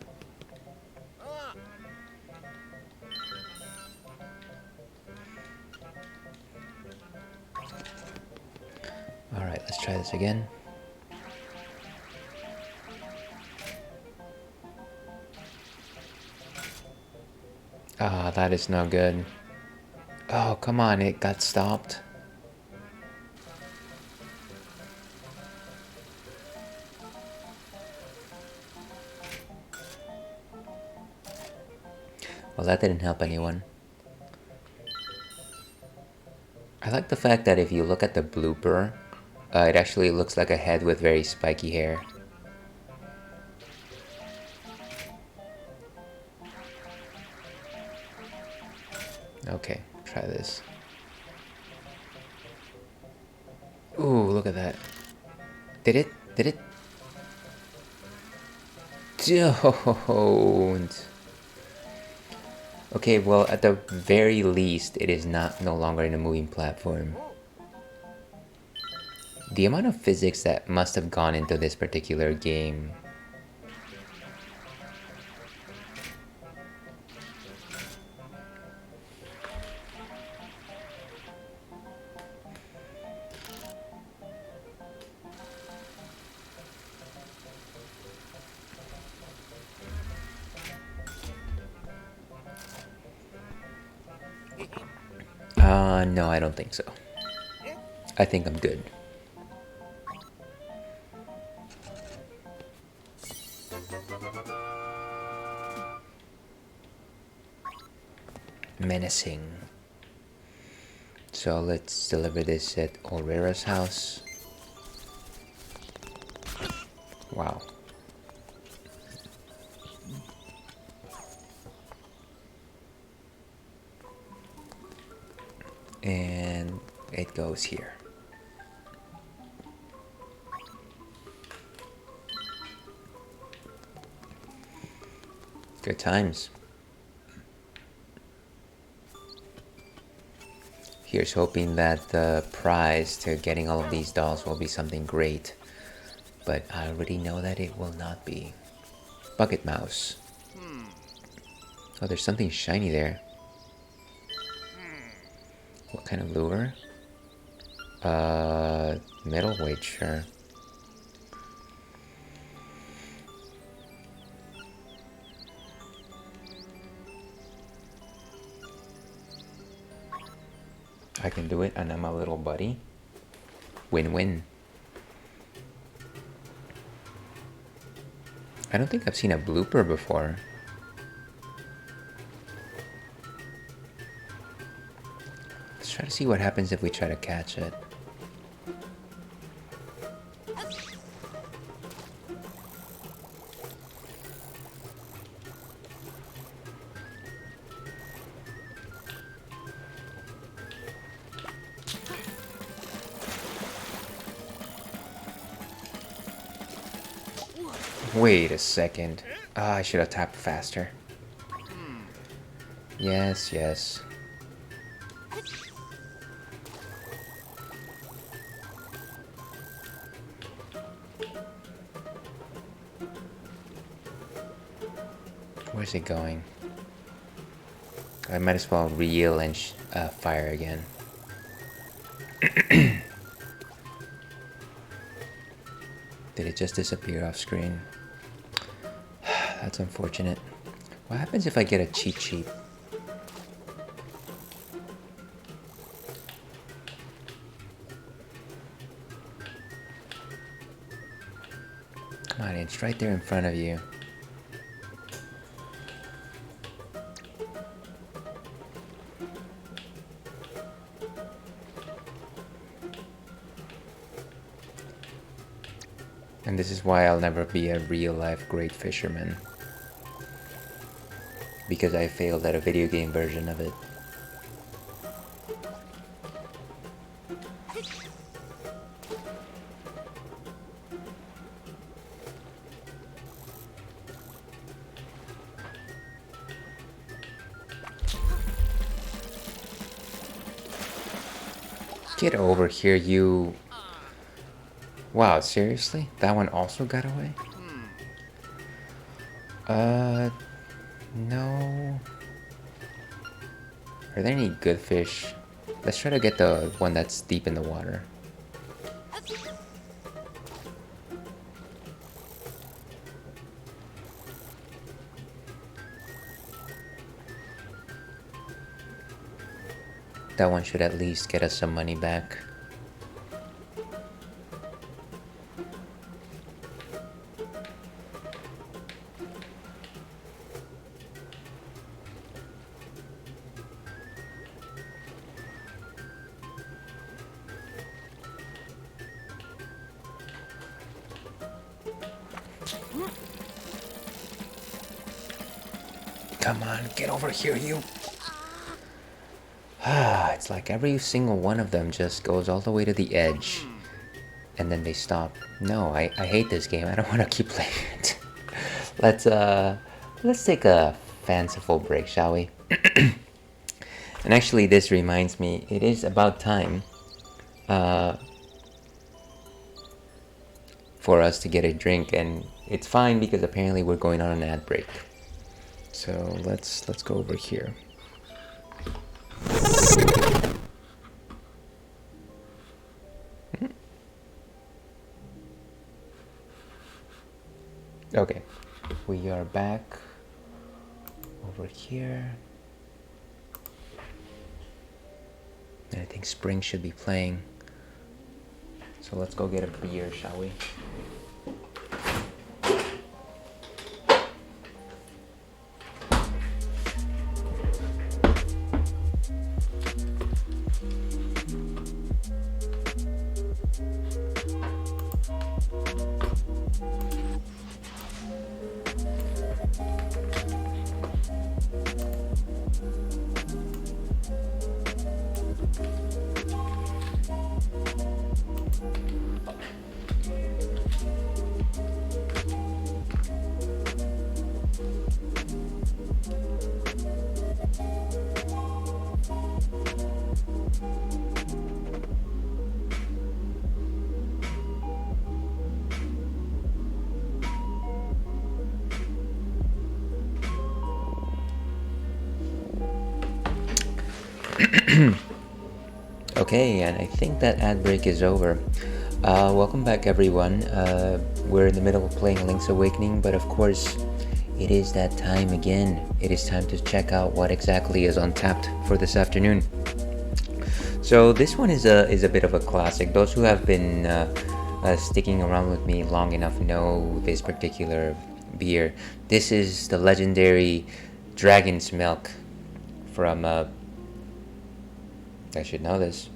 Speaker 1: Alright, let's try this again. Ah, that is no good. Oh, come on, it got stopped. Well, that didn't help anyone. I like the fact that if you look at the blooper, it actually looks like a head with very spiky hair. Okay, try this. Ooh, look at that. Did it? Did it? Don't. Okay, well, at the very least, it is no longer in a moving platform. The amount of physics that must have gone into this particular game. No, I don't think so. I think I'm good. menacing. So let's deliver this at Aurera's house. Wow. And it goes here. Good times. Here's hoping that the prize to getting all of these dolls will be something great. But I already know that it will not be. Bucket mouse. Oh, there's something shiny there. What kind of lure? Middleweight, sure. I can do it and I'm a little buddy. Win-win. I don't think I've seen a blooper before. Let's try to see what happens if we try to catch it. Wait a second. Ah, I should have tapped faster. Yes, yes. Where's it going? I might as well reel and fire again. Did it just disappear off screen? That's unfortunate. What happens if I get a cheat sheet? Come on, it's right there in front of you. And this is why I'll never be a real-life great fisherman. Because I failed at a video game version of it. Get over here, you... Wow, seriously? That one also got away? No. Are there any good fish? Let's try to get the one that's deep in the water. That one should at least get us some money back. Come on, get over here, you. It's like every single one of them just goes all the way to the edge. And then they stop. No, I hate this game. I don't want to keep playing it. Let's take a fanciful break, shall we? And actually, this reminds me, it is about time for us to get a drink, and it's fine because apparently we're going on an ad break. So let's go over here. Okay, we are back over here. And I think spring should be playing. So let's go get a beer, shall we? Okay, and I think that ad break is over. Welcome back, everyone. We're in the middle of playing Link's Awakening, but of course, it is that time again. It is time to check out what exactly is on tapped for this afternoon. So this one is a bit of a classic. Those who have been sticking around with me long enough know this particular beer. This is the legendary Dragon's Milk from I should know this.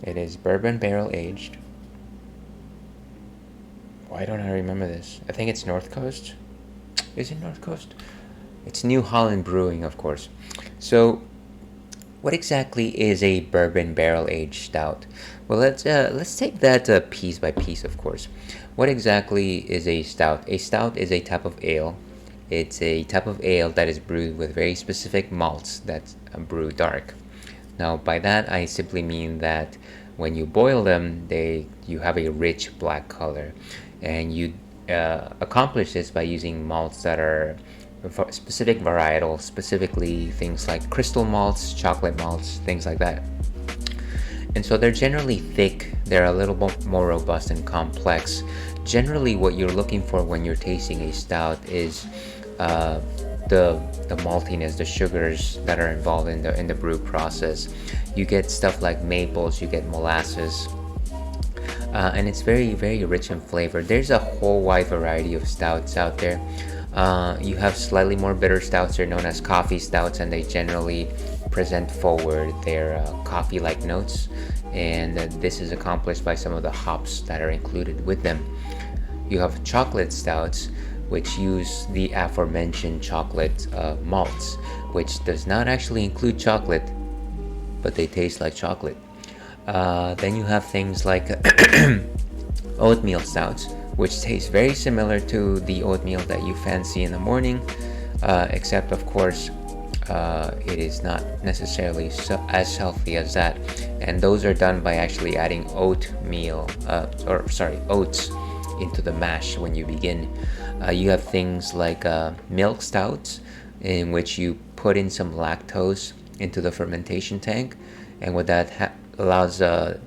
Speaker 1: It is bourbon barrel aged. Why don't I remember this? I think it's North Coast. Is it North Coast? It's New Holland Brewing, of course. So, what exactly is a bourbon barrel aged stout? Well, let's take that piece by piece, of course. What exactly is a stout? A stout is a type of ale. It's a type of ale that is brewed with very specific malts that brew dark. Now, by that, I simply mean that when you boil them, you have a rich black color, and you accomplish this by using malts that are specific varietal, specifically things like crystal malts, chocolate malts, things like that. And so they're generally thick, they're a little more robust and complex. Generally, what you're looking for when you're tasting a stout is the maltiness, the sugars that are involved in the brew process. You get stuff like maples, you get molasses, and it's very, very rich in flavor. There's a whole wide variety of stouts out there. You have slightly more bitter stouts. They're known as coffee stouts, and they generally present forward their coffee-like notes, and this is accomplished by some of the hops that are included with them. You have chocolate stouts, which use the aforementioned chocolate malts, which does not actually include chocolate, but they taste like chocolate. Then you have things like oatmeal stouts, which taste very similar to the oatmeal that you fancy in the morning, except of course it is not necessarily as healthy as that. And those are done by actually adding oats into the mash when you begin. You have things like milk stouts, in which you put in some lactose into the fermentation tank, and what that allows to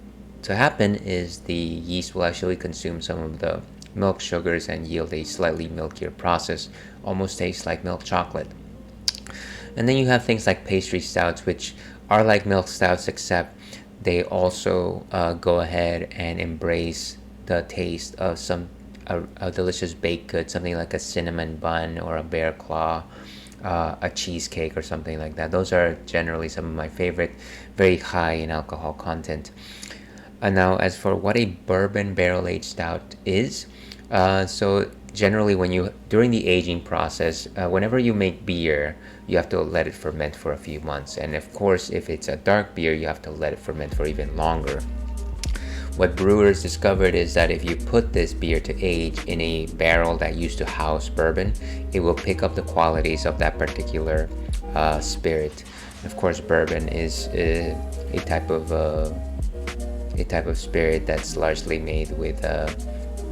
Speaker 1: happen is the yeast will actually consume some of the milk sugars and yield a slightly milkier process. Almost tastes like milk chocolate. And then you have things like pastry stouts, which are like milk stouts, except they also go ahead and embrace the taste of a delicious baked good, something like a cinnamon bun or a bear claw, a cheesecake or something like that. Those are generally some of my favorite, very high in alcohol content. And now, as for what a bourbon barrel aged stout is, so generally during the aging process, whenever you make beer, you have to let it ferment for a few months, and of course if it's a dark beer, you have to let it ferment for even longer. What brewers discovered is that if you put this beer to age in a barrel that used to house bourbon, it will pick up the qualities of that particular spirit. Of course, bourbon is a type of spirit that's largely made with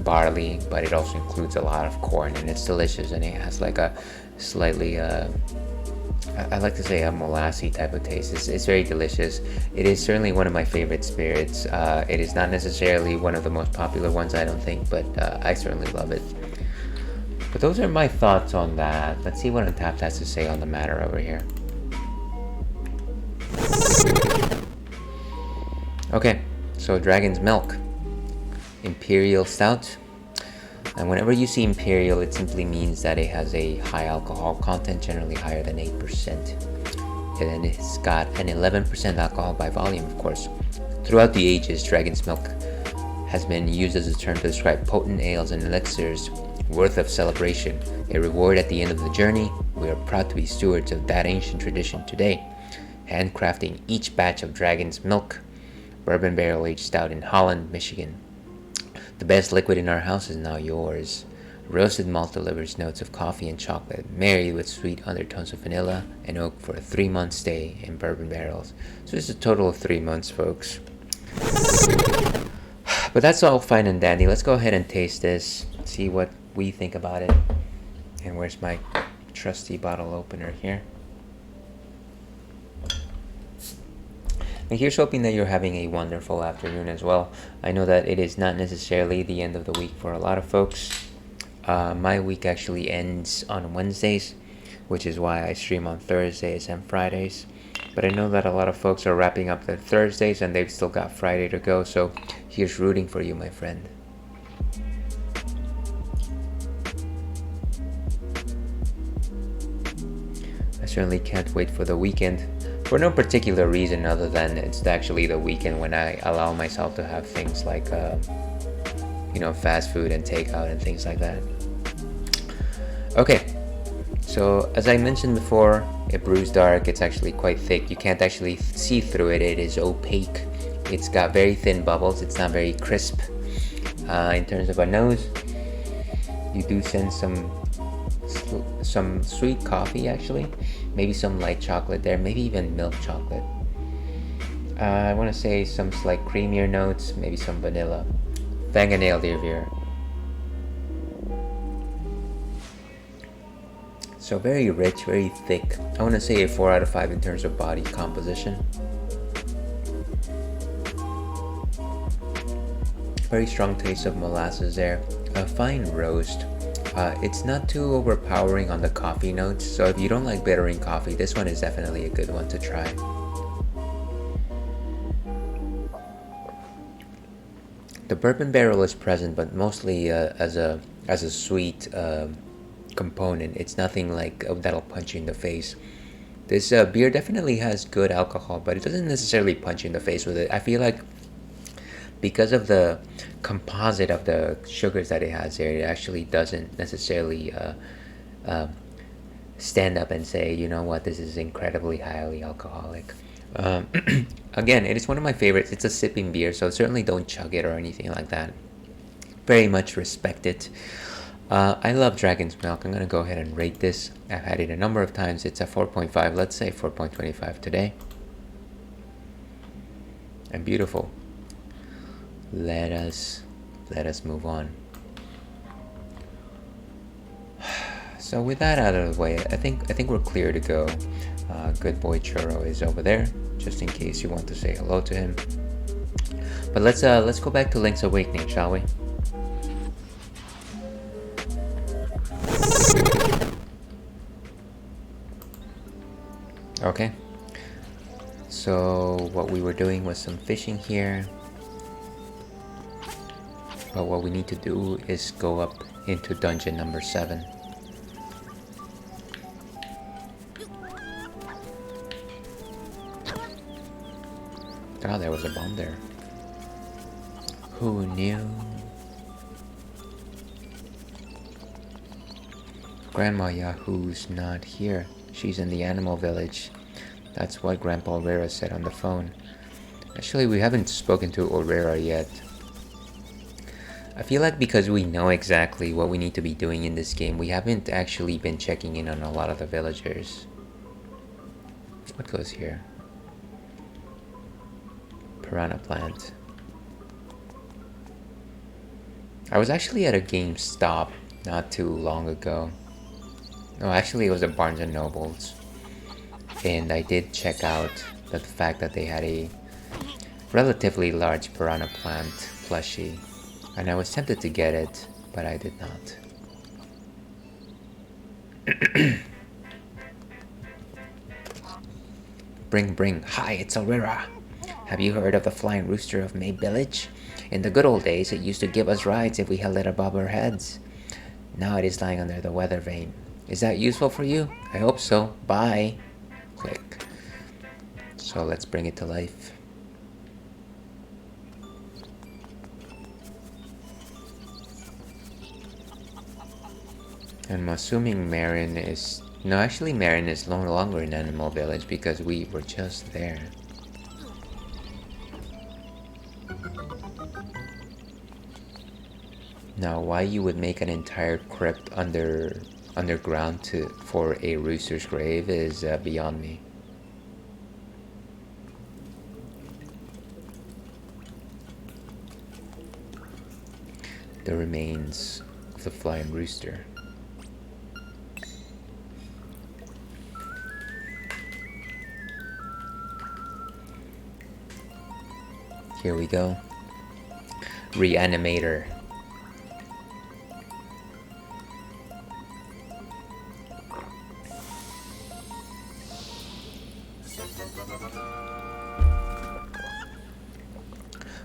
Speaker 1: barley, but it also includes a lot of corn, and it's delicious, and it has like a slightly I like to say a molassy type of taste. It's very delicious. It is certainly one of my favorite spirits. It is not necessarily one of the most popular ones, I don't think, but I certainly love it. But those are my thoughts on that. Let's see what Untapped has to say on the matter over here. Okay, so Dragon's Milk, Imperial Stout. And whenever you see Imperial, it simply means that it has a high alcohol content, generally higher than 8%. And then it's got an 11% alcohol by volume, of course. Throughout the ages, Dragon's Milk has been used as a term to describe potent ales and elixirs worth of celebration, a reward at the end of the journey. We are proud to be stewards of that ancient tradition today, handcrafting each batch of Dragon's Milk, bourbon barrel aged stout in Holland, Michigan. The best liquid in our house is now yours. Roasted malt delivers notes of coffee and chocolate, married with sweet undertones of vanilla and oak for a 3-month stay in bourbon barrels. So it's a total of 3 months, folks. But that's all fine and dandy. Let's go ahead and taste this, see what we think about it. And where's my trusty bottle opener here. And here's hoping that you're having a wonderful afternoon as well. I know that it is not necessarily the end of the week for a lot of folks. My week actually ends on Wednesdays, which is why I stream on Thursdays and Fridays. But I know that a lot of folks are wrapping up their Thursdays and they've still got Friday to go, so here's rooting for you, my friend. I certainly can't wait for the weekend, for no particular reason other than it's actually the weekend when I allow myself to have things like, fast food and takeout and things like that. Okay, so as I mentioned before, it brews dark. It's actually quite thick. You can't actually see through it. It is opaque. It's got very thin bubbles. It's not very crisp. In terms of a nose, you do sense some sweet coffee actually, maybe some light chocolate there, maybe even milk chocolate. I want to say some slight creamier notes, maybe some vanilla. Bang a nail, dear viewer. So very rich, very thick. I want to say a 4 out of 5 in terms of body composition. Very strong taste of molasses there. A fine roast. It's not too overpowering on the coffee notes, so if you don't like bittering coffee, this one is definitely a good one to try. The bourbon barrel is present, but mostly as a sweet component. It's nothing like that'll punch you in the face. This beer definitely has good alcohol, but it doesn't necessarily punch you in the face with it. I feel like because of the composite of the sugars that it has there, it actually doesn't necessarily stand up and say, you know what, this is incredibly highly alcoholic. Again, it is one of my favorites. It's a sipping beer, so certainly don't chug it or anything like that. Very much respect it. I love Dragon's Milk. I'm going to go ahead and rate this. I've had it a number of times. It's a 4.5. Let's say 4.25 today. And beautiful. Let us move on. So with that out of the way, I think we're clear to go. Good boy Churro is over there, just in case you want to say hello to him. But let's go back to Link's Awakening, shall we? Okay. So what we were doing was some fishing here. But what we need to do is go up into dungeon number 7. Oh, there was a bomb there. Who knew? Grandma Yahoo's not here. She's in the animal village. That's what Grandpa Aurora said on the phone. Actually, we haven't spoken to Aurora yet. I feel like because we know exactly what we need to be doing in this game, we haven't actually been checking in on a lot of the villagers. What goes here? Piranha plant. I was actually at a GameStop not too long ago. No, actually it was a Barnes & Nobles. And I did check out the fact that they had a relatively large piranha plant plushie. And I was tempted to get it, but I did not. Bring. Hi, it's Aurora. Have you heard of the Flying Rooster of May Village? In the good old days, it used to give us rides if we held it above our heads. Now it is lying under the weather vane. Is that useful for you? I hope so. Bye. Click. So let's bring it to life. I'm assuming Marin is... No, actually Marin is no longer in Animal Village because we were just there. Now, why you would make an entire crypt underground for a rooster's grave is beyond me. The remains of the flying rooster. Here we go. Reanimator.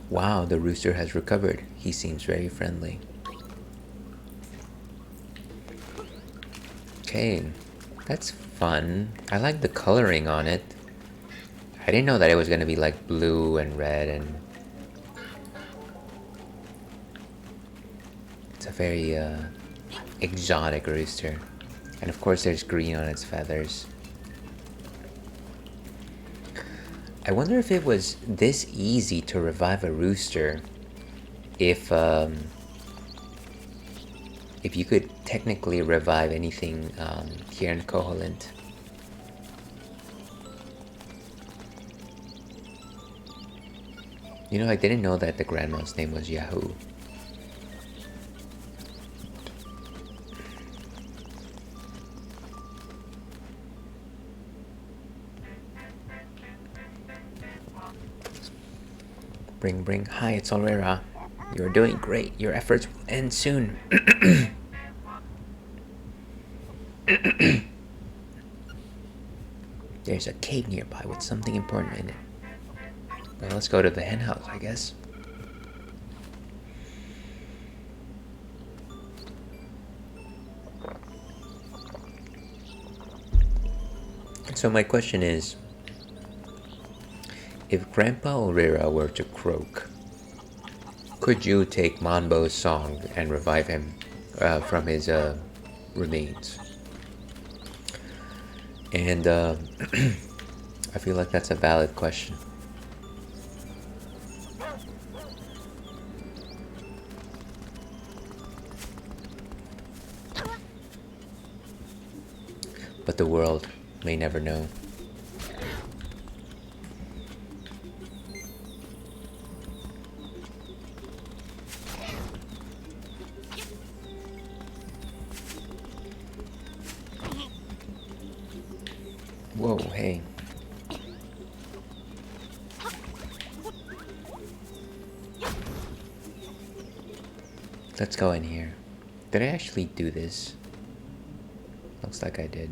Speaker 1: Wow, the rooster has recovered. He seems very friendly. Okay, that's fun. I like the coloring on it. I didn't know that it was gonna be like blue and red, and it's a very exotic rooster. And of course there's green on its feathers. I wonder if it was this easy to revive a rooster if you could technically revive anything here in Koholint. You know, I didn't know that the grandma's name was Yahoo. Bring. Hi, it's Olera. You're doing great. Your efforts will end soon. There's a cave nearby with something important in it. Well, let's go to the hen house, I guess. So my question is, if Grandpa Olera were to croak, could you take Monbo's song and revive him from his remains? And I feel like that's a valid question. But the world may never know. Whoa, hey. Let's go in here. Did I actually do this? Looks like I did.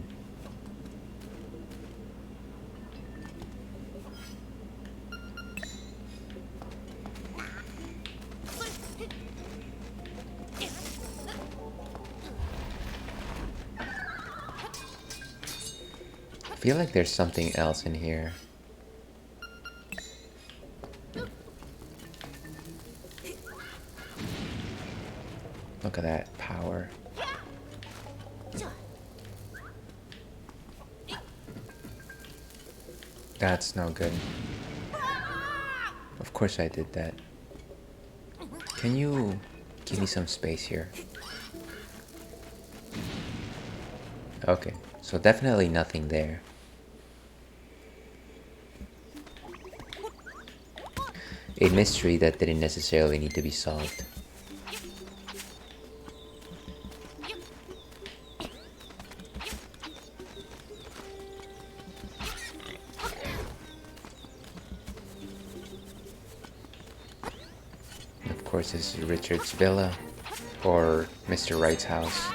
Speaker 1: I feel like there's something else in here. Look at that power. That's no good. Of course I did that. Can you give me some space here? Okay, so definitely nothing there. A mystery that didn't necessarily need to be solved. Of course, this is Richard's villa, or Mr. Wright's house.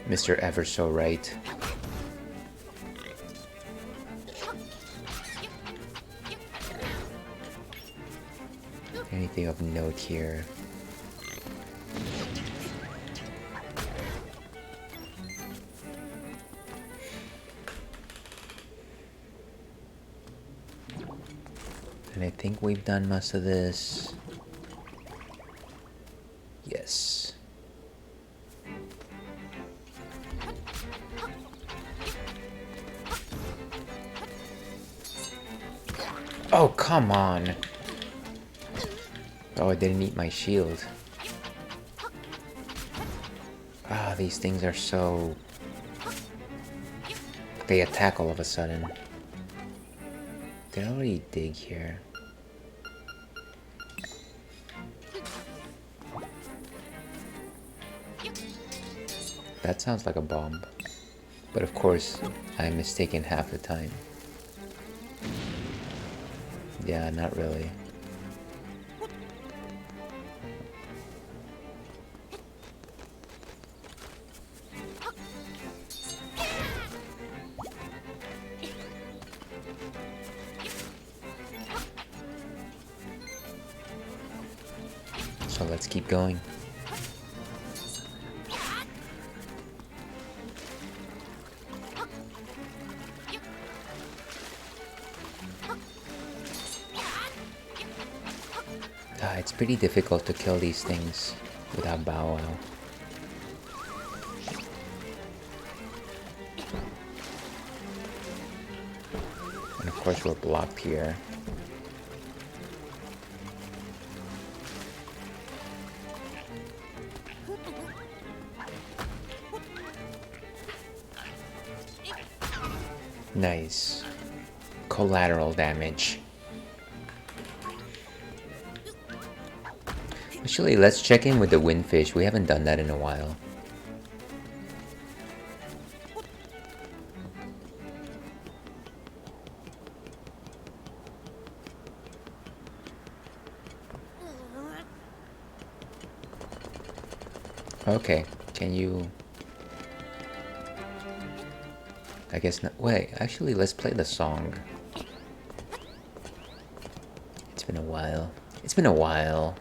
Speaker 1: Mr. Ever So Right. Anything of note here? And I think we've done most of this. Yes. Oh, come on. Oh, I didn't eat my shield. Ah, these things are so... They attack all of a sudden. Did I already dig here? That sounds like a bomb. But of course, I'm mistaken half the time. Yeah, not really. So let's keep going. It's pretty difficult to kill these things without Bow Wow. And of course we're blocked here. Nice. Collateral damage. Actually, let's check in with the windfish. We haven't done that in a while. Okay, can you... I guess not. Wait, actually, let's play the song. It's been a while. It's been a while.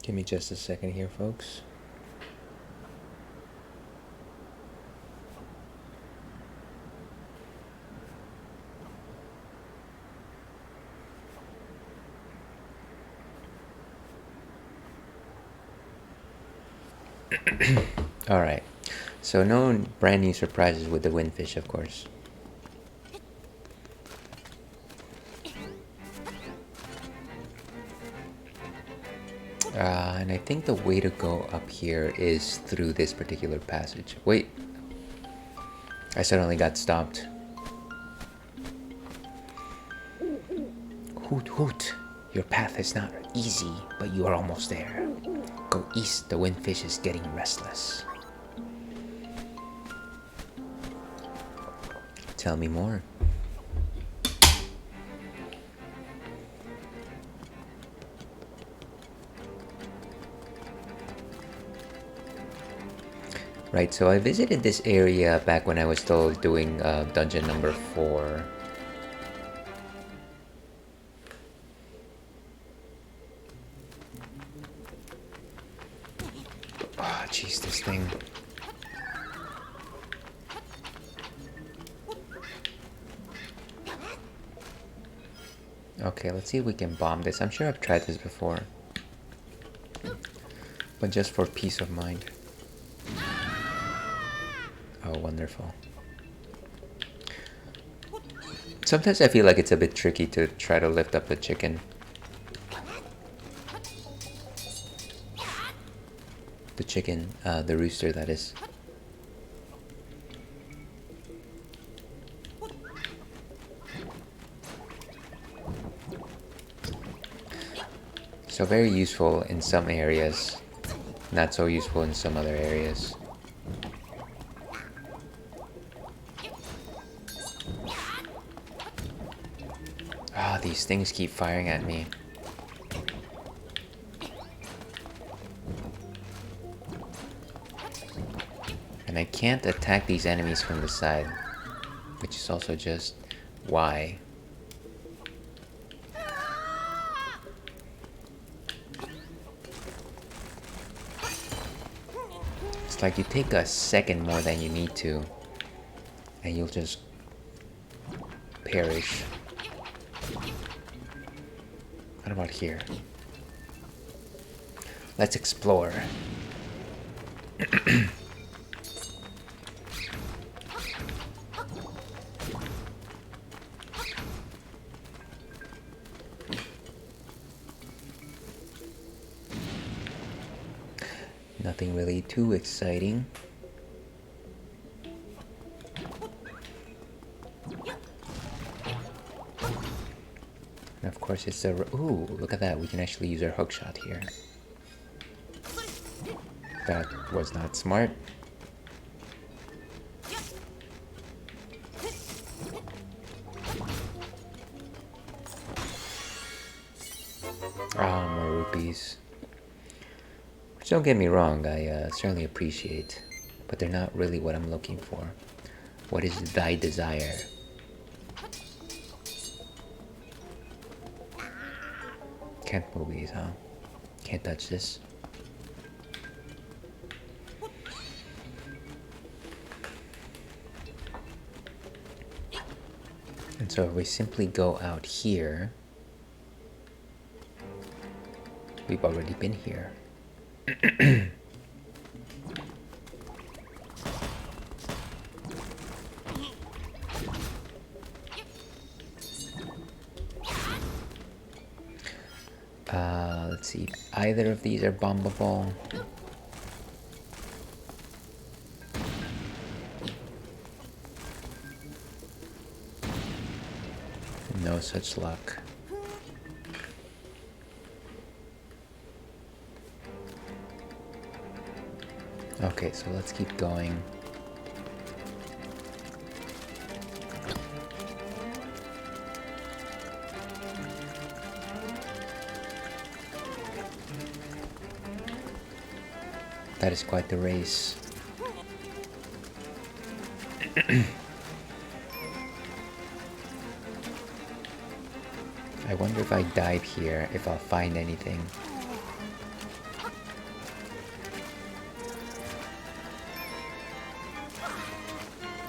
Speaker 1: Give me just a second here, folks. Alright, so no brand new surprises with the windfish, of course. And I think the way to go up here is through this particular passage. Wait, I suddenly got stopped. Hoot hoot, your path is not easy, but you are almost there. Go east, the windfish is getting restless. Tell me more. Right, so I visited this area back when I was still doing dungeon number 4. Oh, jeez, this thing. Okay, let's see if we can bomb this. I'm sure I've tried this before. But just for peace of mind. Oh, wonderful. Sometimes I feel like it's a bit tricky to try to lift up the chicken. The chicken, the rooster, that is. So very useful in some areas, not so useful in some other areas. Ah, these things keep firing at me. And I can't attack these enemies from the side, which is also just why. It's like you take a second more than you need to, and you'll just perish. What about here? Let's explore. Nothing really too exciting. And of course it's a... Ooh, look at that. We can actually use our hookshot here. That was not smart. Ah, more rupees. Which, don't get me wrong, I certainly appreciate. But they're not really what I'm looking for. What is thy desire? Can't move these, huh? Can't touch this. And so if we simply go out here, we've already been here. Let's see. Either of these are bombable. No such luck. Okay, so let's keep going. That is quite the race. I wonder if I dive here, if I'll find anything.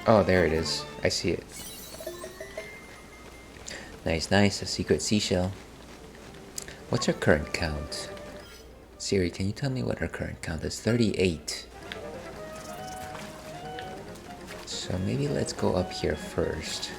Speaker 1: Oh, there it is. I see it. Nice, nice. A secret seashell. What's our current count? Siri, can you tell me what our current count is? 38. So maybe let's go up here first.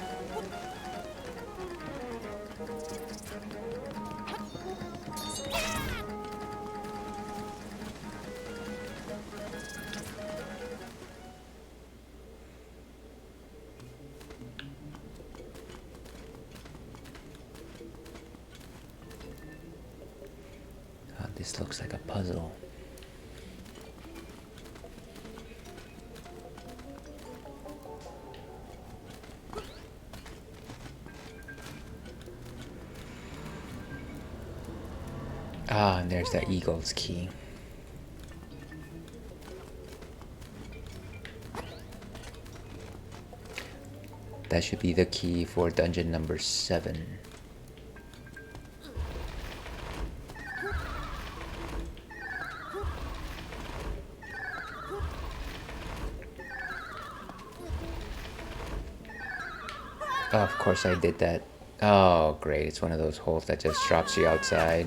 Speaker 1: This looks like a puzzle. Ah, and there's that eagle's key. That should be the key for dungeon number 7. Oh, of course I did that. Oh, great. It's one of those holes that just drops you outside.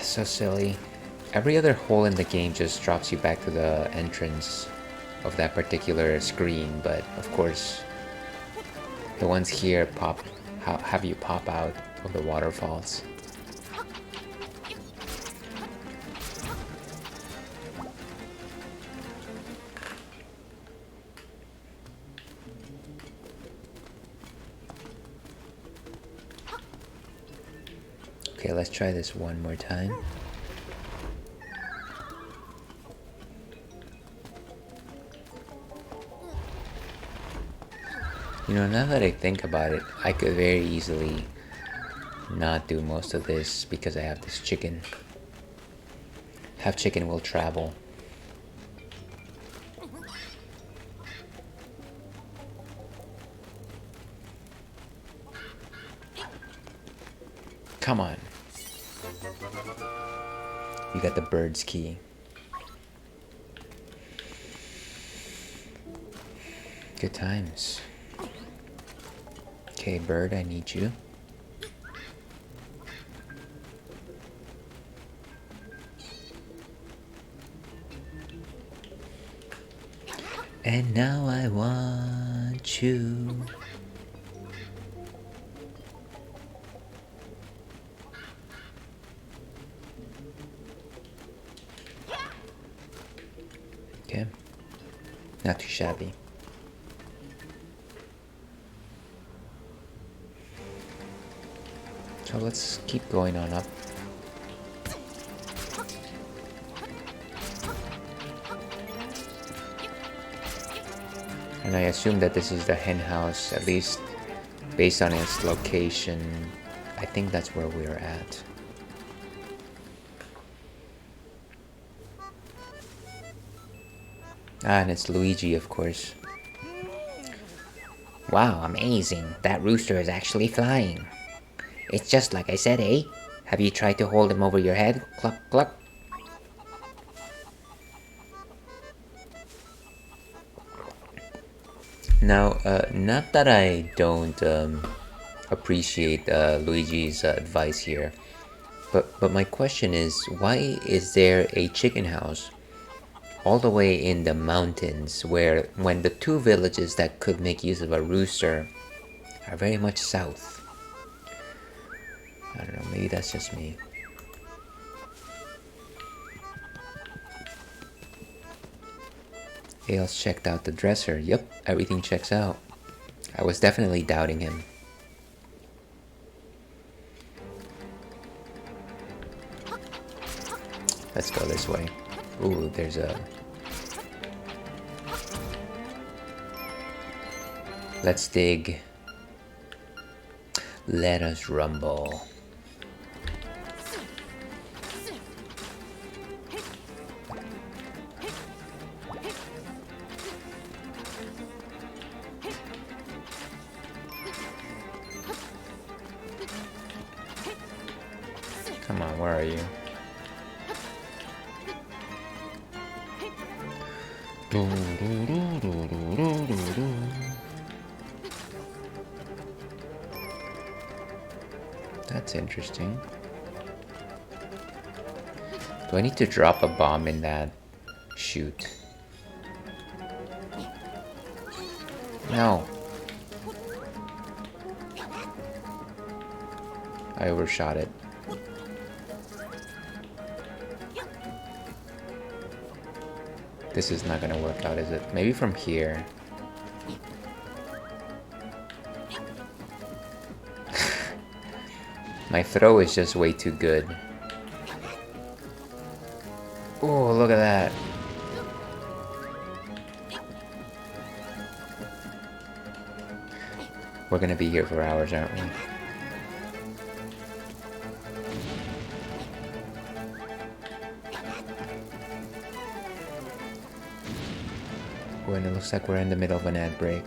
Speaker 1: So silly. Every other hole in the game just drops you back to the entrance of that particular screen, but of course, the ones here have you pop out of the waterfalls. Okay, let's try this one more time. You know, now that I think about it, I could very easily not do most of this because I have this chicken. Have chicken will travel. Come on. You got the bird's key. Good times. Okay, bird, I need you. And now I want you. Okay. Not too shabby. So let's keep going on up. And I assume that this is the hen house, at least based on its location. I think that's where we're at. Ah, and it's Luigi, of course.
Speaker 2: Wow, amazing. That rooster is actually flying. It's just like I said, eh? Have you tried to hold him over your head? Cluck, cluck.
Speaker 1: Now, not that I don't appreciate Luigi's advice here, but my question is, why is there a chicken house all the way in the mountains where when the two villages that could make use of a rooster are very much south? I don't know, maybe that's just me. Hales checked out the dresser. Yep, everything checks out. I was definitely doubting him. Let's go this way. Ooh, there's a... Let's dig. Let us rumble. Come on, where are you? That's interesting. Do I need to drop a bomb in that chute? No. I overshot it. This is not gonna work out, is it? Maybe from here. My throw is just way too good. Oh, look at that. We're gonna be here for hours, aren't we? Oh, and it looks like we're in the middle of an ad break.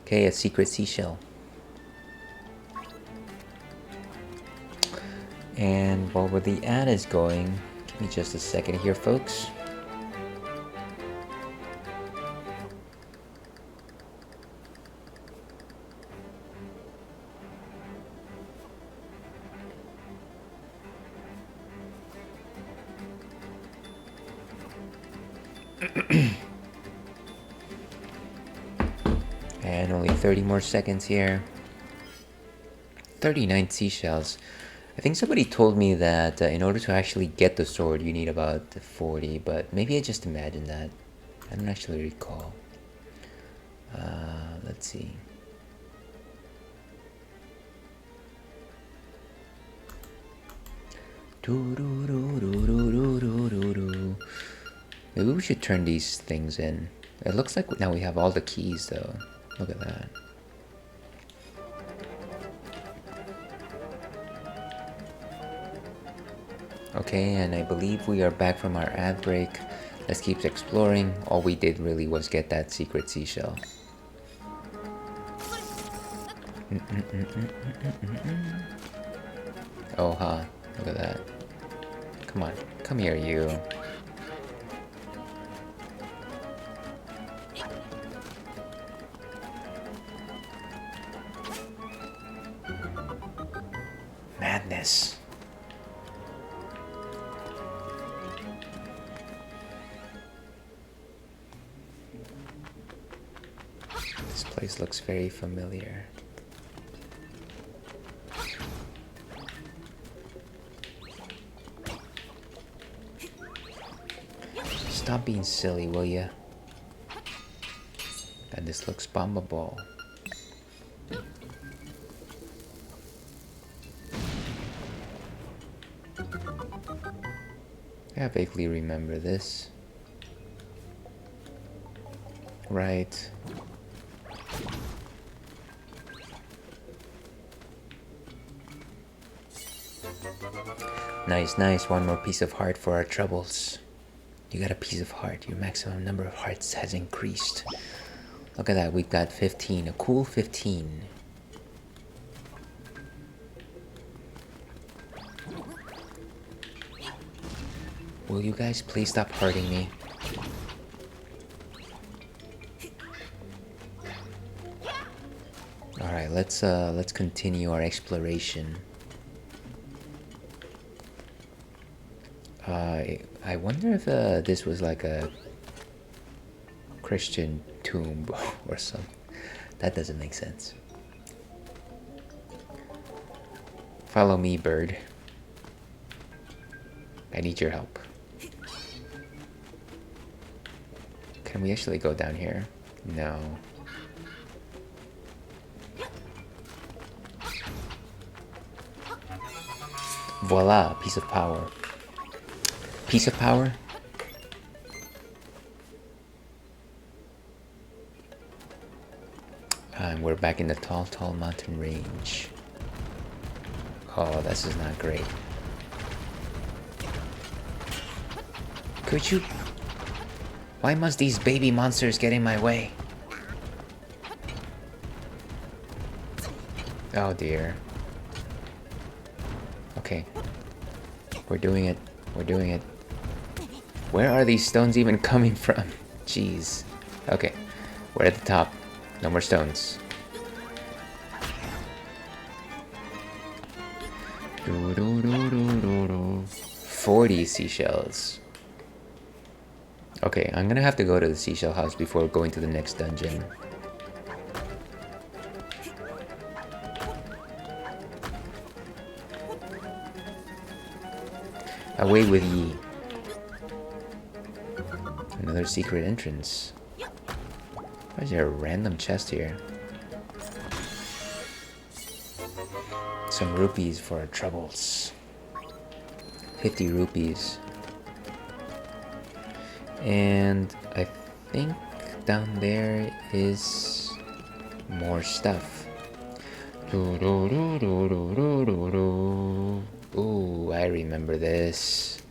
Speaker 1: Okay, a secret seashell. And while the ad is going, give me just a second here, folks. And only 30 more seconds here. 39 seashells. I think somebody told me that in order to actually get the sword, you need about 40, but maybe I just imagined that. I don't actually recall. Let's see. Maybe we should turn these things in. It looks like now we have all the keys though. Look at that. Okay, and I believe we are back from our ad break. Let's keep exploring. All we did really was get that secret seashell. Oh, huh. Look at that. Come on. Come here, you. Madness. place looks very familiar. Stop being silly, will ya? God, this looks bombable. I vaguely remember this. Right. Nice, nice. One more piece of heart for our troubles. You got a piece of heart. Your maximum number of hearts has increased. Look at that. We've got 15. A cool 15. Will you guys please stop hurting me? Alright, let's continue our exploration. I wonder if this was like a Christian tomb or something. That doesn't make sense. Follow me, bird. I need your help. Can we actually go down here? No. Voila, piece of power. Piece of power? And we're back in the tall, tall mountain range. Oh, this is not great. Could you... Why must these baby monsters get in my way? Oh dear. Okay. We're doing it. We're doing it. Where are these stones even coming from? Jeez. Okay. We're at the top. No more stones. 40 seashells. Okay, I'm gonna have to go to the seashell house before going to the next dungeon. Away with ye. Another secret entrance. Why is there a random chest here? Some rupees for our troubles. 50 rupees. And I think down there is more stuff. Ooh, I remember this.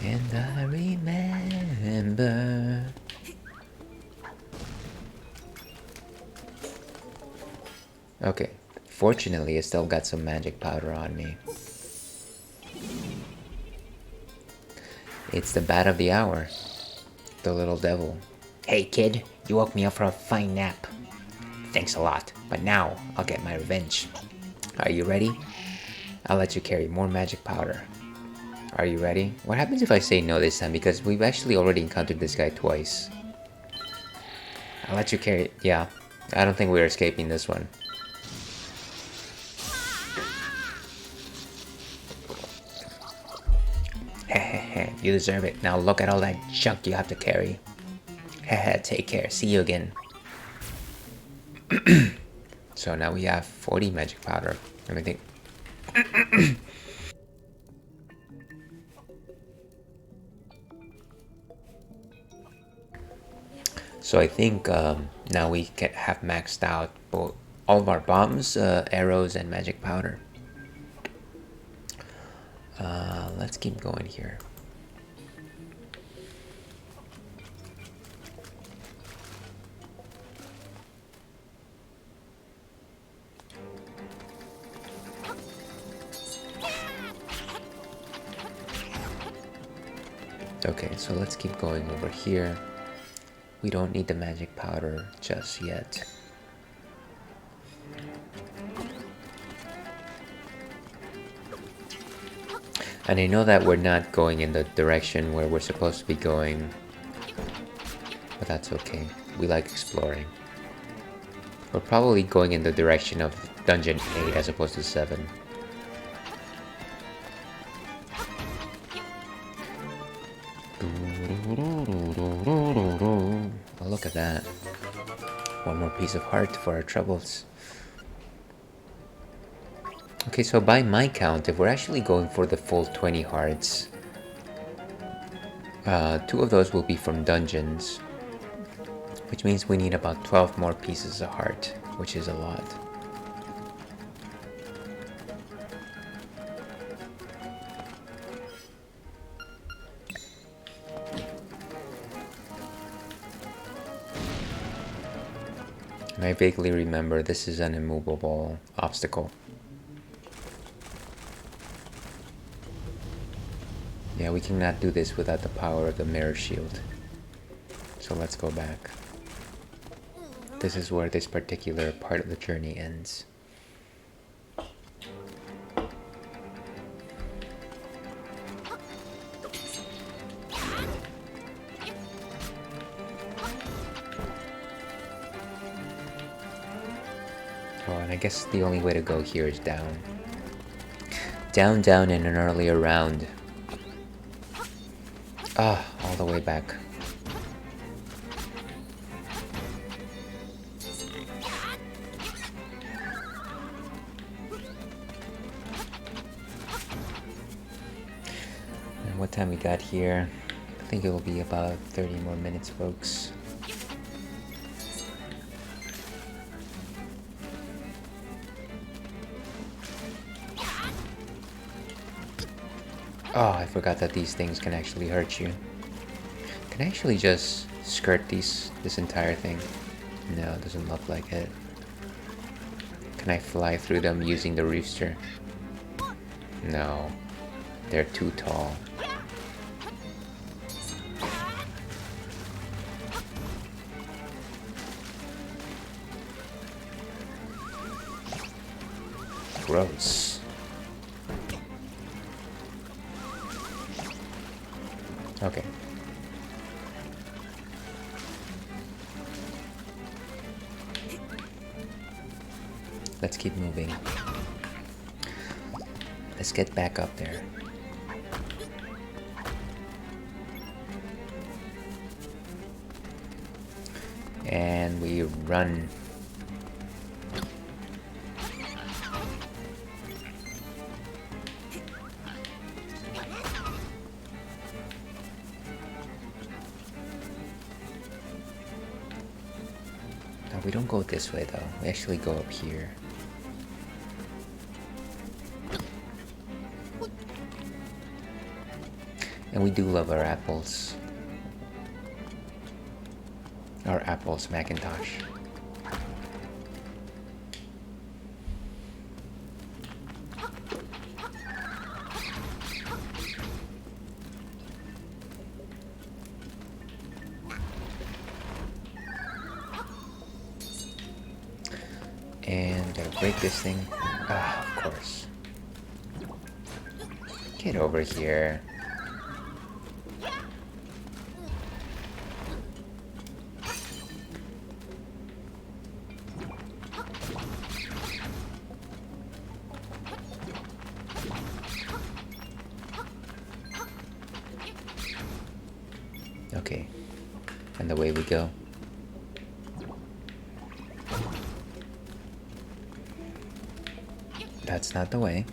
Speaker 1: And I remember. Okay, fortunately I still got some magic powder on me. It's the bat of the hour. The little devil.
Speaker 2: Hey kid, you woke me up for a fine nap. Thanks a lot, but now I'll get my revenge.
Speaker 1: Are you ready? I'll let you carry more magic powder. Are you ready? What happens if I say no this time? Because we've actually already encountered this guy twice. I'll let you carry... Yeah, I don't think we're escaping this one.
Speaker 2: Hehehe, you deserve it. Now look at all that junk you have to carry. Hehe, take care. See you again.
Speaker 1: So now we have 40 magic powder. Let me think. So I think now we can have maxed out both all of our bombs, arrows, and magic powder. Let's keep going here. Okay, so let's keep going over here. We don't need the magic powder just yet. And I know that we're not going in the direction where we're supposed to be going. But that's okay. We like exploring. We're probably going in the direction of Dungeon 8 as opposed to 7. Oh, look at that. One more piece of heart for our troubles. Okay, so by my count, if we're actually going for the full 20 hearts, 2 of those will be from dungeons, which means we need about 12 more pieces of heart, which is a lot. And I vaguely remember this is an immovable obstacle. Yeah, we cannot do this without the power of the mirror shield. So let's go back. This is where this particular part of the journey ends. Oh, and I guess the only way to go here is down. Down, down in an earlier round. Ah, all the way back. And what time we got here? I think it will be about 30 more minutes, folks. Oh, I forgot that these things can actually hurt you. Can I actually just skirt this entire thing? No, it doesn't look like it. Can I fly through them using the rooster? No, they're too tall. Gross. Okay. Let's keep moving. Let's get back up there. And we run. No, we don't go this way though. We actually go up here. And we do love our apples. Our apples Macintosh. And gotta break this thing. Ah, of course. Get over here. Okay, and away we go. That's not the way.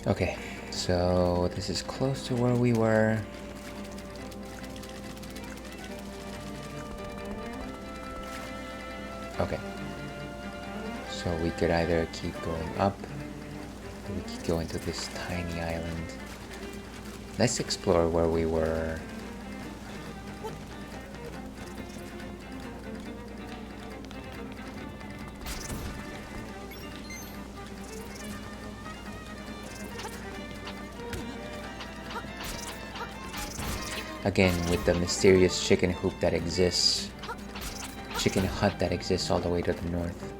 Speaker 1: Okay, so this is close to where we were. Okay. So we could either keep going up, or we could go into this tiny island. Let's explore where we were. Again, with the mysterious chicken hoop that exists, chicken hut that exists all the way to the north.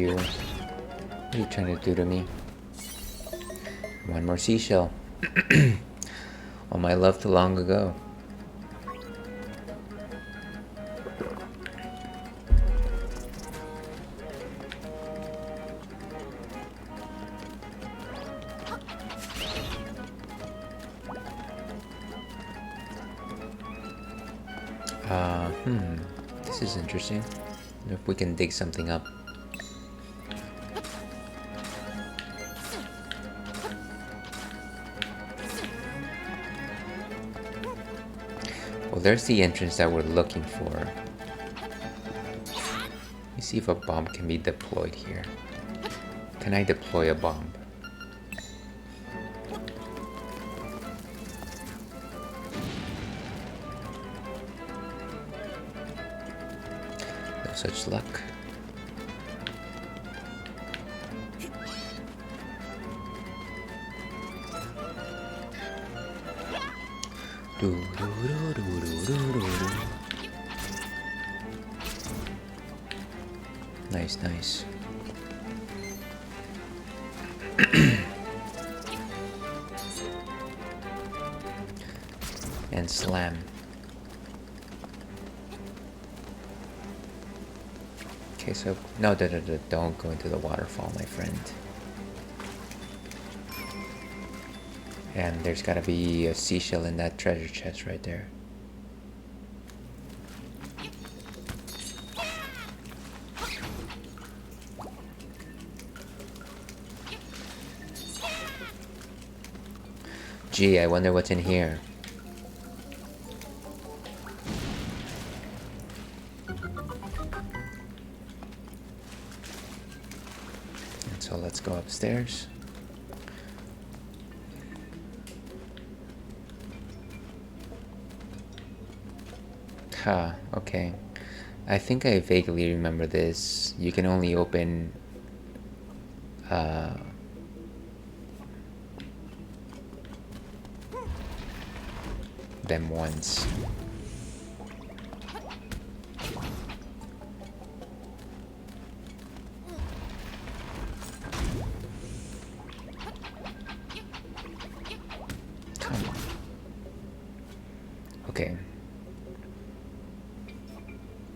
Speaker 1: you? What are you trying to do to me? One more seashell. All my love to long ago. This is interesting. If we can dig something up. Well, there's the entrance that we're looking for. Let me see if a bomb can be deployed here. Can I deploy a bomb? No such luck. Nice, nice. And slam. Okay, so no, don't go into the waterfall, my friend. And there's gotta be a seashell in that treasure chest right there. Gee, I wonder what's in here. And so let's go upstairs. Okay. I think I vaguely remember this. You can only open them once. Come on. Okay.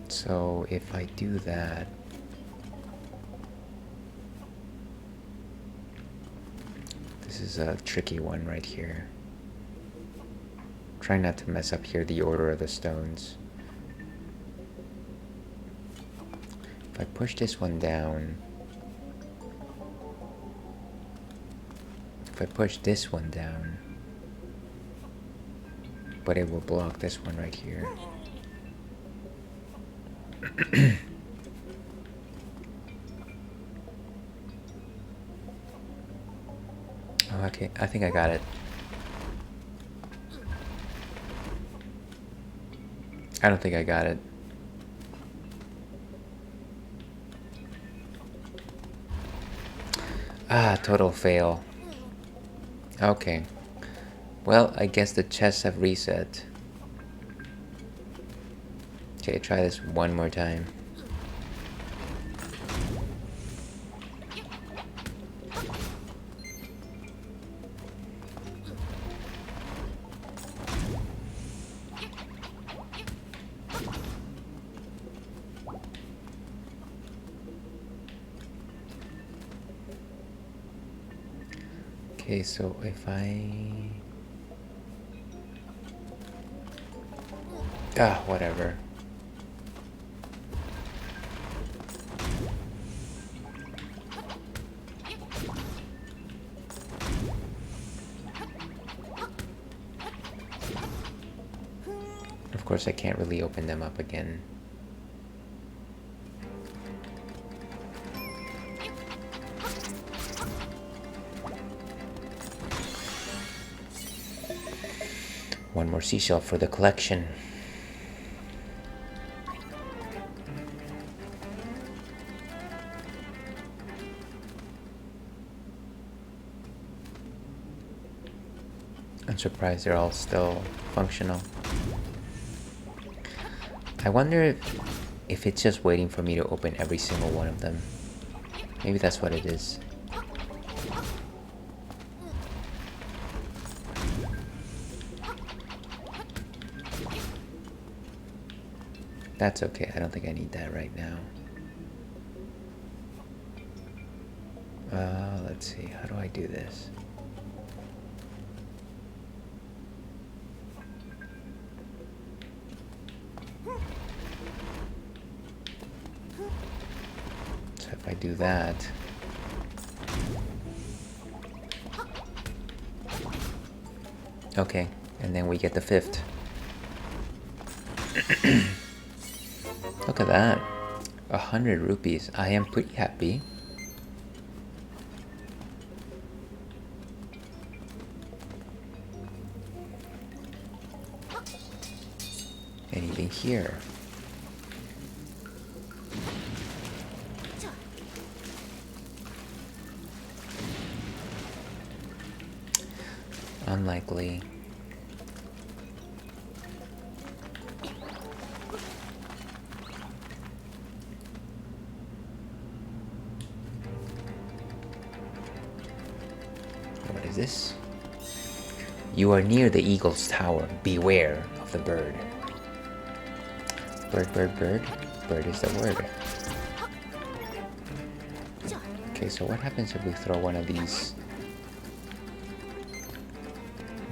Speaker 1: So if I do that, this is a tricky one right here. Try not to mess up here the order of the stones. If I push this one down, if I push this one down, but it will block this one right here. Oh, okay, I think I got it. I don't think I got it. Ah, total fail. Okay. Well, I guess the chests have reset. Okay, try this one more time. Okay, so if whatever. Of course, I can't really open them up again. One more seashell for the collection. I'm surprised they're all still functional. I wonder if it's just waiting for me to open every single one of them. Maybe that's what it is. That's okay, I don't think I need that right now. Let's see, how do I do this? So if I do that... Okay, and then we get the 5th. Look at that. 100 rupees. I am pretty happy. Anything here? Unlikely. What is this? You are near the eagle's tower. Beware of the bird. Bird, bird, bird. Bird is the word. Okay, so what happens if we throw one of these?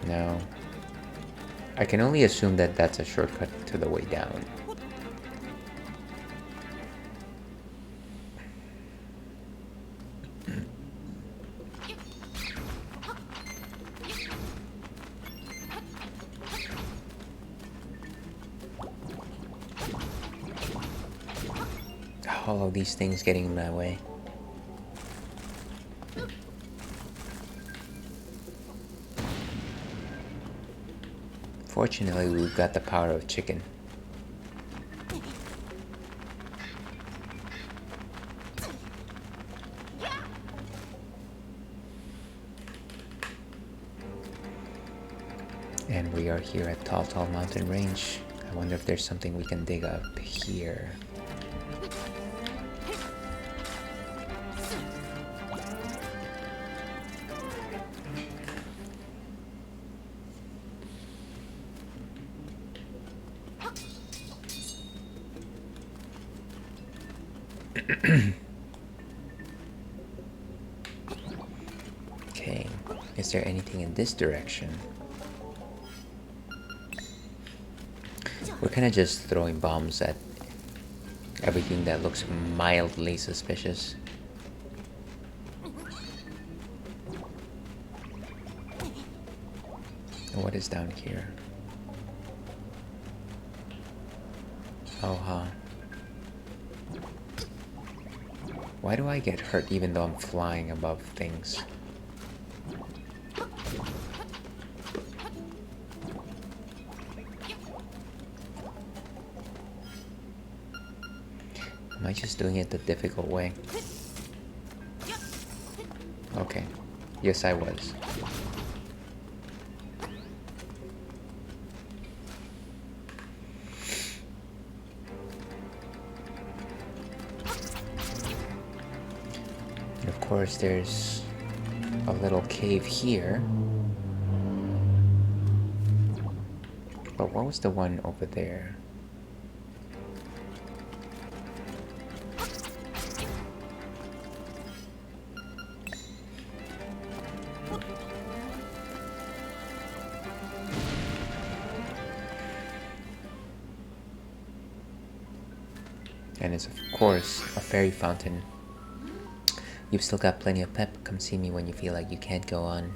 Speaker 1: No. I can only assume that that's a shortcut to the way down. All of these things getting in my way. Fortunately, we've got the power of chicken. And we are here at Tall Mountain Range. I wonder if there's something we can dig up here. Okay, is there anything in this direction? We're kind of just throwing bombs at everything that looks mildly suspicious. And what is down here? Oh, huh. Why do I get hurt even though I'm flying above things? Am I just doing it the difficult way? Okay. Yes, I was. And of course, there's a little cave here. But what was the one over there? And it's of course a fairy fountain. You've still got plenty of pep. Come see me when you feel like you can't go on.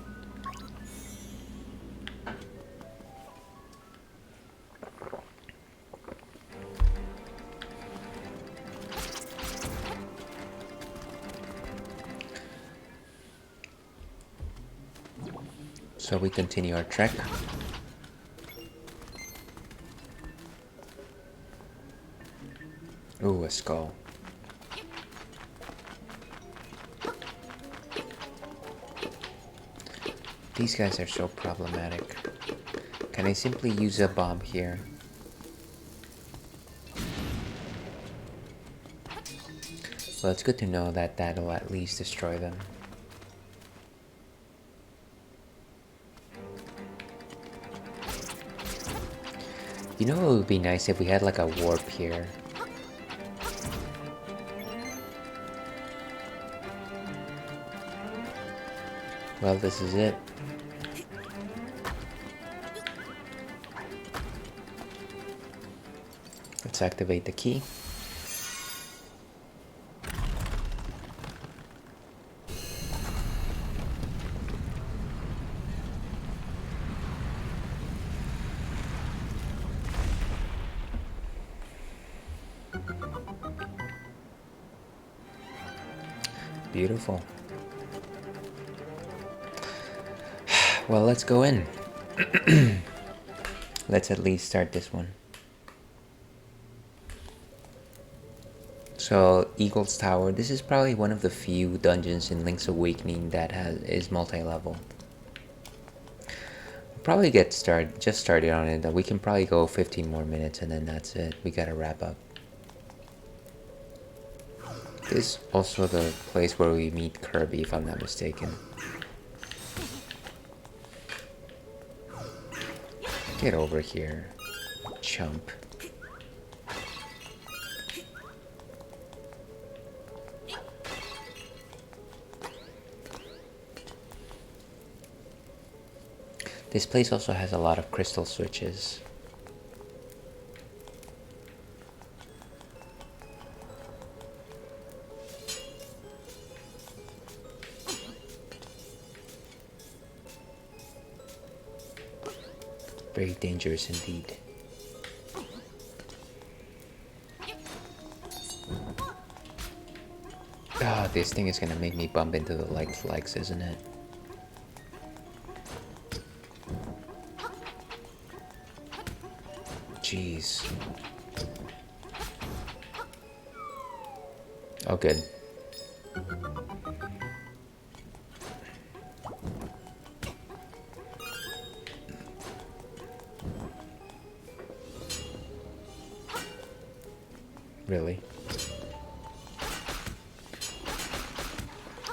Speaker 1: So we continue our trek. Ooh, a skull. These guys are so problematic. Can I simply use a bomb here? So it's good to know that that'll at least destroy them. You know, it would be nice if we had like a warp here. Well, this is it. Let's activate the key. Beautiful. Well, let's go in. Let's at least start this one. So, Eagle's Tower. This is probably one of the few dungeons in Link's Awakening that is multi-level. Probably just started on it. We can probably go 15 more minutes and then that's it. We gotta wrap up. This is also the place where we meet Kirby, if I'm not mistaken. Get over here, chump. This place also has a lot of crystal switches. Very dangerous indeed. Ah, this thing is gonna make me bump into the light flags, isn't it? Jeez. Oh, good. Really?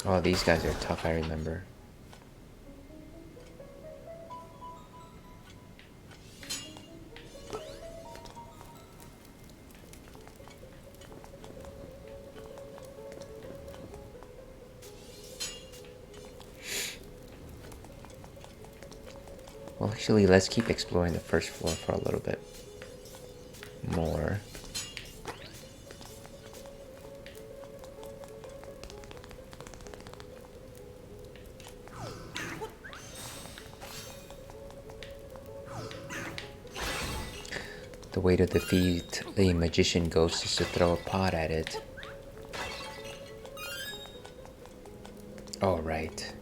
Speaker 1: Oh, these guys are tough, I remember. Well, actually, let's keep exploring the first floor for a little bit more. The way to defeat the magician ghost is to throw a pot at it. Oh, right.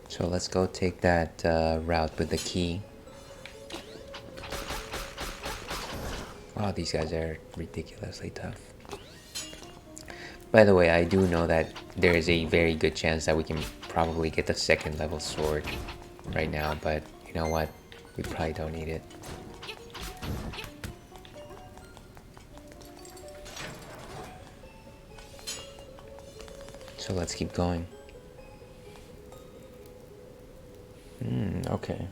Speaker 1: So let's go take that route with the key. Wow, these guys are ridiculously tough. By the way, I do know that there is a very good chance that we can probably get the second level sword right now, but you know what? We probably don't need it. So let's keep going. Okay.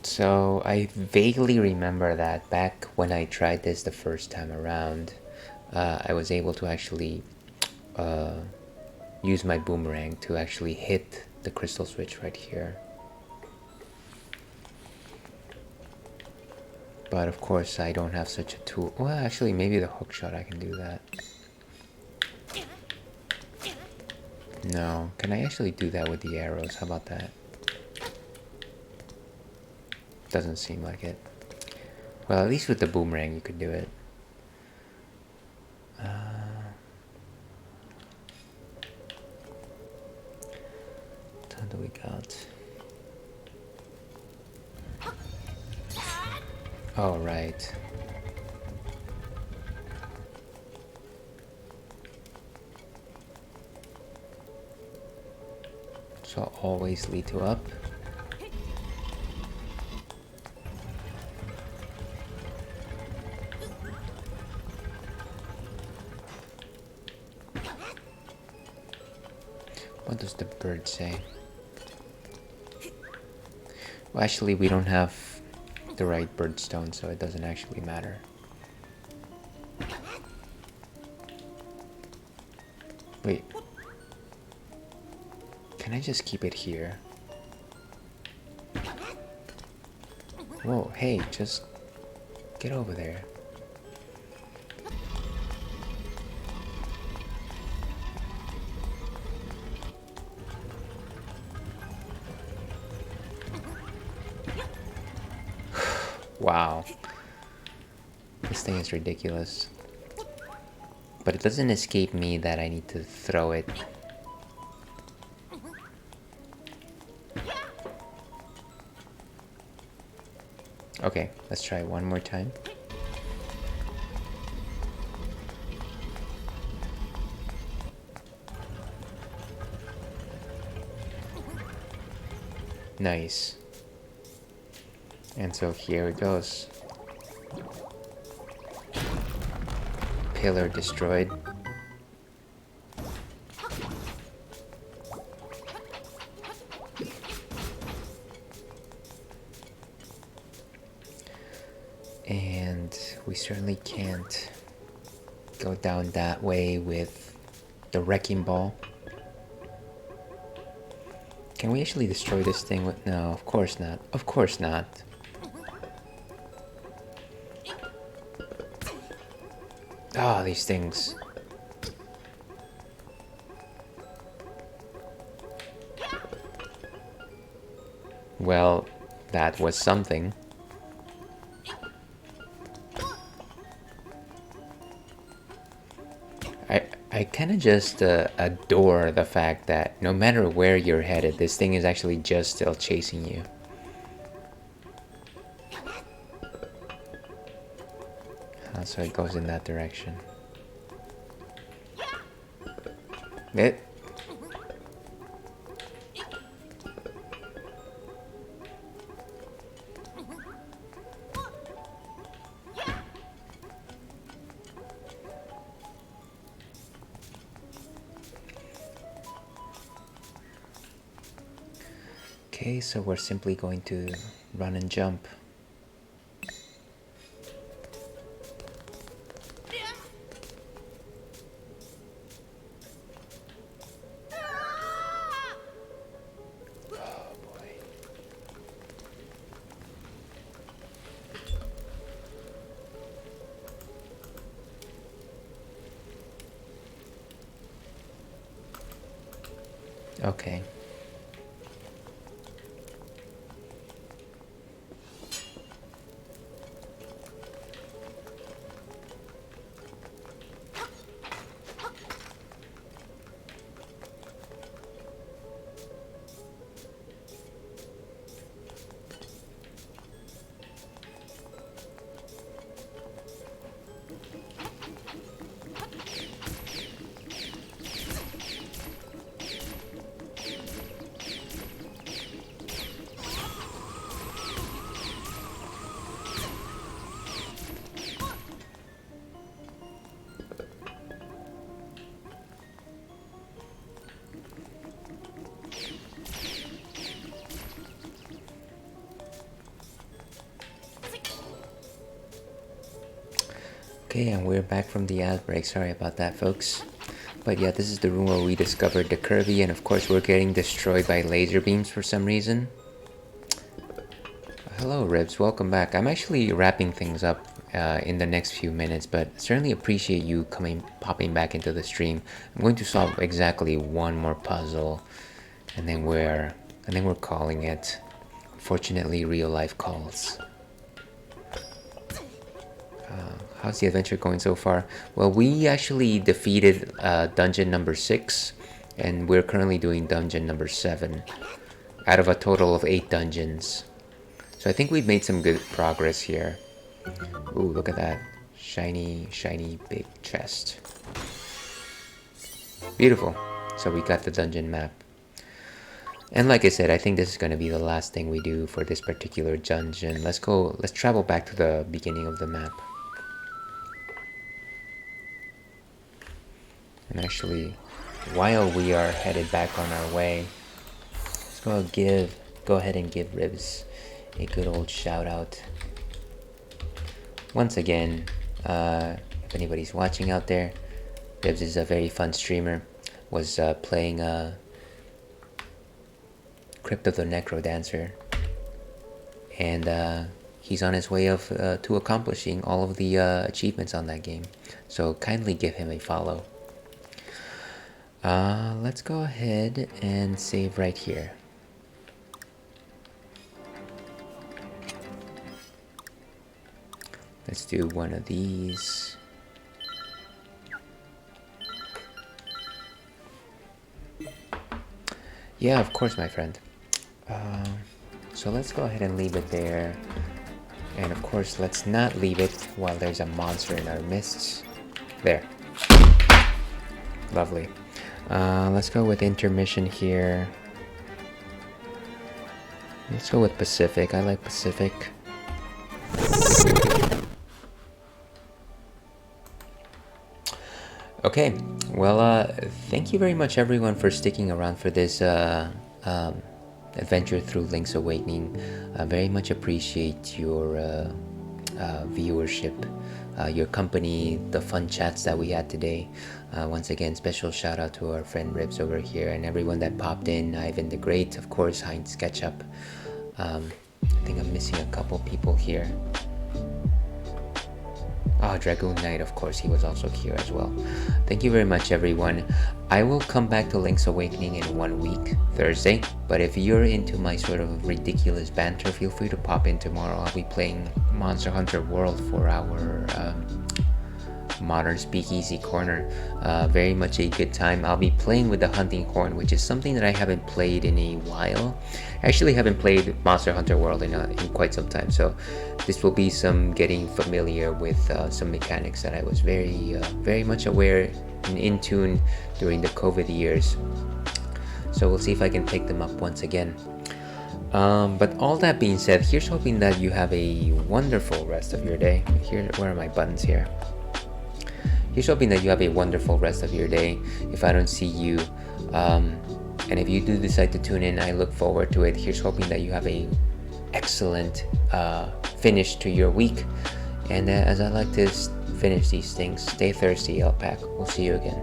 Speaker 1: So I vaguely remember that back when I tried this the first time around, I was able to actually use my boomerang to actually hit the crystal switch right here. But of course I don't have such a tool. Well, actually maybe the hook shot I can do that. No, can I actually do that with the arrows? How about that? Doesn't seem like it. Well, at least with the boomerang you could do it. What do we got? All right. So always lead to up. What does the bird say? Well, actually, we don't have the right birdstone, so it doesn't actually matter. Wait. Can I just keep it here? Whoa, hey, just get over there. Wow. This thing is ridiculous. But it doesn't escape me that I need to throw it. Okay, let's try one more time. Nice. And so here it goes. Pillar destroyed. And we certainly can't go down that way with the wrecking ball. Can we actually destroy this thing with... No, of course not. Of course not. Ah, these things. Well, that was something. I kind of just adore the fact that no matter where you're headed, this thing is actually just still chasing you. So it goes in that direction. It. Okay, so we're simply going to run and jump. Okay. Okay, and we're back from the outbreak. Sorry about that, folks. But yeah, this is the room where we discovered the Kirby, and of course we're getting destroyed by laser beams for some reason. Hello, Ribs. Welcome back. I'm actually wrapping things up in the next few minutes, but certainly appreciate you popping back into the stream. I'm going to solve exactly one more puzzle, and then we're calling it. Fortunately, real life calls. How's the adventure going so far? Well, we actually defeated dungeon number 6, and we're currently doing dungeon number 7 out of a total of 8 dungeons. So I think we've made some good progress here. Ooh, look at that. Shiny, shiny big chest. Beautiful. So we got the dungeon map. And like I said, I think this is going to be the last thing we do for this particular dungeon. Let's travel back to the beginning of the map. And actually, while we are headed back on our way, let's go ahead and give Ribs a good old shout out. Once again, if anybody's watching out there, Ribs is a very fun streamer. Was playing Crypt of the Necro Dancer, and he's on his way to accomplishing all of the achievements on that game. So kindly give him a follow. Let's go ahead and save right here. Let's do one of these. Yeah, of course, my friend. So let's go ahead and leave it there. And of course, let's not leave it while there's a monster in our midst. There. Lovely. Let's go with intermission here. Let's go with Pacific. I like Pacific. Okay, well, thank you very much everyone for sticking around for this adventure through Link's Awakening. I very much appreciate your viewership, your company, the fun chats that we had today. Once again, special shout out to our friend Ribs over here and everyone that popped in. Ivan the Great, of course, Heinz Sketchup. I think I'm missing a couple people here. Oh, Dragoon Knight, of course, he was also here as well. Thank you very much, everyone. I will come back to Link's Awakening in 1 week, Thursday. But if you're into my sort of ridiculous banter, feel free to pop in tomorrow. I'll be playing Monster Hunter World for our Modern Speakeasy Corner. Very much a good time. I'll be playing with the Hunting Horn, which is something that I haven't played in a while. I actually haven't played Monster Hunter World in quite some time, so this will be some getting familiar with some mechanics that I was very much aware and in tune during the COVID years. So we'll see if I can pick them up once again. But all that being said, here's hoping that you have a wonderful rest of your day. Where are my buttons here? Here's hoping that you have a wonderful rest of your day. If I don't see you, and if you do decide to tune in, I look forward to it. Here's hoping that you have a excellent finish to your week. And as I like to finish these things, stay thirsty, Alpac. We'll see you again.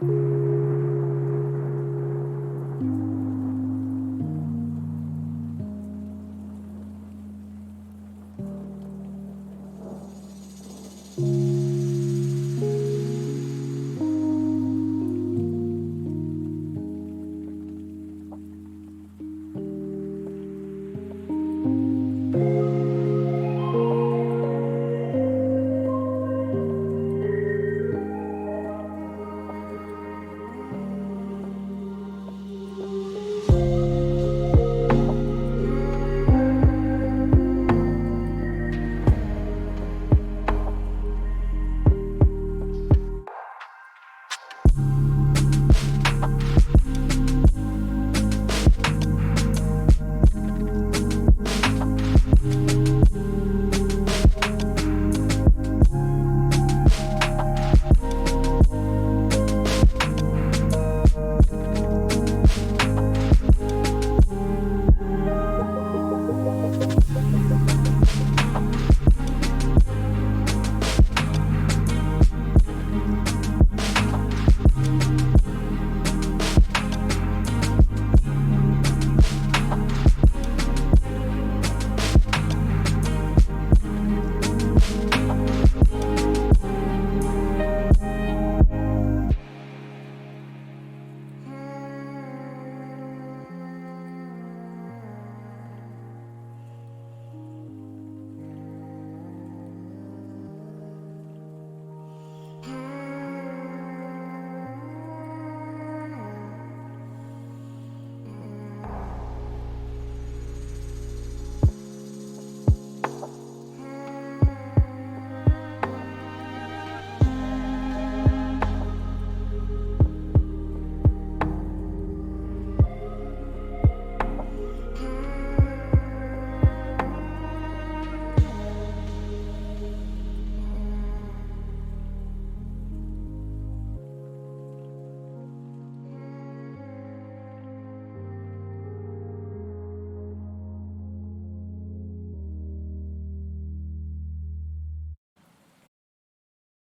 Speaker 1: Bye.